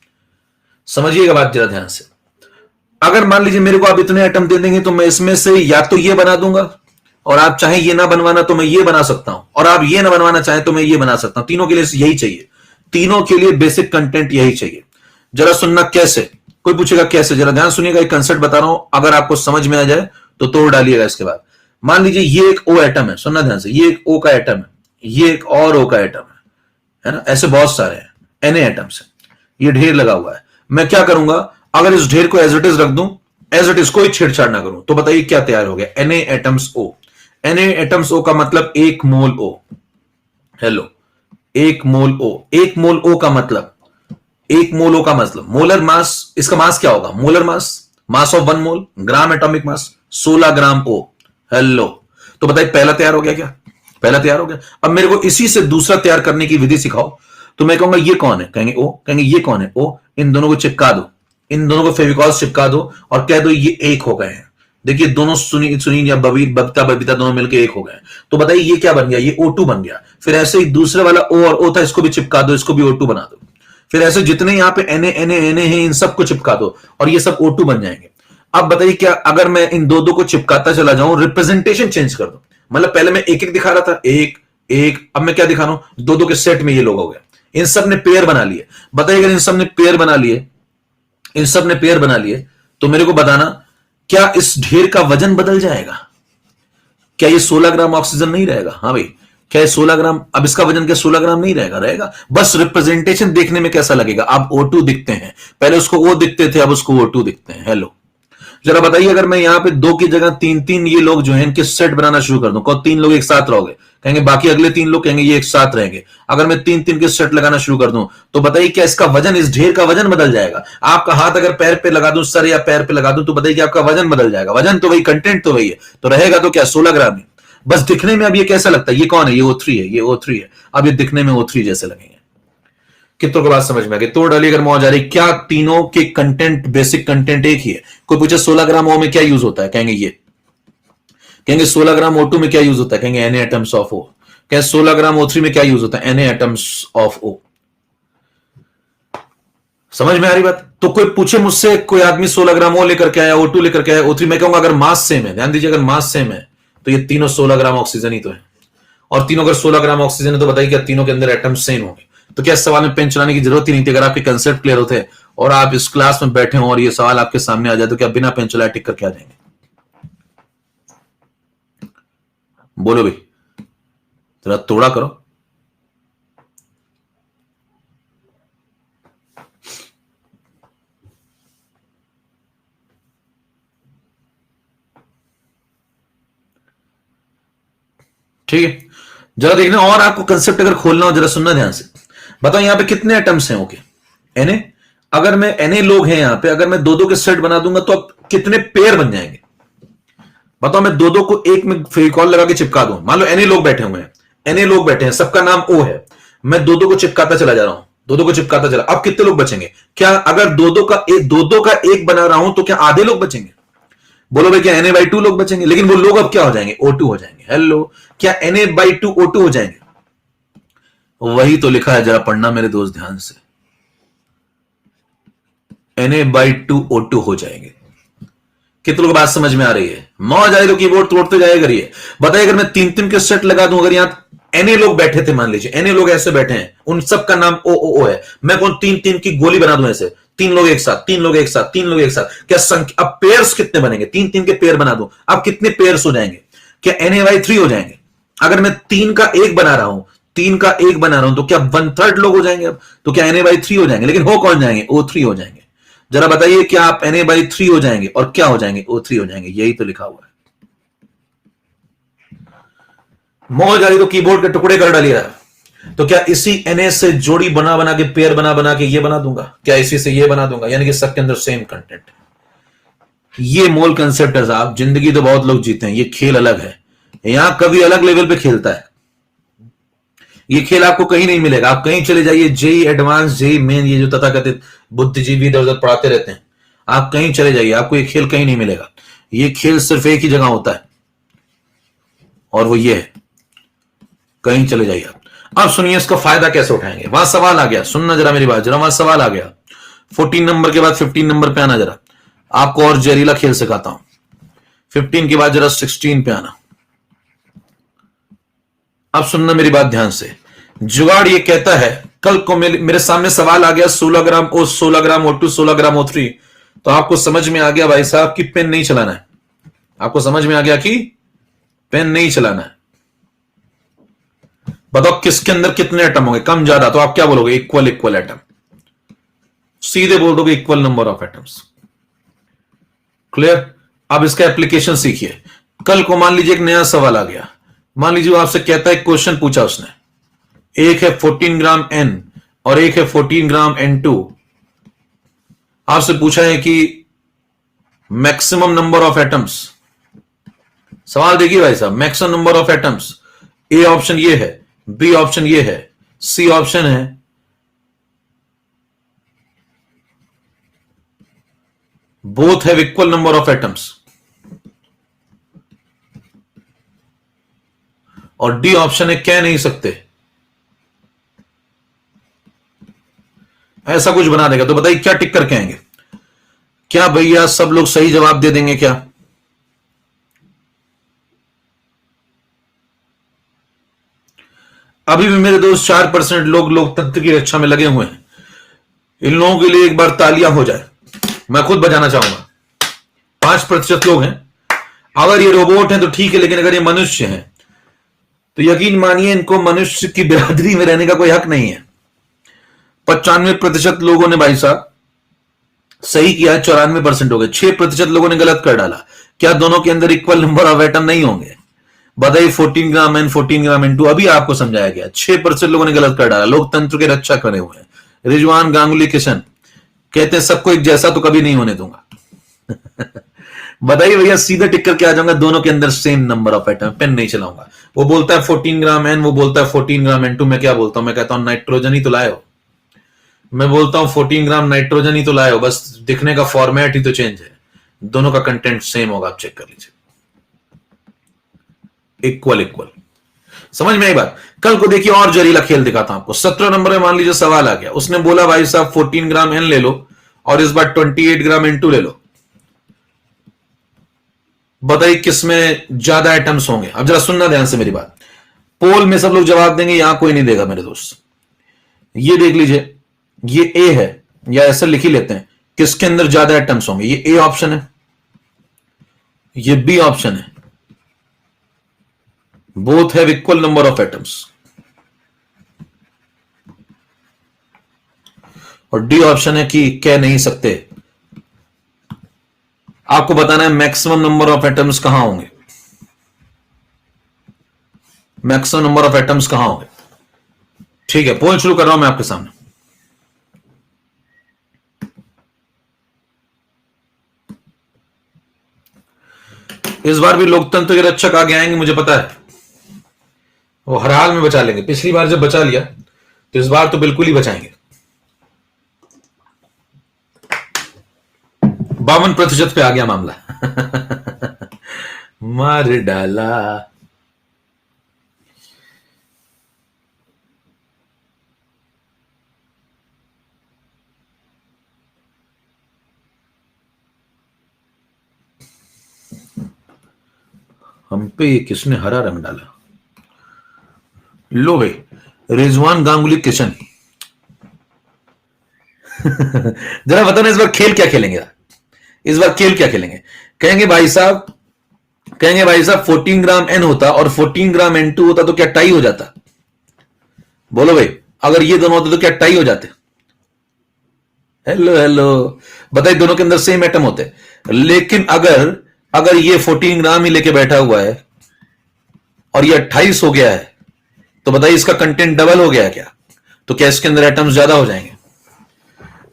समझिएगा बात जरा ध्यान से। अगर मान लीजिए मेरे को आप इतने एटम दे देंगे तो मैं इसमें से या तो ये बना दूंगा, और आप चाहें ये ना बनवाना तो मैं ये बना सकता हूं, और आप ये ना बनवाना चाहें तो मैं ये बना सकता हूं। तीनों के लिए यही चाहिए, तीनों के लिए बेसिक कंटेंट यही चाहिए। जरा सुनना कैसे, कोई पूछेगा कैसे, जरा ध्यान सुनिएगा, एक कंसेप्ट बता रहा हूं, अगर आपको समझ में आ जाए तो तोड़ डालिएगा इसके बाद। मान लीजिए ये एक ओ एटम है, सुनना ध्यान से, ये एक ओ का एटम है, ये एक और ओ का एटम है ना, ऐसे बहुत सारे हैं Na एटम्स है, ये ढेर लगा हुआ है। मैं क्या करूंगा, अगर इस ढेर को एज इट इज रख दूं, एज इट इज, कोई छेड़छाड़ ना करूं, तो बताइए क्या तैयार हो गया? Na atoms O। Na atoms O का मतलब 1 मोल O। हेलो, 1 मोल O, 1 मोल O का मतलब, 1 मोल O का मतलब मोलर मास, इसका मास क्या होगा? Molar mass, mass of 1 mole, gram atomic mass 16 gram O। Hello, तो बताइए पहला तैयार हो गया क्या? पहला तैयार हो गया। अब मेरे को इसी से दूसरा तैयार करने की विधि सिखाओ, तो मैं कहूंगा ये कौन है? कहेंगे O, कहेंगे ये कौन है? O। इन दोनों को चिपका दो, इन दोनों को फेविकॉल चिपका दो और कह दो ये एक हो गए हैं। देखिए दोनों सुनील या बबीता बबीता दोनों मिलकर एक हो गए। तो बताइए ये क्या बन गया? ये O2 बन गया। फिर ऐसे ही दूसरे वाला O और O था, इसको भी चिपका दो, इसको भी O2 बना दो। फिर ऐसे जितने यहां पे Na हैं इन सबको चिपका दो और ये सब O2 बन जाएंगे। अब बताइए क्या अगर मैं इन दो को चिपकाता चला जाऊं, रिप्रेजेंटेशन चेंज कर दो, मतलब पहले मैं एक एक दिखा रहा था, एक एक, अब मैं क्या दिखा रहा हूं? दो के सेट में ये लोग हो गए। इन सब ने पेयर बना लिए। बताइए अगर इन सब ने पेयर बना लिए, इन सब ने पेयर बना लिए, तो मेरे को बताना क्या इस ढेर का वजन बदल जाएगा? क्या ये 16 ग्राम ऑक्सीजन नहीं रहेगा? हाँ भाई, क्या ये 16 ग्राम, अब इसका वजन क्या 16 ग्राम नहीं रहेगा? रहेगा। बस रिप्रेजेंटेशन देखने में कैसा लगेगा? अब O2 दिखते हैं, पहले उसको O दिखते थे, अब उसको O2 दिखते हैं। हेलो, जरा बताइए अगर मैं यहां पे 2 की जगह 3 ये लोग जो है इनके सेट बनाना शुरू कर दूं, कौन 3 लोग एक साथ रहोगे? कहेंगे बाकी अगले 3 लोग कहेंगे ये एक साथ रहेंगे। अगर मैं 3 के सेट लगाना शुरू कर दूं, तो बताइए क्या इसका वजन, इस ढेर का वजन बदल जाएगा? आपका हाथ अगर पैर पे लगा दूं, सर या पैर पे लगा दूं, तो बताइए कि आपका वजन बदल जाएगा? वजन तो वही, कंटेंट तो वही है, तो रहेगा तो क्या 16 ग्राम ही। बस दिखने में अब ये कैसा लगता है? ये कौन है? ये O3 है, ये O3 है। अब ये दिखने में O3 जैसे लगेंगे। कितनों को बात समझ में आ गई? तोड़ डाली अगर मौज आ रही। क्या तीनों के कंटेंट, बेसिक कंटेंट एक ही है? कोई पूछे 16 ग्राम O में क्या यूज होता है? कहेंगे ये। कहेंगे 16 ग्राम O2 में क्या यूज होता है? कहेंगे Na एटम्स ऑफ O। कहेंगे 16 ग्राम O3 में क्या यूज होता है? Na atoms of O। समझ में आ रही बात? तो कोई पूछे मुझसे, कोई आदमी 16 ग्राम O लेकर के आया, O2 लेकर के आया, O3, मैं कहूंगा अगर मास सेम है, ध्यान दीजिए, अगर मास सेम है तो ये तीनों 16 ग्राम ऑक्सीजन ही तो है। और तीनों अगर 16 ग्राम ऑक्सीजन है तो बताइए क्या तीनों के अंदर एटम सेम होंगे? तो क्या इस सवाल में पेन चलाने की जरूरत ही नहीं थी? अगर आपके कंसेप्ट क्लियर होते और आप इस क्लास में बैठे हो और ये सवाल आपके सामने आ जाए, तो क्या बिना पेन चलाए टिक करके आ जाएंगे? बोलो भाई, जरा तोड़ा करो। ठीक है, जरा देखना, और आपको कंसेप्ट अगर खोलना हो जरा सुनना ध्यान से। बताओ यहां पे कितने एटम्स हैं? ओके, Na, अगर मैं Na लोग हैं यहां पे, अगर मैं दो के सेट बना दूंगा तो अब कितने पेयर बन जाएंगे? बताओ मैं दो को एक में फेविकॉल लगा के चिपका दूं, मान लो Na लोग बैठे हुए हैं, Na लोग बैठे हैं, सबका नाम O है, मैं दो को चिपकाता चला जा रहा हूं, दो को चिपकाता चला, अब कितने लोग बचेंगे? क्या अगर दो का एक बना रहा हूं तो क्या आधे लोग बचेंगे? बोलो भाई, क्या Na/2 लोग बचेंगे? लेकिन वो लोग अब क्या हो जाएंगे? O2 हो जाएंगे। हेलो, क्या Na/2 O2 हो जाएंगे? वही तो लिखा है, जरा पढ़ना मेरे दोस्त ध्यान से। Na/2 O2 हो जाएंगे। कितने लोग बात समझ में आ रही है? मौज आई तो कीबोर्ड तोड़ते जाए करिए। बताइए अगर मैं 3 के सेट लगा दूं, अगर यहां Na लोग बैठे थे, मान लीजिए Na लोग ऐसे बैठे हैं, उन सबका नाम O है, मैं कौन 3 की गोली बना दूं ऐसे, 3 लोग एक साथ, 3 लोग एक साथ, 3 लोग एक साथ, क्या संख्या, अब पेयर्स कितने बनेंगे? 3 के पेयर बना दूं, अब कितने पेयर्स हो जाएंगे? क्या Na/3 हो जाएंगे? अगर मैं 3 का एक बना रहा हूं, 3 का एक बना रहा हूं, तो क्या 1/3 लोग हो जाएंगे? अब तो क्या Na/3 हो जाएंगे, लेकिन हो कौन जाएंगे? O3 हो जाएंगे। जरा बताइए क्या आप Na/3 हो जाएंगे और क्या हो जाएंगे? O3 हो जाएंगे। यही तो लिखा हुआ है। मौज आ रही तो कीबोर्ड के टुकड़े कर डालिए। तो क्या इसी Na से जोड़ी बना के, पेयर बना के ये बना दूंगा? क्या इसी से ये बना दूंगा? यानी कि सबके अंदर सेम कंटेंट। ये मोल कंसेप्ट है साहब। जिंदगी तो बहुत लोग जीते हैं, ये खेल अलग है। यहां कभी अलग लेवल पे खेलता है। ये खेल आपको कहीं नहीं मिलेगा। आप कहीं चले जाइए, जेई एडवांस, जेई मेन, ये जो तथाकथित बुद्धिजीवी इधर उधर पढ़ाते रहते हैं, आप कहीं चले जाइए, आपको ये खेल कहीं नहीं मिलेगा। ये खेल सिर्फ एक ही जगह होता है, और वो ये है। कहीं चले जाइए आप। अब सुनिए इसका फायदा कैसे उठाएंगे। वहां सवाल आ गया, सुनना जरा मेरी बात, जरा वहां सवाल आ गया। 14 नंबर के बाद 15 नंबर पे आना। जरा आपको और जहरीला खेल सिखाता हूं। 15 के बाद जरा 16 पे आना। अब सुनना मेरी बात ध्यान से। जुगाड़ ये कहता है, कल को मेरे सामने सवाल आ गया 16 ग्राम O, 16 ग्राम O2, 16 ग्राम O3, तो आपको समझ में आ गया भाई साहब कि पेन नहीं चलाना है। आपको समझ में आ गया कि पेन नहीं चलाना है। बताओ किसके अंदर कितने एटम होंगे, कम ज्यादा, तो आप क्या बोलोगे? Equal equal atom. सीधे बोल दोगे equal number of atoms. Clear? अब इसका एप्लीकेशन सीखिए। कल को मान लीजिए एक नया सवाल आ गया। मान लीजिए आपसे कहता है, क्वेश्चन पूछा उसने, एक है 14 ग्राम N और एक है 14 ग्राम N2। आपसे पूछा है कि मैक्सिमम नंबर ऑफ एटम्स। सवाल देखिए भाई साहब, maximum number of atoms. A option ये है, बी ऑप्शन ये है, सी ऑप्शन है, both have equal number of atoms, और डी ऑप्शन है कह नहीं सकते। ऐसा कुछ बना देगा तो बताइए क्या टिक कर कहेंगे? क्या भैया सब लोग सही जवाब दे देंगे क्या? अभी भी मेरे दोस्त 4% लोग लोकतंत्र की रक्षा में लगे हुए हैं। इन लोगों के लिए एक बार तालियां हो जाए, मैं खुद बजाना चाहूंगा। 5% लोग हैं। अगर ये रोबोट हैं तो ठीक है, लेकिन अगर ये मनुष्य हैं तो यकीन मानिए इनको मनुष्य की बिरादरी में रहने का कोई हक नहीं है। 95% लोगों ने भाई साहब सही किया है, 94% हो गए। 6% लोगों ने गलत कर डाला। क्या दोनों के अंदर इक्वल नंबर ऑफ एटम नहीं होंगे? बताइए 14 ग्राम N, 14 ग्राम N2। अभी आपको समझाया गया। 6% लोगों ने गलत कर डाला। लोकतंत्र के रक्षा करे हुए हैं। रिजवान गांगुली किशन कहते हैं सबको एक जैसा तो कभी नहीं होने दूंगा। बताइए भैया, सीधा टिक करके आ जाऊंगा, दोनों के अंदर same number of atom, pen नहीं चलाऊंगा। वो बोलता है 14 ग्राम N, वो बोलता है 14 ग्राम N2। मैं क्या बोलता हूं? मैं कहता हूं नाइट्रोजन ही तो लाए हो। मैं बोलता हूं 14 ग्राम नाइट्रोजन ही तो लाए हो, बस दिखने का फॉर्मेट ही तो चेंज है। दोनों का कंटेंट सेम होगा, आप चेक कर लीजिए। Equal equal. समझ में आई बात? कल को देखिए और जहरीला खेल दिखाता हूं आपको। 17 नंबर में मान लीजिए सवाल आ गया। उसने बोला भाई साहब 14 ग्राम N ले लो और इस बार 28 ग्राम N2 ले लो। बताइए किसमें ज्यादा एटम्स होंगे? अब जरा सुनना ध्यान से मेरी बात। पोल में सब लोग जवाब देंगे, यहां कोई नहीं देगा मेरे दोस्त। ये देख लीजिए, ये ए है, या ऐसा लिख ही लेते हैं, किसके अंदर ज्यादा एटम्स होंगे? ये ए ऑप्शन है, ये बी ऑप्शन है, both have equal number of atoms, और डी ऑप्शन है कि कह नहीं सकते। आपको बताना है मैक्सिमम नंबर ऑफ एटम्स कहां होंगे। मैक्सिमम नंबर ऑफ एटम्स कहां होंगे? ठीक है, पोल शुरू कर रहा हूं मैं आपके सामने। इस बार भी लोकतंत्र के रक्षक आगे आएंगे, मुझे पता है। वो हर हाल में बचा लेंगे। पिछली बार जब बचा लिया तो इस बार तो बिल्कुल ही बचाएंगे। 52% पे आ गया मामला। मार डाला। हम पे ये किसने हरा रंग डाला? लो भाई, रिजवान गांगुली किशन। जरा बताना इस बार खेल क्या खेलेंगे? इस बार खेल क्या खेलेंगे? कहेंगे भाई साहब 14 ग्राम N होता और 14 ग्राम N2 होता तो क्या टाई हो जाता? बोलो भाई, अगर ये दोनों होते तो क्या टाई हो जाते? Hello hello. बताइए, दोनों के अंदर सेम एटम होते, लेकिन अगर ये 14 ग्राम ही लेके बैठा हुआ है और ये 28 हो गया है, तो बताइए इसका कंटेंट डबल हो गया है क्या? तो क्या इसके अंदर एटम्स ज्यादा हो जाएंगे?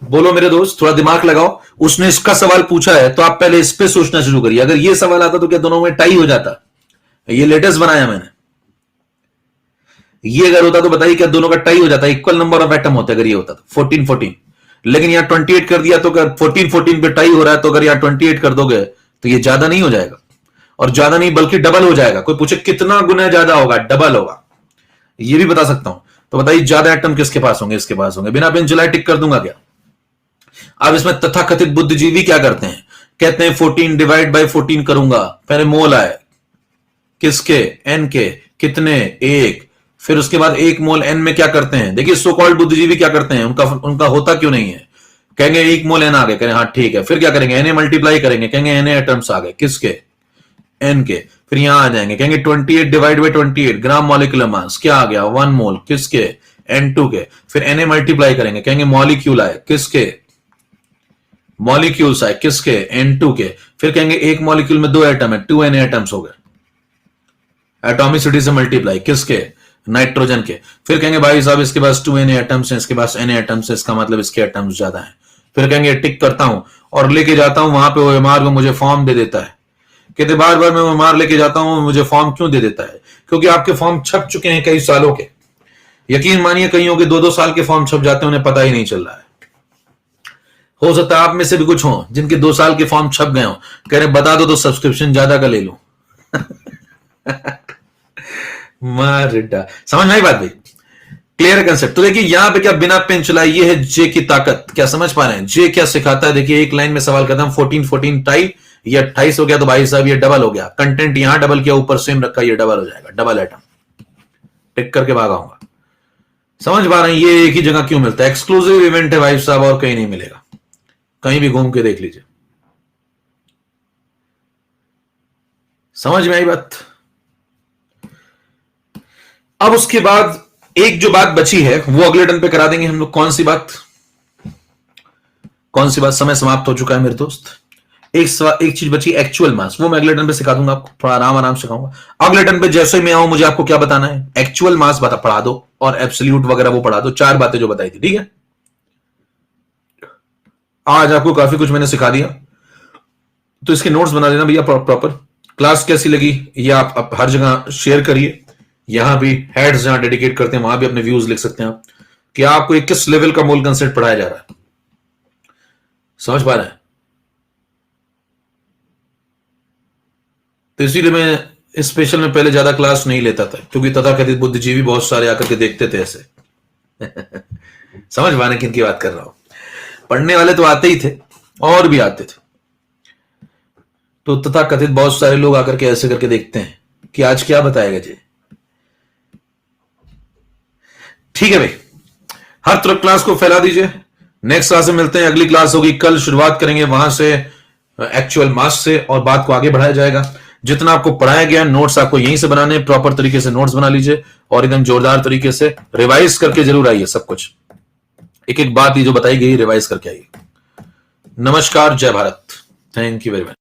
बोलो मेरे दोस्त, थोड़ा दिमाग लगाओ। उसने इसका सवाल पूछा है तो आप पहले इस पे सोचना शुरू करिए। अगर ये सवाल आता तो क्या दोनों में टाई हो जाता? ये लेटेस्ट बनाया मैंने। ये अगर होता तो बताइए क्या दोनों का टाई हो जाता, इक्वल नंबर ऑफ एटम होते अगर ये होता तो 14 14, लेकिन यहां 28 कर दिया तो अगर 14 14 पे टाई हो रहा है तो अगर यहां 28 कर दोगे तो ये ज्यादा नहीं हो जाएगा, और ज्यादा नहीं बल्कि डबल हो जाएगा। कोई पूछे कितना गुना ज्यादा होगा, डबल होगा, ये भी बता सकता हूं। तो बताइए ज्यादा एटम किसके पास होंगे, इसके पास होंगे। बिना पेन चलाए टिक कर दूंगा क्या? अब इसमें तथाकथित बुद्धिजीवी क्या करते हैं, कहते हैं 14 डिवाइड बाय 14 करूंगा, पहले मोल आए किसके, एन के, कितने, एक, फिर उसके बाद एक मोल एन में क्या करते हैं। देखिए सो कॉल्ड बुद्धिजीवी क्या करते हैं, उनका होता क्यों नहीं है, कहेंगे एक मोल एन आ गए, कहेंगे हाँ ठीक है, फिर क्या करेंगे, एन ए मल्टीप्लाई करेंगे, कहेंगे एन ए एटम्स आ गए किसके, एन के, फिर यहां आ जाएंगे, कहेंगे 28 divide by 28 gram molecular mass, क्या आ गया 1 मोल किसके, N2 के, फिर Na मल्टीप्लाई करेंगे, कहेंगे मॉलिक्यूल आए किसके, मॉलिक्यूल्स आए किसके, N2 के, फिर कहेंगे एक मॉलिक्यूल में 2 एटम है, 2 Na एटम्स हो गए, एटॉमिसिटी से मल्टीप्लाई किसके, नाइट्रोजन के, फिर कहेंगे भाई साहब इसके पास 2 Na एटम्स हैं, इसके पास Na एटम्स है, इसका मतलब इसके एटम्स ज्यादा हैं। फिर कहेंगे टिक करता हूं और लेके जाता हूं वहां पे, वो एमआर को मुझे फॉर्म दे देता है। कहते बार बार मैं एमआर लेके जाता हूं, मुझे फॉर्म क्यों दे देता है, क्योंकि आपके फॉर्म छप चुके हैं कई सालों के। यकीन मानिए कईयों के 2-2 साल के फॉर्म छप जाते हैं, उन्हें पता ही नहीं चल रहा है। हो सकता है आप में से भी कुछ हो जिनके 2 साल के फॉर्म छप गए हो, कह रहे बता दो तो सब्सक्रिप्शन ज्यादा का ले लूं। मारिडा, समझ में आई बात भाई, क्लियर कंसेप्ट। तो देखिए यहां पे क्या बिना पेन चलाए, ये है जे की ताकत, क्या समझ पा रहे हैं, जे क्या सिखाता है। देखिए एक लाइन में सवाल करता हूं 14 14 टाई, ये 28 हो गया तो भाई साहब ये डबल हो गया, कंटेंट यहां डबल किया, ऊपर सेम रखा, ये डबल हो जाएगा, डबल एटम, टिक करके भागाऊंगा। समझ पा रहे हैं ये एक ही जगह क्यों मिलता है, एक्सक्लूसिव इवेंट है भाई साहब, और कहीं नहीं मिलेगा, कहीं भी घूम के देख लीजिए। समझ में आई बात। अब उसके बाद एक जो बात बची है वो अगले टर्न पे करा देंगे हम लोग। कौन सी बात, कौन सी बात, समय समाप्त हो चुका है मेरे दोस्त। एक चीज बची एक्चुअल मास, वो मैं अगले टर्न पे सिखा दूंगा आपको, थोड़ा आराम सिखाऊंगा। अगले टर्न पे जैसे ही मैं आऊं मुझे आपको क्या बताना है, एक्चुअल मास बता पढ़ा दो और एब्सोल्यूट वगैरह वो पढ़ा दो, 4 बातें जो बताई थी, ठीक है। आज आपको काफी कुछ मैंने सिखा दिया, तो इसके नोट्स बना लेना भैया प्रॉपर। क्लास कैसी लगी ये आप हर जगह शेयर करिए, यहां भी हेड्स जहां डेडिकेट करते हैं वहां भी अपने व्यूज लिख सकते हैं आप, कि आपको किस लेवल का मोल कंसेप्ट पढ़ाया जा रहा है। समझ पा रहे हैं। तो इसीलिए मैं स्पेशल में पहले ज्यादा क्लास नहीं लेता था, क्योंकि तथाकथित बुद्धिजीवी बहुत सारे आकर के देखते थे ऐसे। समझ पा रहे किन की बात कर रहा हूं। पढ़ने वाले तो आते ही थे और भी आते थे, तो तथाकथित बहुत सारे लोग आकर के ऐसे करके देखते हैं कि आज क्या बताएगा जी। ठीक है भाई, हर तरफ क्लास को फैला दीजिए। नेक्स्ट क्लास में मिलते हैं, अगली क्लास होगी कल, शुरुआत करेंगे वहां से एक्चुअल मास से, और बात को आगे बढ़ाया जाएगा। जितना आपको पढ़ाया गया नोट्स आपको यहीं से बनाने, प्रॉपर तरीके से नोट्स बना लीजिए और एकदम जोरदार तरीके से रिवाइज करके जरूर आइए। सब कुछ एक एक बात ही जो बताई गई रिवाइज करके आइए। नमस्कार, जय Bharat, thank you very much.